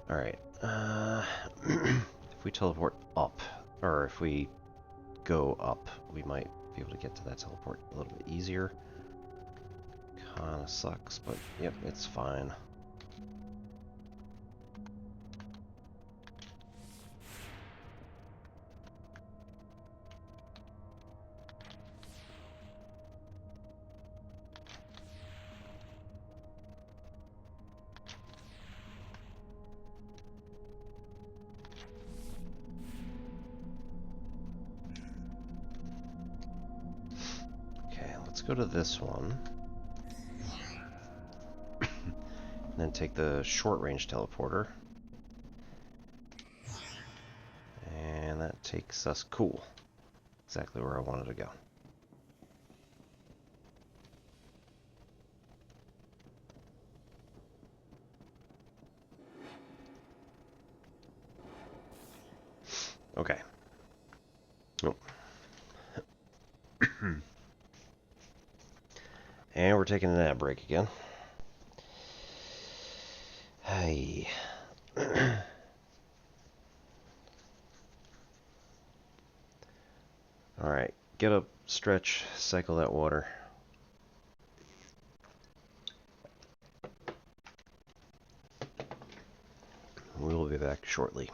Alright. If we teleport up, or if we go up, we might be able to get to that teleport a little bit easier. Kinda sucks, but yep, it's fine. Let's go to this one. And then take the short-range teleporter. And that takes us cool. Exactly where I wanted to go. Okay. Oh. And we're taking an ad break again. Hey. Alright, get up, stretch, cycle that water. We'll be back shortly.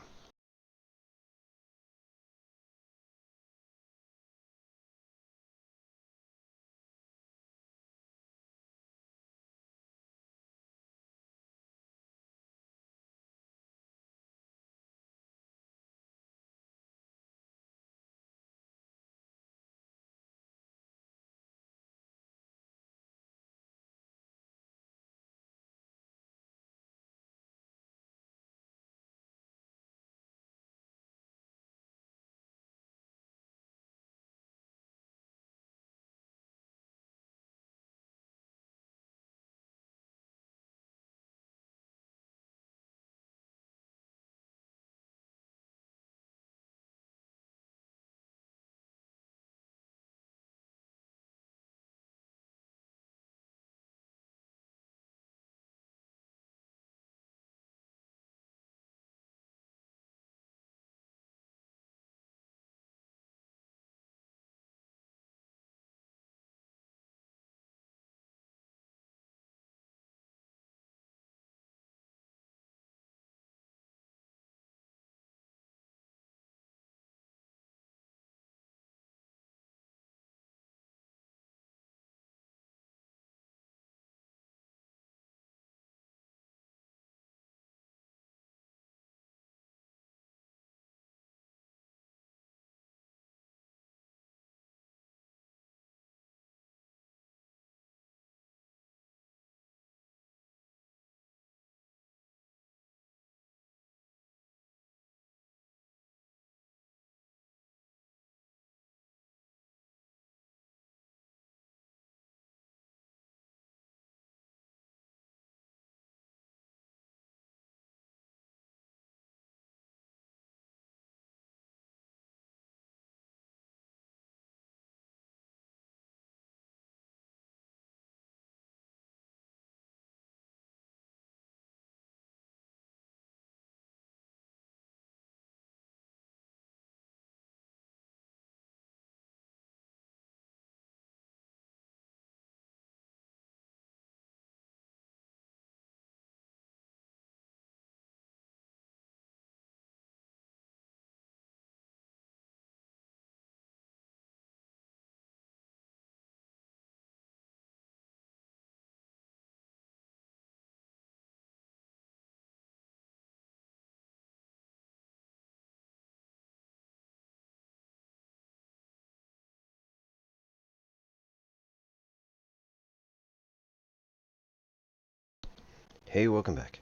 Hey, welcome back.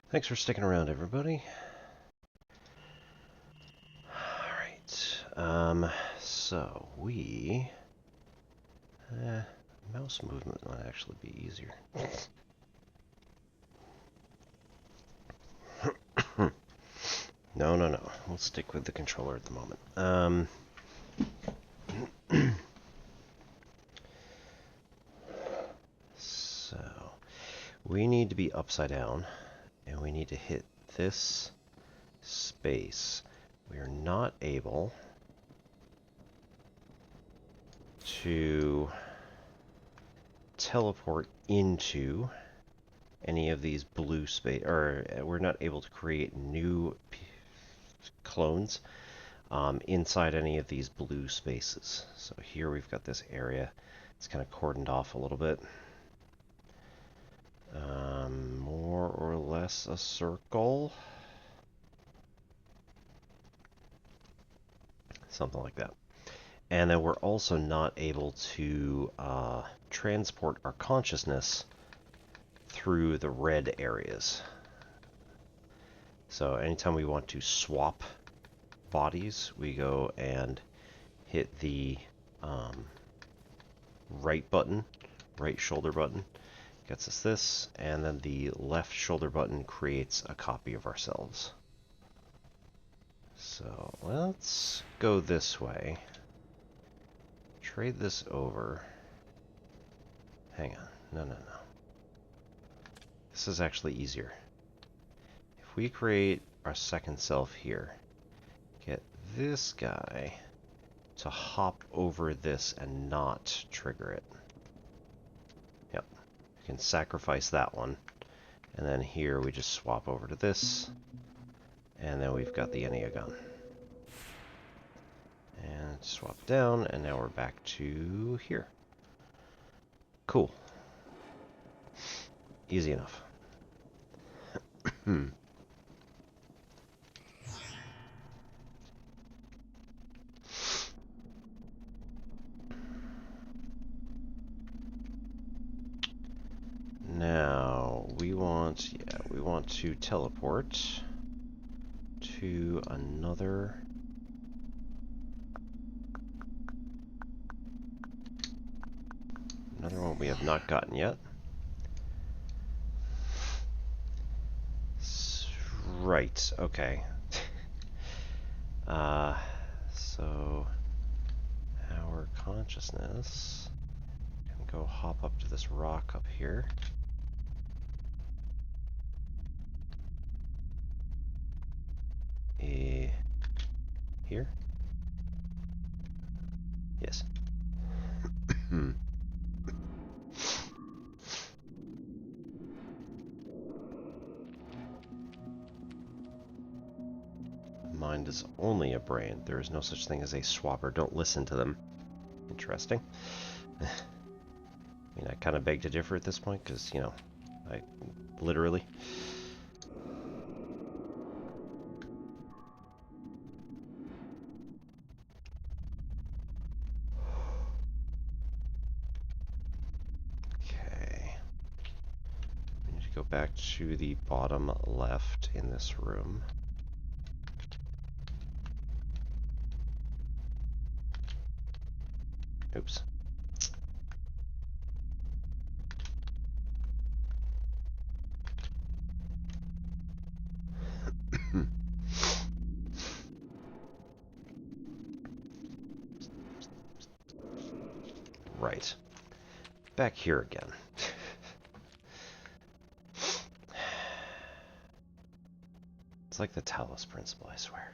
Thanks for sticking around, everybody. So we... mouse movement might actually be easier. No. We'll stick with the controller at the moment. So, we need to be upside down, and we need to hit this space. We are not able to teleport into any of these blue space, or we're not able to create new clones inside any of these blue spaces. So here we've got this area. It's kind of cordoned off a little bit. More or less a circle. Something like that. And then we're also not able to transport our consciousness through the red areas. So anytime we want to swap bodies, we go and hit the right button, right shoulder button, gets us this, and then the left shoulder button creates a copy of ourselves. So let's go this way. Trade this over. Hang on. No. This is actually easier. If we create our second self here, get this guy to hop over this and not trigger it. Yep. We can sacrifice that one. And then here we just swap over to this. And then we've got the Enea gun. And swap down, and now we're back to here. Cool. Easy enough. Now, we want to teleport to another one we have not gotten yet. Right, okay. So our consciousness can go hop up to this rock up here. Here? Yes. Mind is only a brain. There is no such thing as a swapper. Don't listen to them. Interesting. I mean, I kind of beg to differ at this point, because, you know, I literally... Okay. We need to go back to the bottom left in this room. Oops. Right. Back here again. It's like the Talos principle, I swear.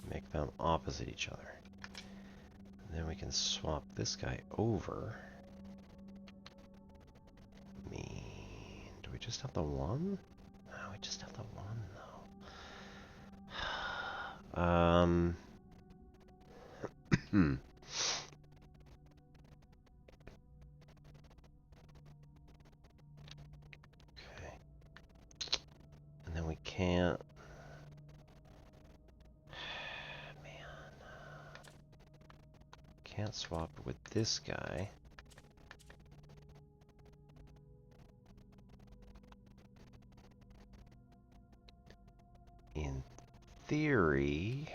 Make them opposite each other. And then we can swap this guy over. Do we just have the one? No, we just have the one though. Okay. And then we can't. Man. Can't swap it with this guy. In theory,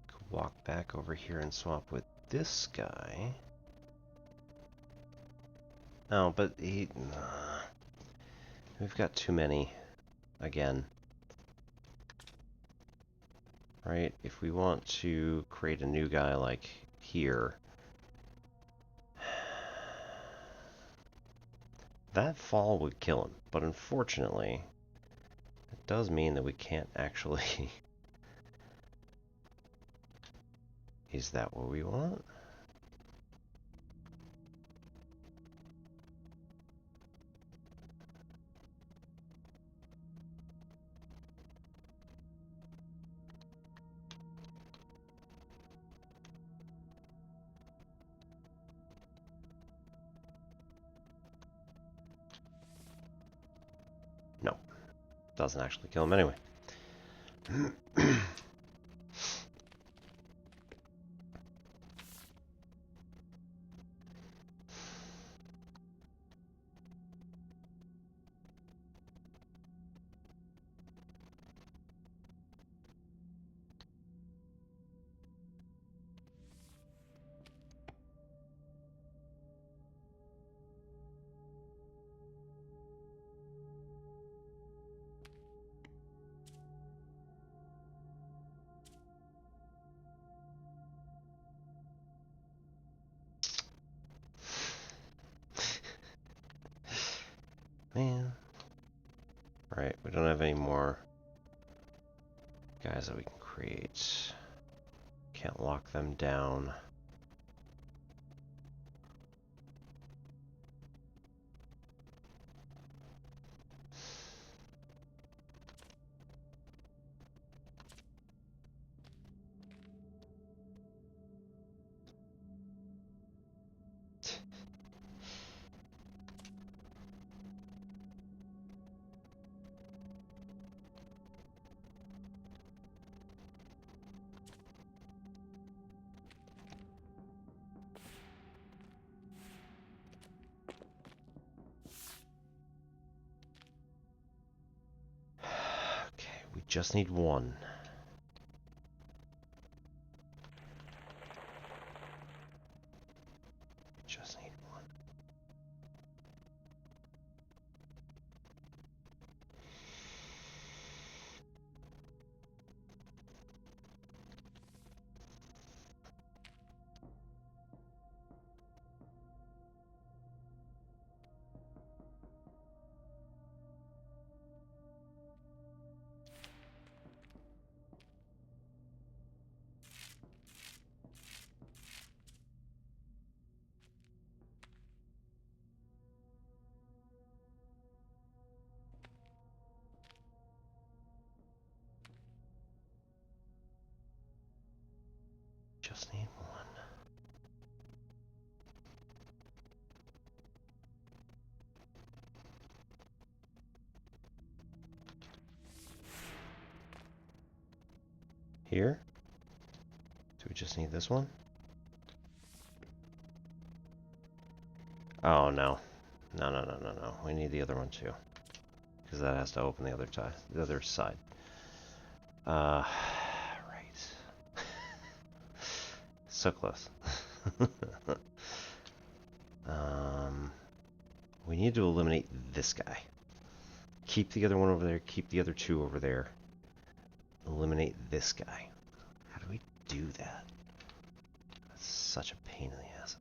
could walk back over here and swap with this guy. No, but we've got too many again. Right? If we want to create a new guy like here, that fall would kill him. But unfortunately, it does mean that we can't actually. Is that what we want? No. Doesn't actually kill him anyway. Man. Right, we don't have any more guys that we can create. Can't lock them down. Just need one. Just need one. Just need one. Here? Do we just need this one? Oh, no. No. We need the other one too. Because that has to open the other side. Right. So close. We need to eliminate this guy. Keep the other one over there, keep the other two over there. Eliminate this guy. How do we do that? That's such a pain in the ass.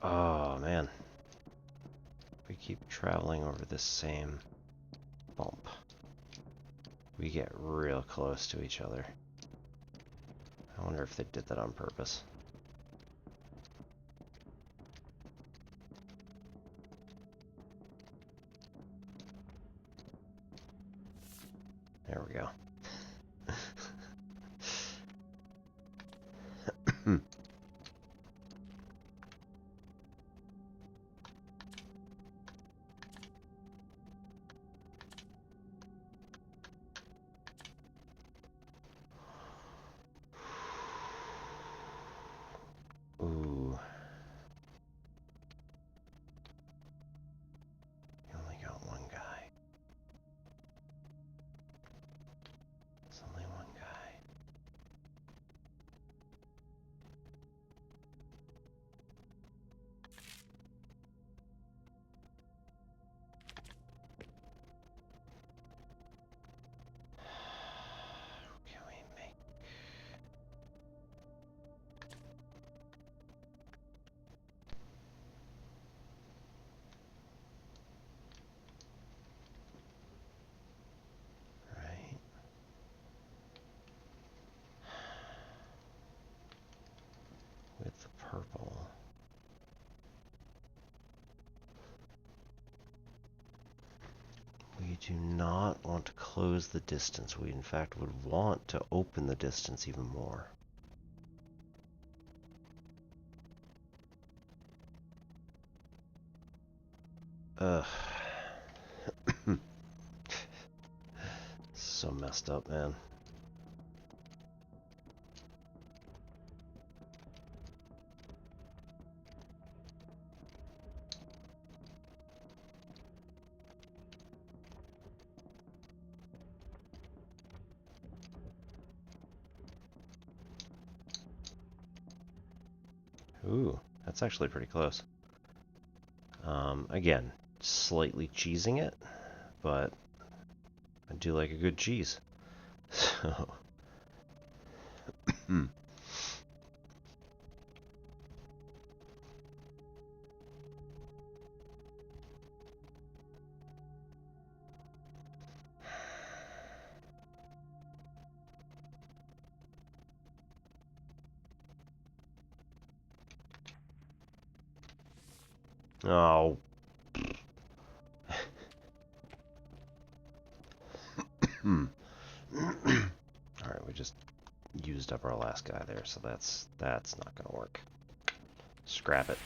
Oh, man. We keep traveling over this same bump. We get real close to each other. I wonder if they did that on purpose. There we go. Ooh. You only got one guy. It's only one guy. Who can we make? Right. With the purple. We do not want to close the distance. We, in fact, would want to open the distance even more. Ugh. So messed up, man. Ooh, that's actually pretty close. Again, slightly cheesing it, but I do like a good cheese. So, oh. Alright, we just used up our last guy there, so that's not gonna work. Scrap it.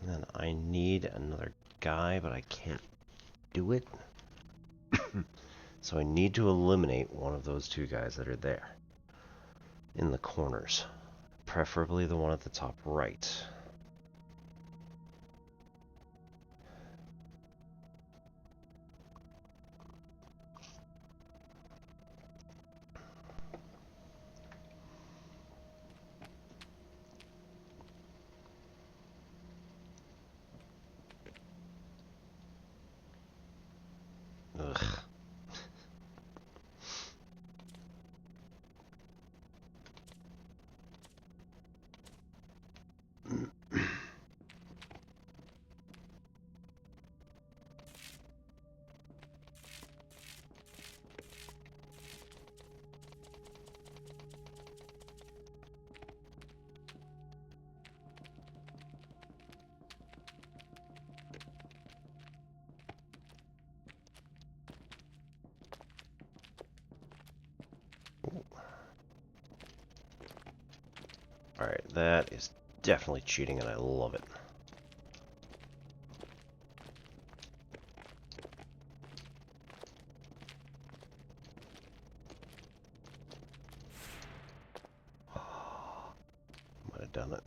And then I need another guy, but I can't do it. So I need to eliminate one of those two guys that are there in the corners, preferably the one at the top right. Alright, that is definitely cheating and I love it. Might have done it.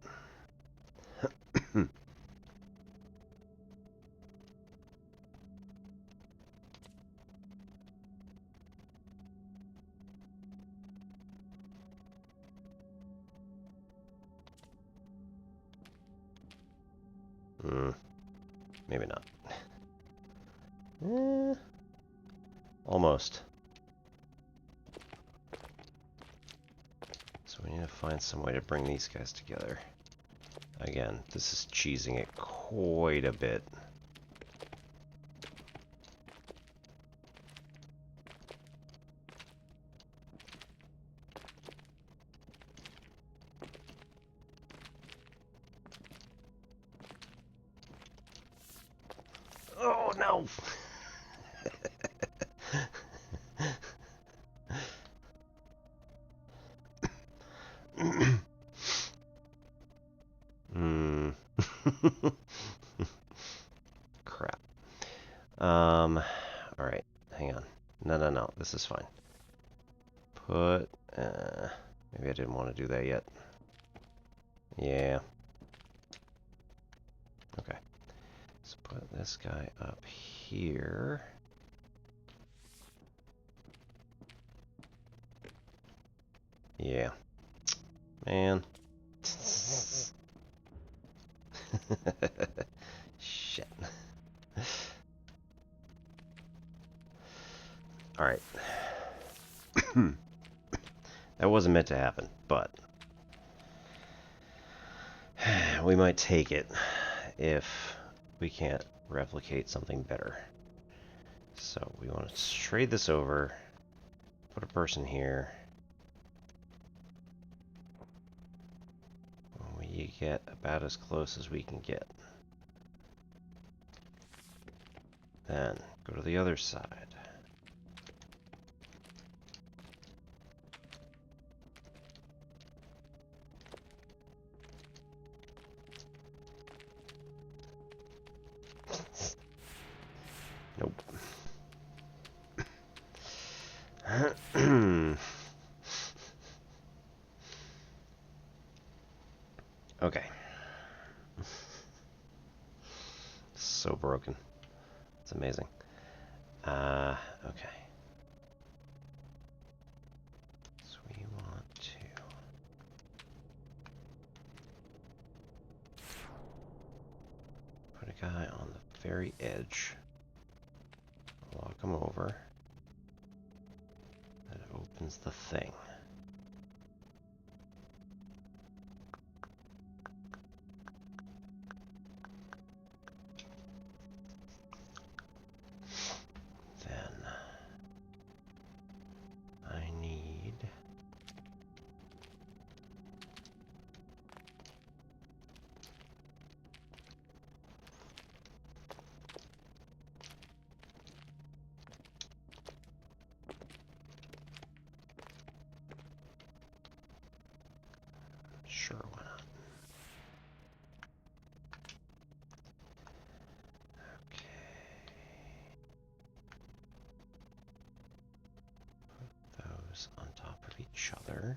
Maybe not. Almost. So we need to find some way to bring these guys together. Again, this is cheesing it quite a bit. Oh no! Crap. Alright, hang on. No, this is fine. Put, maybe I didn't want to do that yet. Yeah. Okay. Let's put this guy up here. Yeah. Man. Shit. Alright. That wasn't meant to happen, but we might take it if we can't replicate something better. So we want to trade this over, put a person here. We get about as close as we can get. Then go to the other side. Nope. Okay. So broken. It's amazing. Okay. So we want to put a guy on the very edge. Lock him over. That opens the thing. Then I need sure, why not? Okay. Put those on top of each other.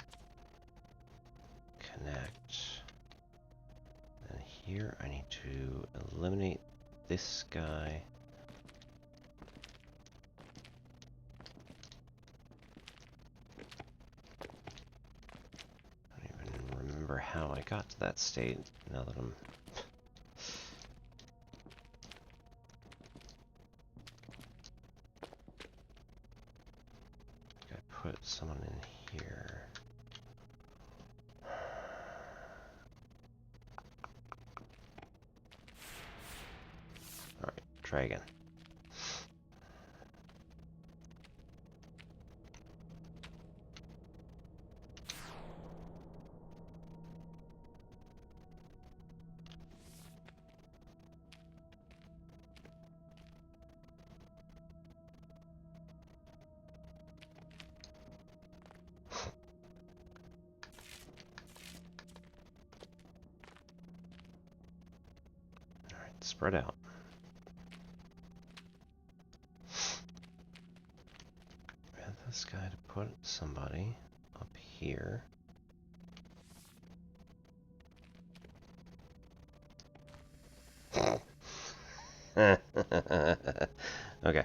Connect. And here I need to eliminate this guy. I don't even remember how I got to that state now that I'm... I put someone in here. Alright, try again. Spread out. Get this guy to put somebody up here. Okay.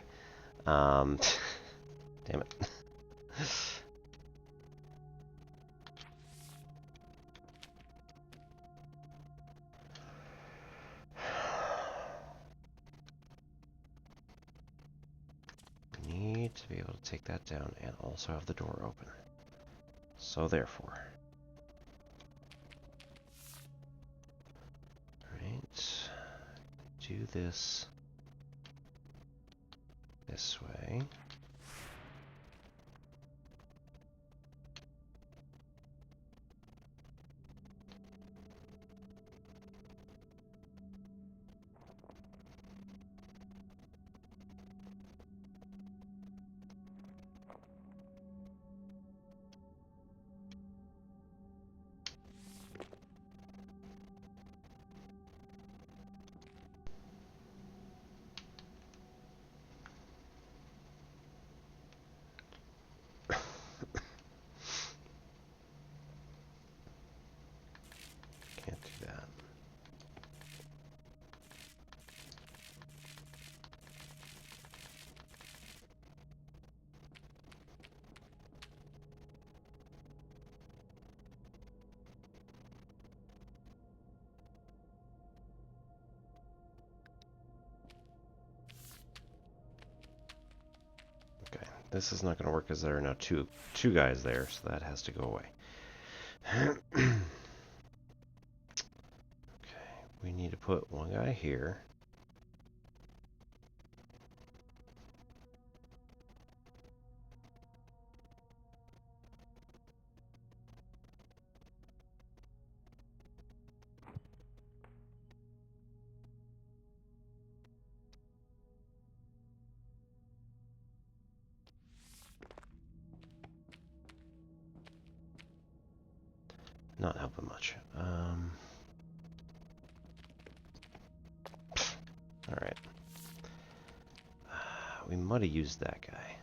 Damn it. We need to be able to take that down and also have the door open. So therefore. Right. Do this way. Can't do that. Okay, this is not going to work because there are now two guys there, so that has to go away. Okay, we need to put one guy here. Not helping much. Alright. We might have used that guy.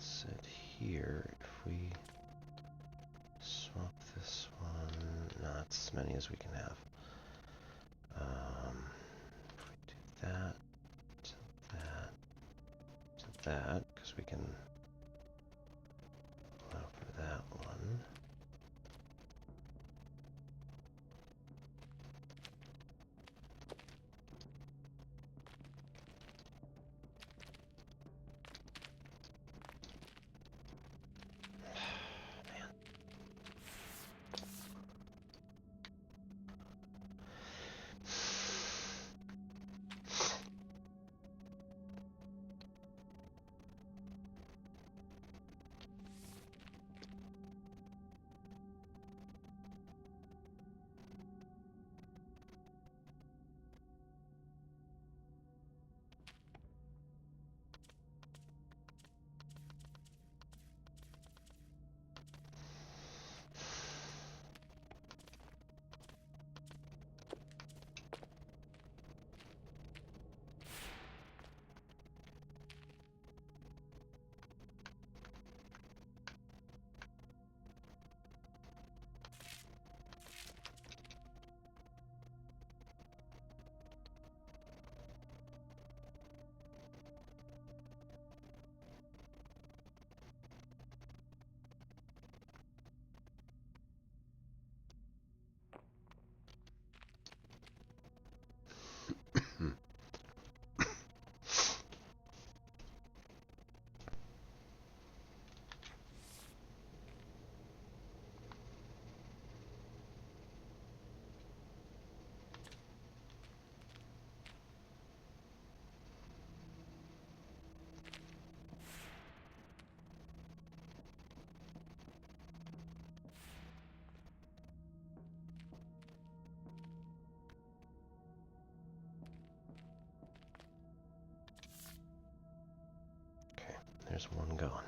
Sit here. If we swap this one, not as many as we can have. If we do that to that to that, because we can allow for that one. There's one gone.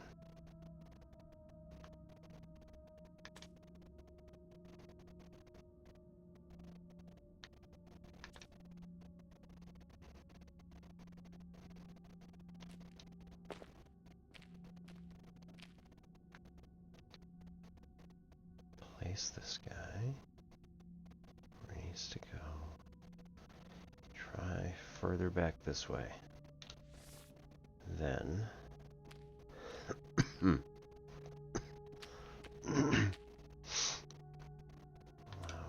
Place this guy. Where he needs to go. Try further back this way. Then allow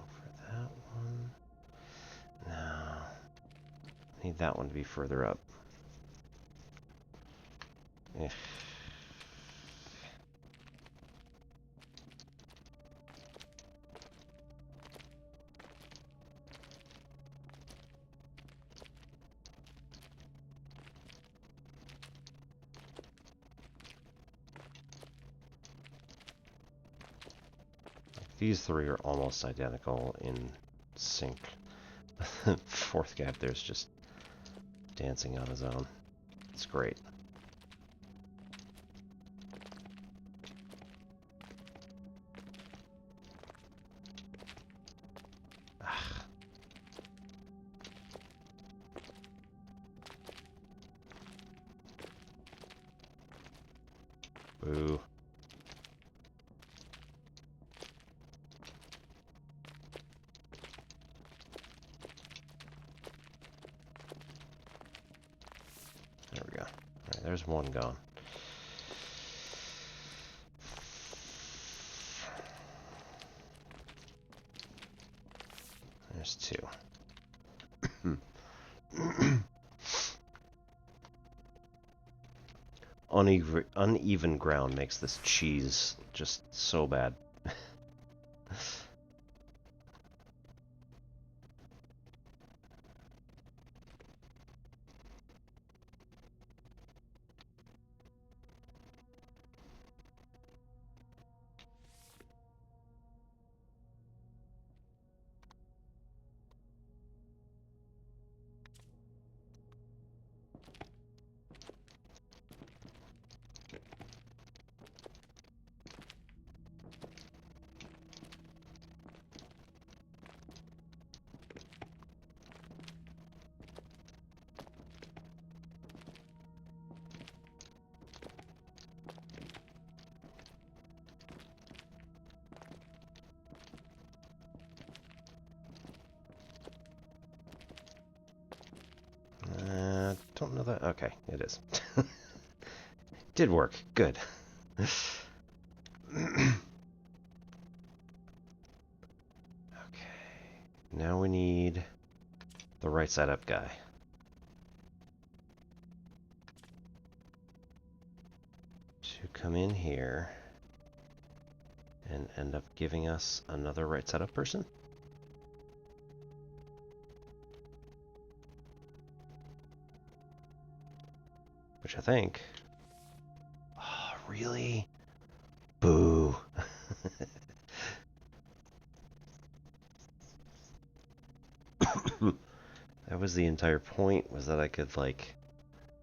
for that one. Now need that one to be further up. Eh. These three are almost identical in sync. Fourth guy up there's just dancing on his own. It's great. Ah. Boo. There's one gone. There's two. Uneven ground makes this cheese just so bad. Don't know that. Okay, it is. Did work. Good. Okay. Now we need the right side up guy. To come in here and end up giving us another right side up person. Which I think... Oh, really? Boo. That was the entire point, was that I could, like,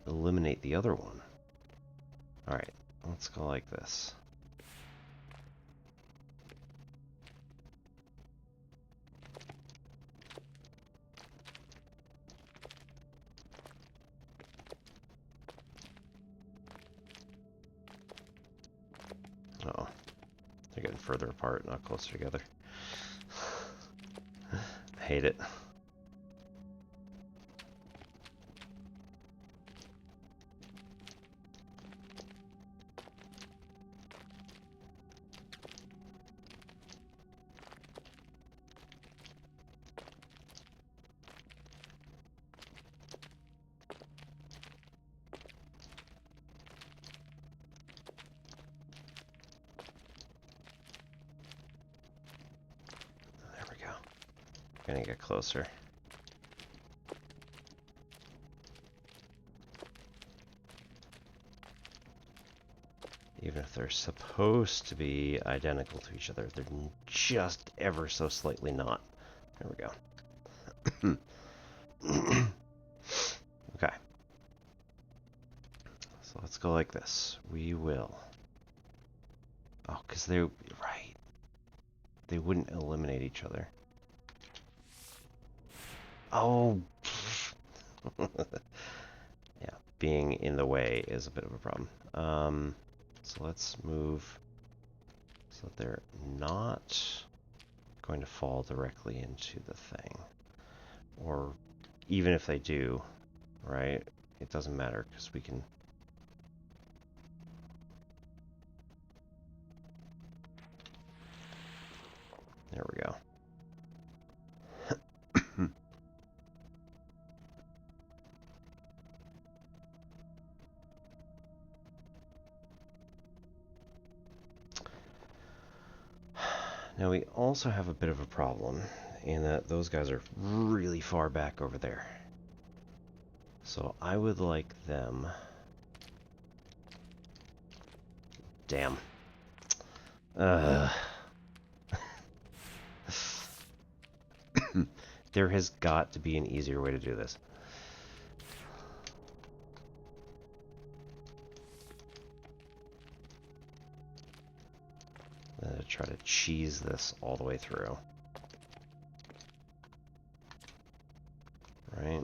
eliminate the other one. Alright, let's go like this. Uh-oh. They're getting further apart, not closer together. I hate it. Gonna get closer. Even if they're supposed to be identical to each other, they're just ever so slightly not. There we go. Okay. So let's go like this. We will. Oh, because they, right. They wouldn't eliminate each other. Oh. Yeah, being in the way is a bit of a problem. So let's move so that they're not going to fall directly into the thing. Or even if they do, right, it doesn't matter because we can... There we go. Now we also have a bit of a problem in that those guys are really far back over there. So I would like them... Damn. There has got to be an easier way to do this. Try to cheese this all the way through. Right?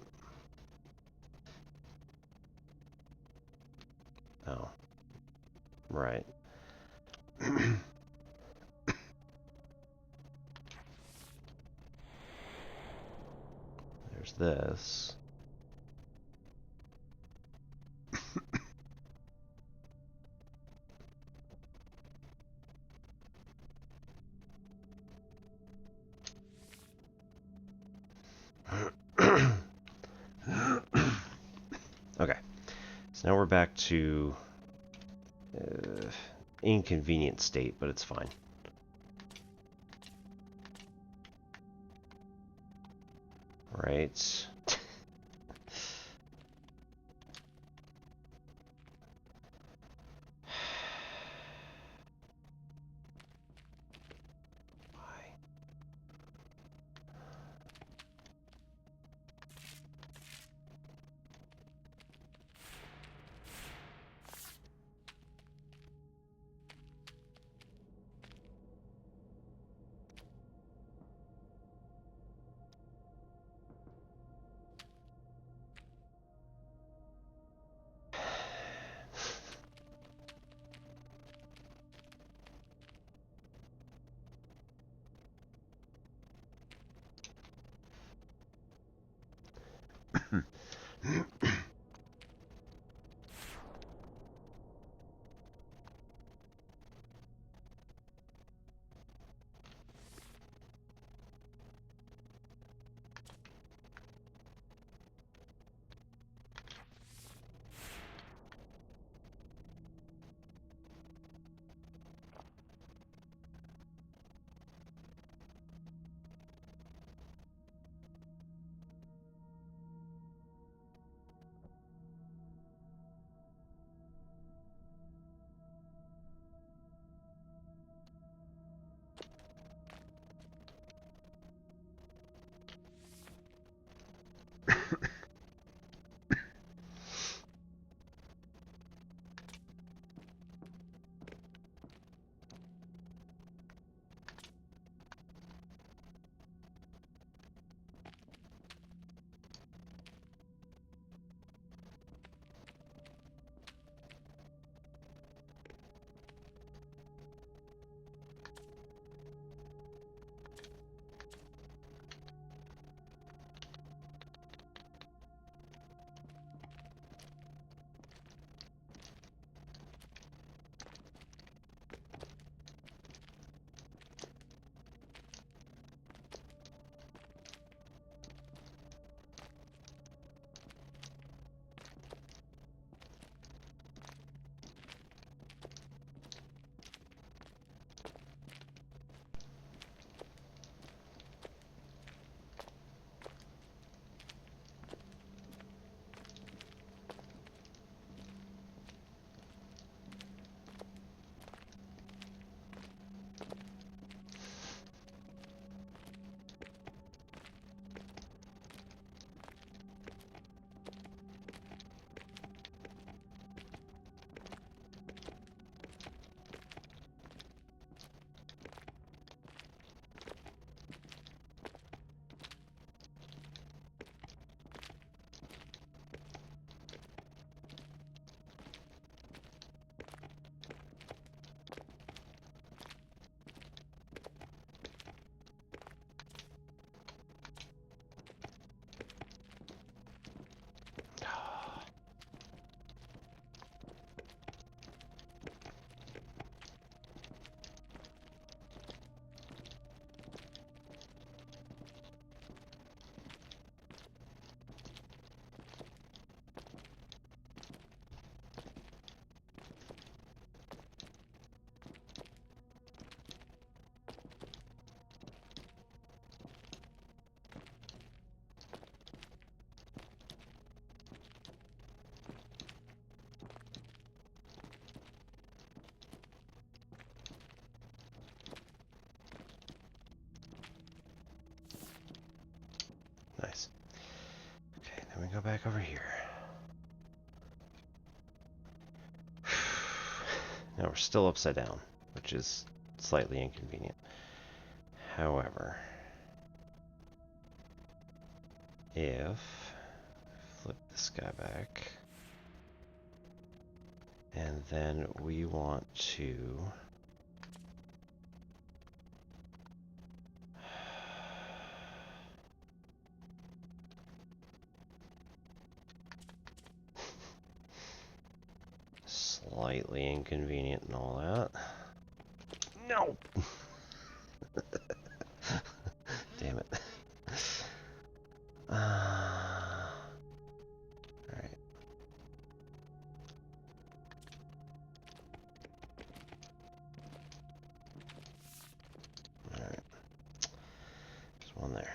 Oh. Right. There's this. Okay, so now we're back to inconvenient state, but it's fine. Right. Nice. Okay, then we go back over here. Now we're still upside down, which is slightly inconvenient. However, if flip this guy back, and then we want to slightly inconvenient and all that. No! Damn it. Alright. Alright. There's one there.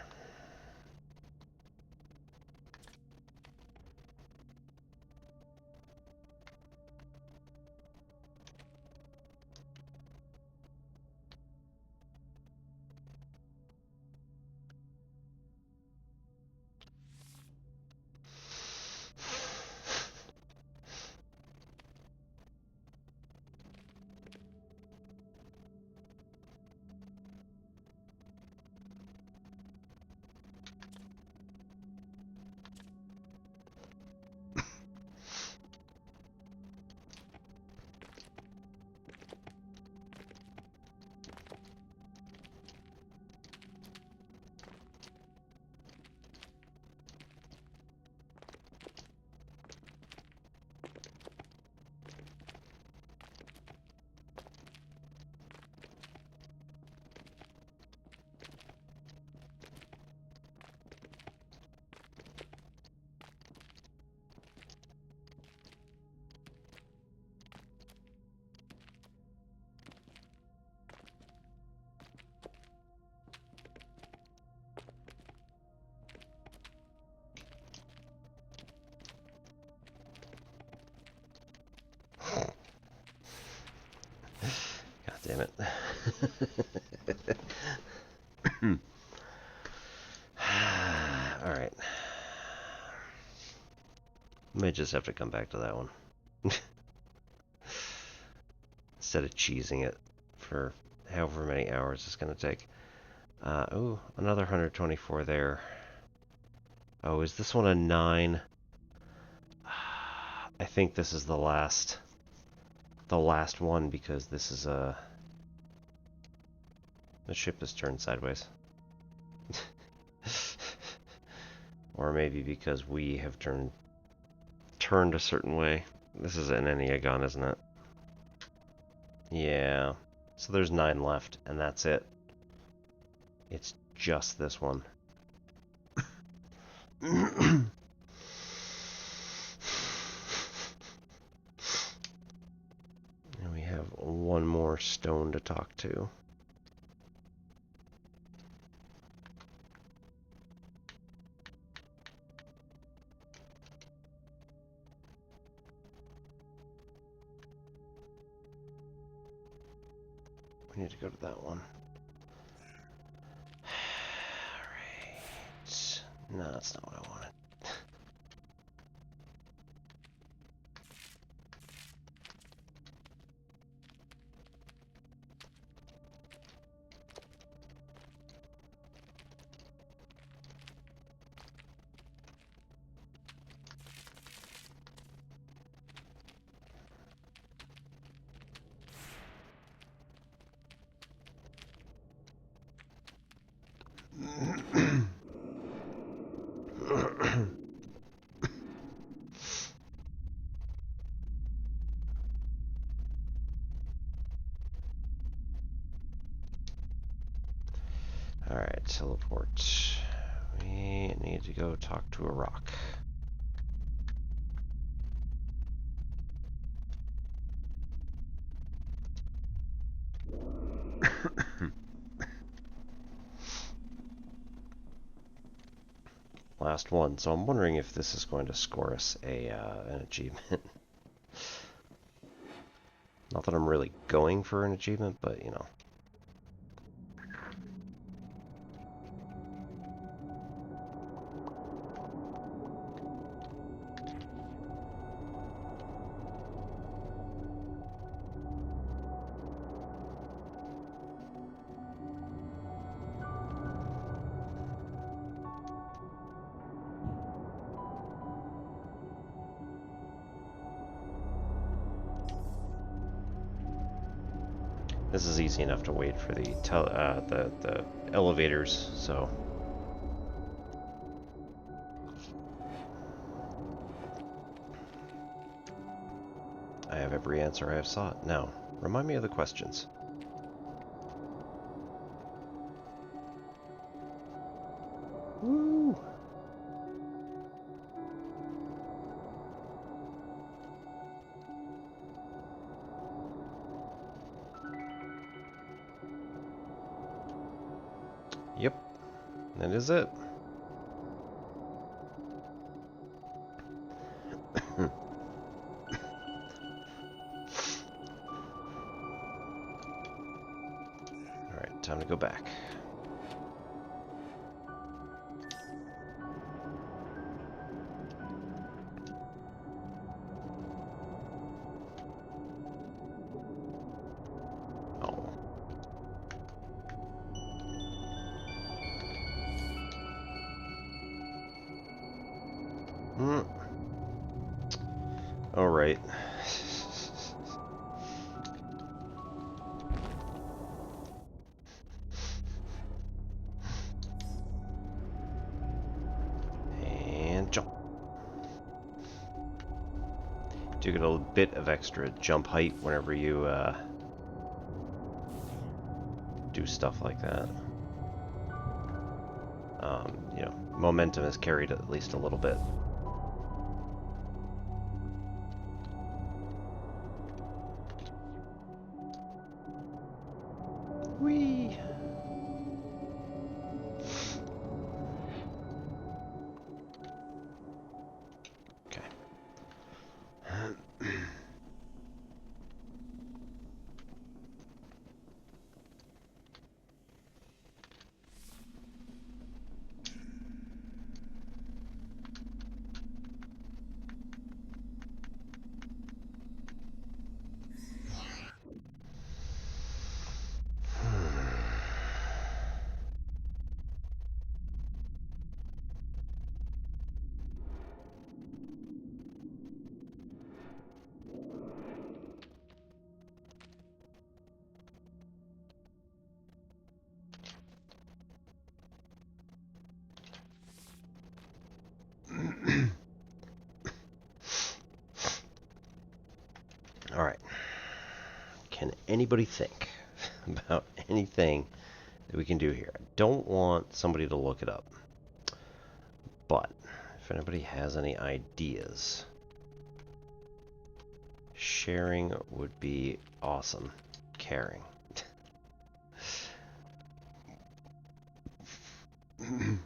Damn it. Alright. May just have to come back to that one. Instead of cheesing it for however many hours it's going to take. Oh, another 124 there. Oh, is this one a 9? I think this is the last one, because this is a... The ship is turned sideways. Or maybe because we have turned a certain way. This is an Enneagon, isn't it? Yeah. So there's 9 left, and that's it. It's just this one. And we have one more stone to talk to. We need to go to that one. Alright. No, that's not what I wanted. Alright, teleport. We need to go talk to a rock. Last one, so I'm wondering if this is going to score us an achievement. Not that I'm really going for an achievement, but you know. This is easy enough to wait for the elevators, so. I have every answer I have sought. Now, remind me of the questions. Woo! Yep, that is it. Alright, time to go back. Oh. Alright. And jump. Do get a bit of extra jump height whenever you do stuff like that. You know, momentum is carried at least a little bit. Whee! Okay. Alright. Can anybody think about anything that we can do here? I don't want somebody to look it up. But if anybody has any ideas, sharing would be awesome. Caring.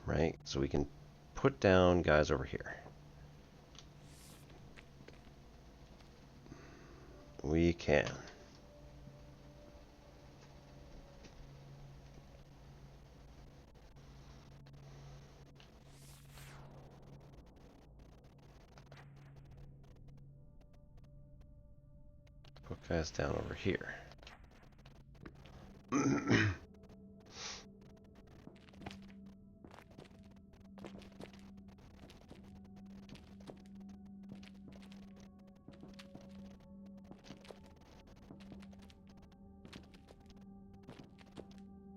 Right? So we can put down guys over here. We can. Put guys down over here.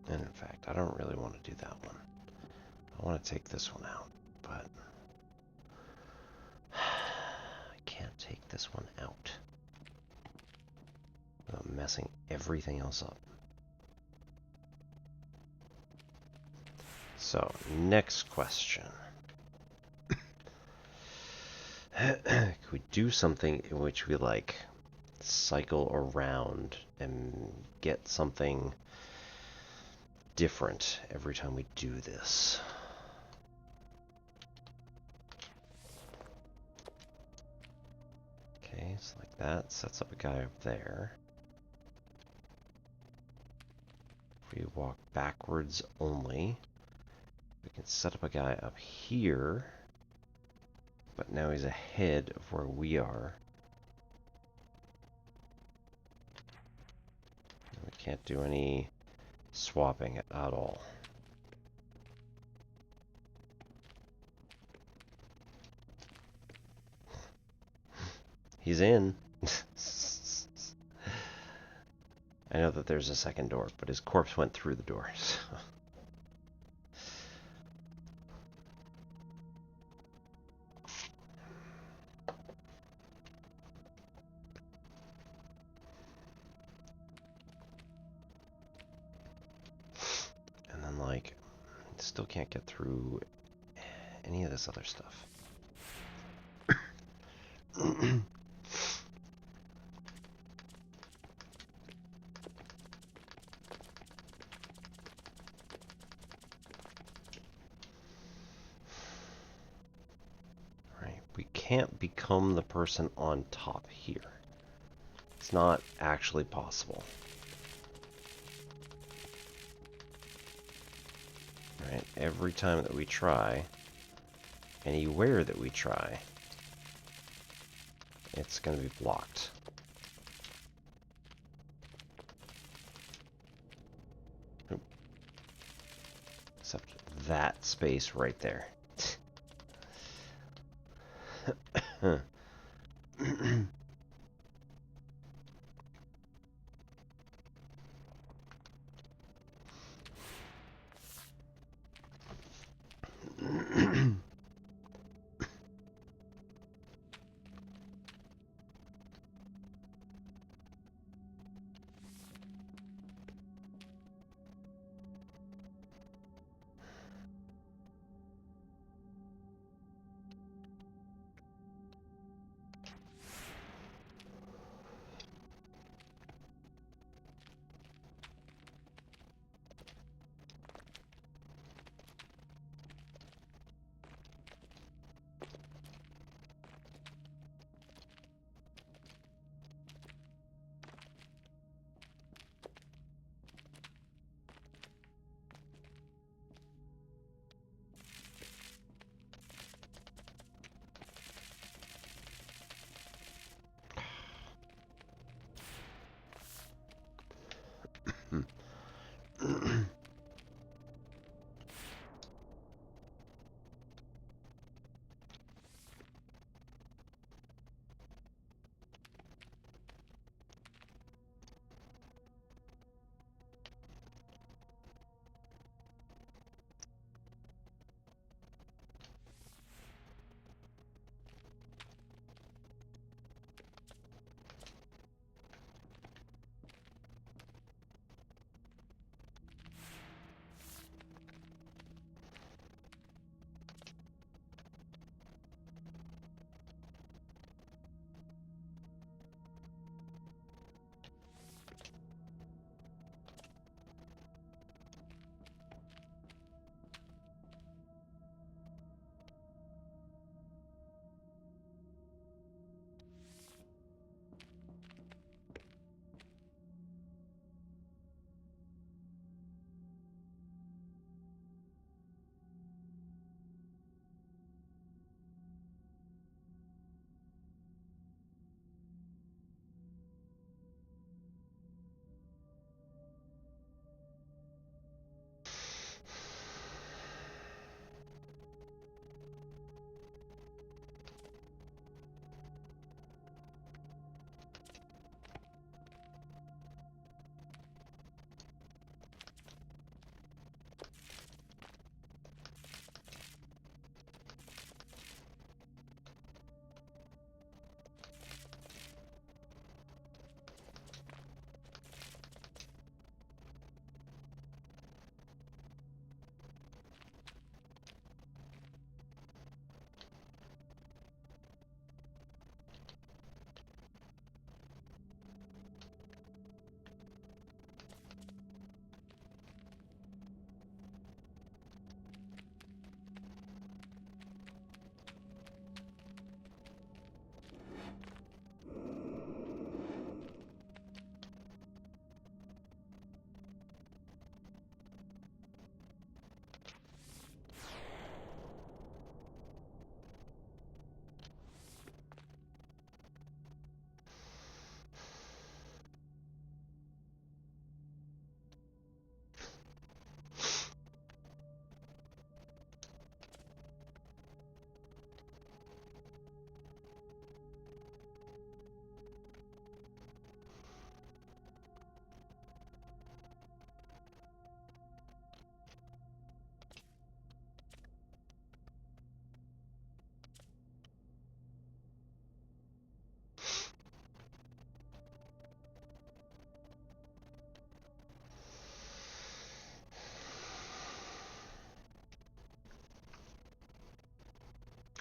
And in fact, I don't really want to do that one. I want to take this one out, but I can't take this one out without messing everything else up. So, next question. Could we do something in which we like cycle around and get something different every time we do this? Okay, so like that sets up a guy up there. If we walk backwards only, we can set up a guy up here, but now he's ahead of where we are. We can't do any swapping at all. He's in. I know that there's a second door, but his corpse went through the door. So. And then, like, still can't get through any of this other stuff. Right, we can't become the person on top here. It's not actually possible. Right, every time that we try, anywhere that we try, it's going to be blocked. Oop. Except that space right there.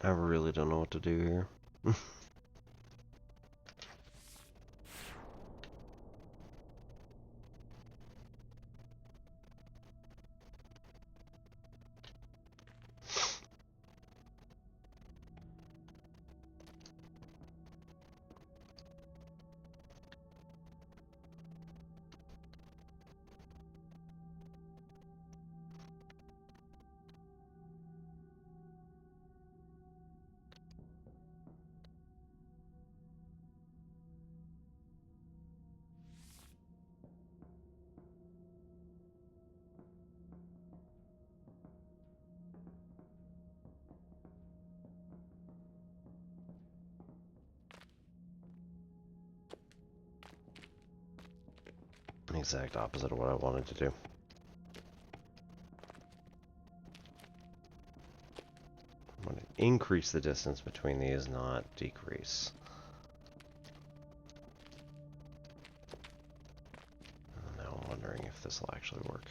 I really don't know what to do here. Exact opposite of what I wanted to do. I'm going to increase the distance between these, not decrease. Now I'm wondering if this will actually work.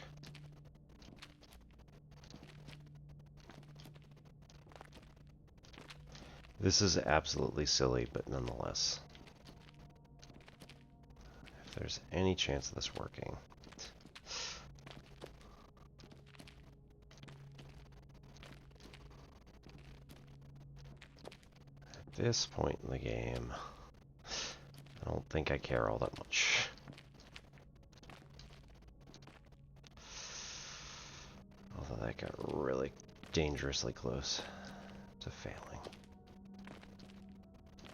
This is absolutely silly, but nonetheless. If there's any chance of this working. At this point in the game, I don't think I care all that much. Although that got really dangerously close to failing.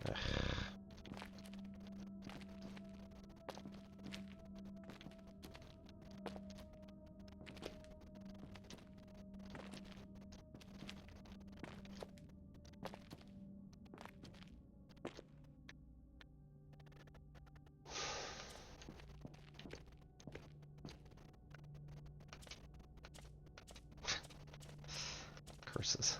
Ugh. Curses.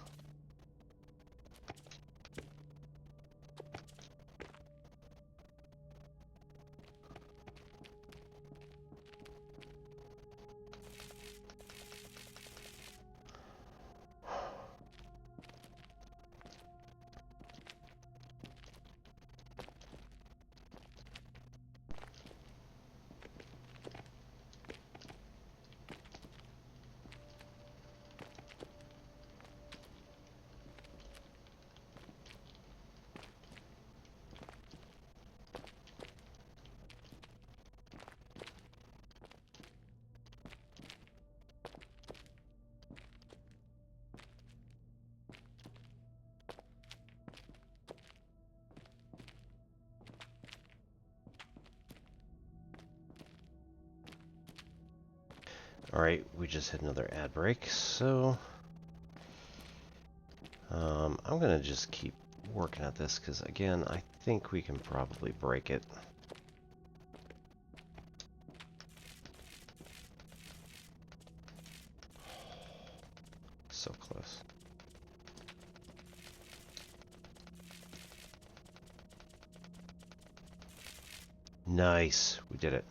Alright, we just hit another ad break, so I'm gonna just keep working at this because, again, I think we can probably break it. So close. Nice, we did it.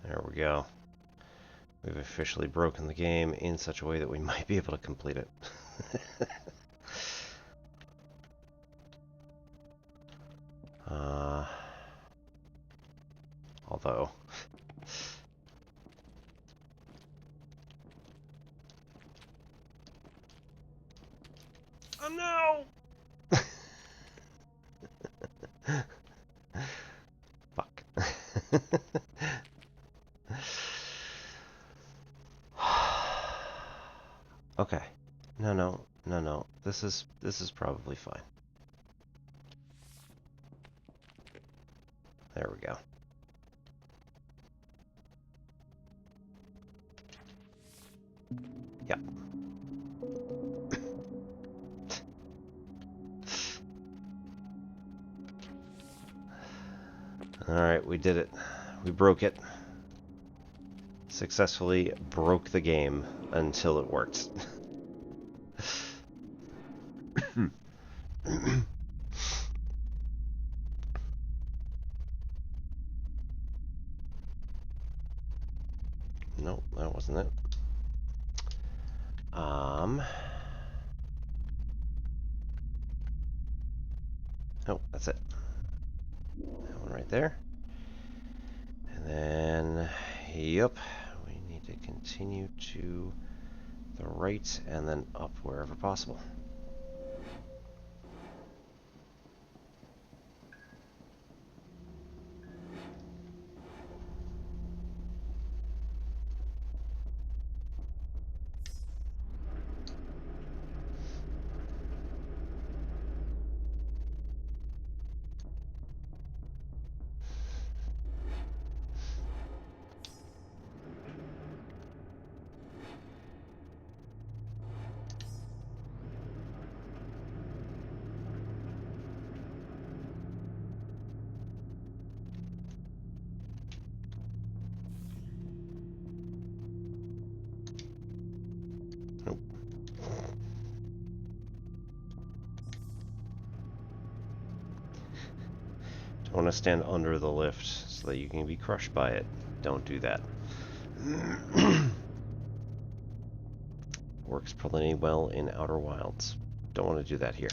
There we go. We've officially broken the game in such a way that we might be able to complete it. Although... Oh no! Fuck. Okay. No. This is probably fine. There we go. Yep. Alright, we did it. We broke it. Successfully broke the game until it worked. Nope, that wasn't it. Oh, that's it. That one right there. And then, yep, we need to continue to the right and then up wherever possible. Nope. Don't want to stand under the lift so that you can be crushed by it. Don't do that. Works plenty well in Outer Wilds. Don't want to do that here.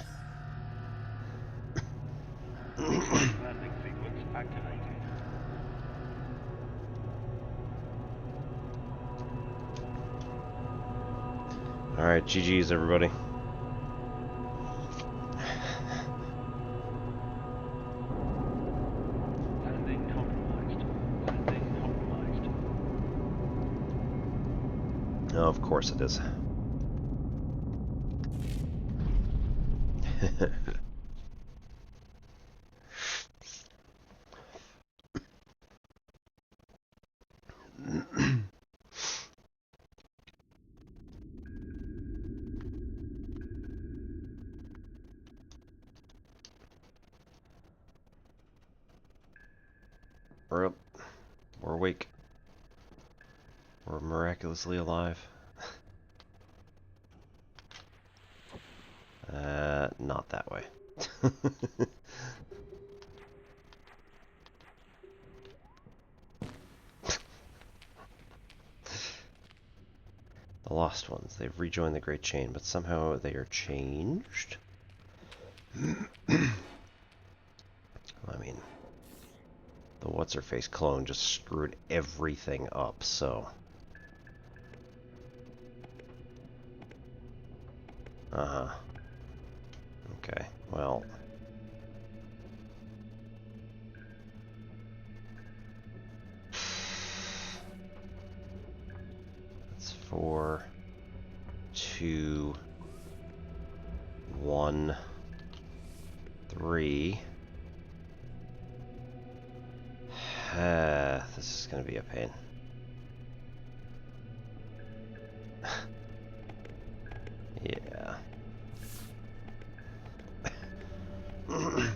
Landing sequence activated. Alright, GG's everybody. Landing compromised. Landing compromised. Oh, of course it is. We're up. We're awake. We're miraculously alive. Not that way. The lost ones. They've rejoined the Great Chain, but somehow they are changed. I mean, the what's-her-face clone just screwed everything up, so... Uh-huh. Okay, well... That's 4, 2, 1, 3... this is gonna be a pain. Yeah. Okay.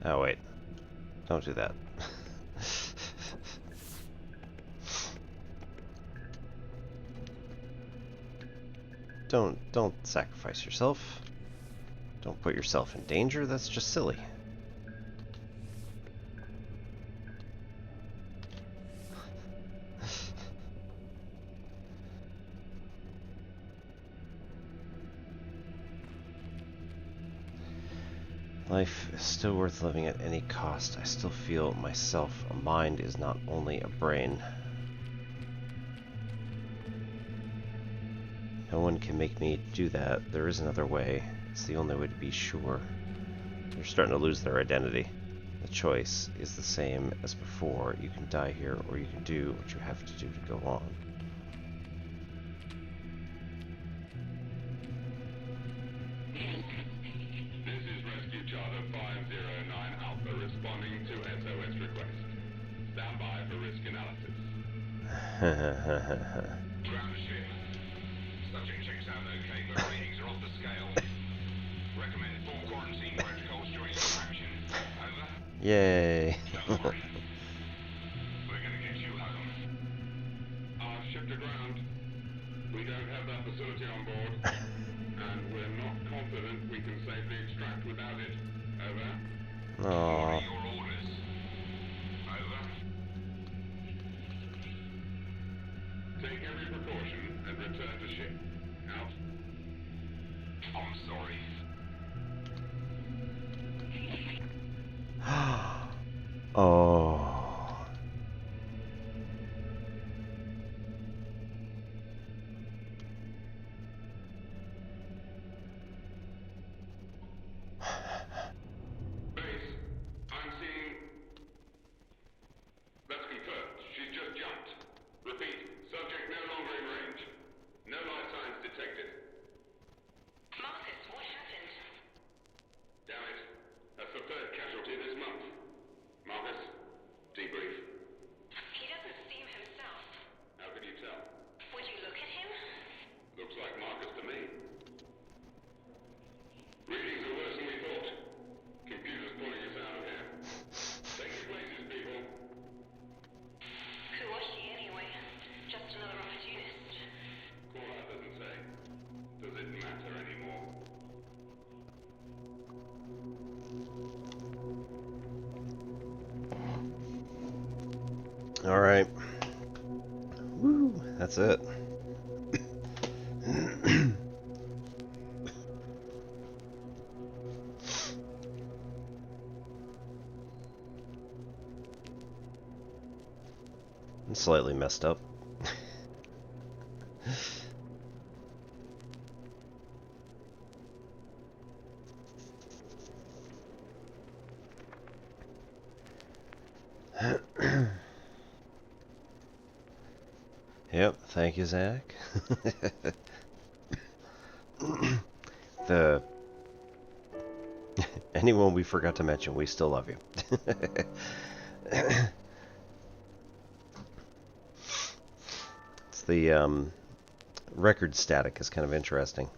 Oh wait, don't do that. Don't sacrifice yourself. Don't put yourself in danger, that's just silly. Life is still worth living at any cost. I still feel myself. A mind is not only a brain. No one can make me do that. There is another way. It's the only way to be sure. They're starting to lose their identity. The choice is the same as before. You can die here, or you can do what you have to do to go on. This is Rescue Charter 509 Alpha responding to SOS request. Stand by for risk analysis. Ground ship. Subject Yay. Don't worry. We're gonna get you home. Our ship to ground. We don't have that facility on board. And we're not confident we can safely extract without it. Over. What Aww. are your orders? Over. Take every precaution and return to ship. Out. I'm sorry. Oh. Base, I'm seeing... That's confirmed. She's just jumped. Repeat, subject no longer in range. No life signs detected. Marcus, what happened? Damn it. That's the third casualty this month. Marcus, debrief. He doesn't seem himself. How can you tell? Would you look at him? Looks like Marcus to me. Readings are worse than we thought. Computer's pulling us out of here. Take your places, people. Who was she anyway? Just another opportunist. Call out doesn't say. Does it matter anymore? Alright. Woo, that's it. I'm slightly messed up. Yep, thank you, Zach. Anyone we forgot to mention, we still love you. It's the record static is kind of interesting.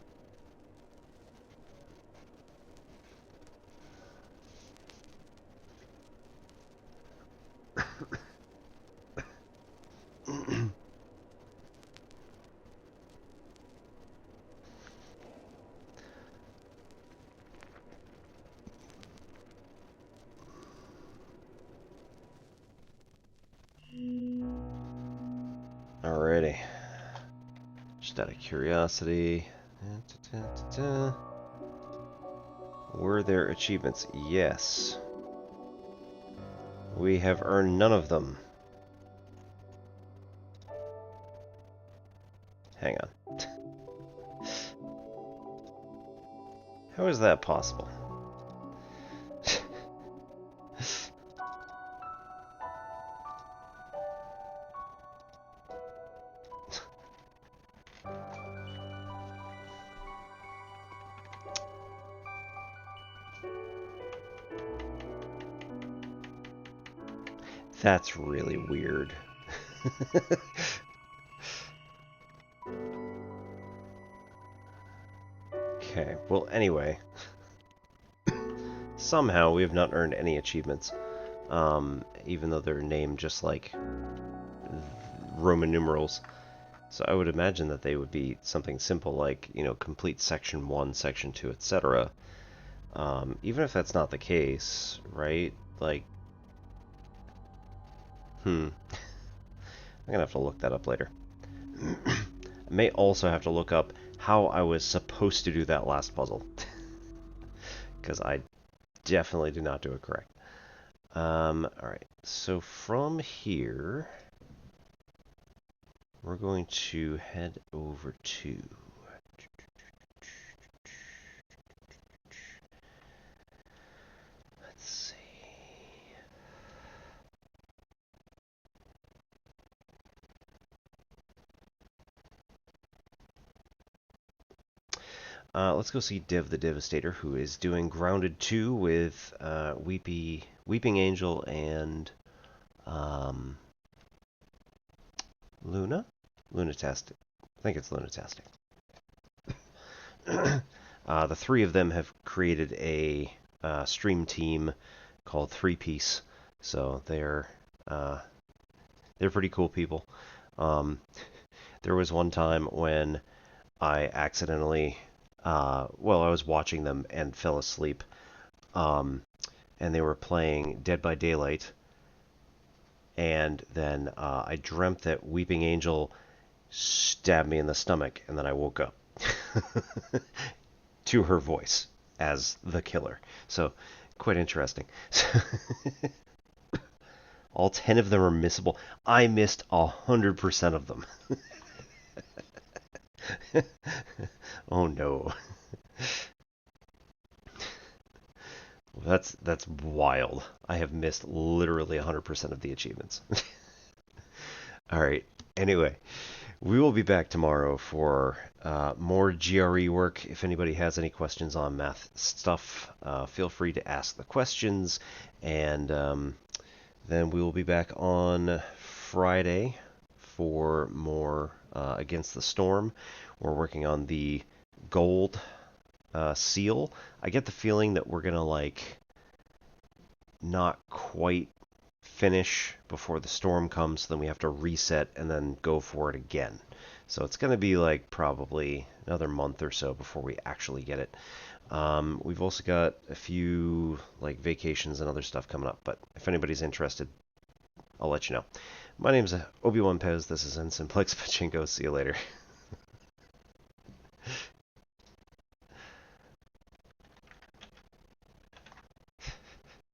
Alrighty. Just out of curiosity. Were there achievements? Yes. We have earned none of them. Hang on. How is that possible? That's really weird. Okay, well, anyway. Somehow we have not earned any achievements. Even though they're named just like Roman numerals. So I would imagine that they would be something simple like, you know, complete section 1, section 2, etc. Even if that's not the case, right? Like, I'm gonna have to look that up later. I may also have to look up how I was supposed to do that last puzzle. Because I definitely did not do it correct. Alright, so from here, we're going to head over to... Let's see... let's go see Div the Devastator, who is doing Grounded 2 with Weeping Angel and Luna? Lunatastic. I think it's Lunatastic. The three of them have created a stream team called Three Piece. So they're pretty cool people. There was one time when I accidentally, I was watching them and fell asleep, and they were playing Dead by Daylight, and then I dreamt that Weeping Angel stabbed me in the stomach, and then I woke up to her voice as the killer. So, quite interesting. All 10 of them are missable. I missed 100% of them. Oh no. That's wild. I have missed literally 100% of the achievements. Alright, anyway, we will be back tomorrow for more GRE work. If anybody has any questions on math stuff, feel free to ask the questions, and then we will be back on Friday for more Against the Storm. We're working on the gold seal. I get the feeling that we're gonna not quite finish before the storm comes, so then we have to reset and then go for it again. So it's gonna be probably another month or so before we actually get it. We've also got a few vacations and other stuff coming up, but if anybody's interested, I'll let you know. My name's Obi-Wan Pez. This is Ensign Plex Pachinko. See you later.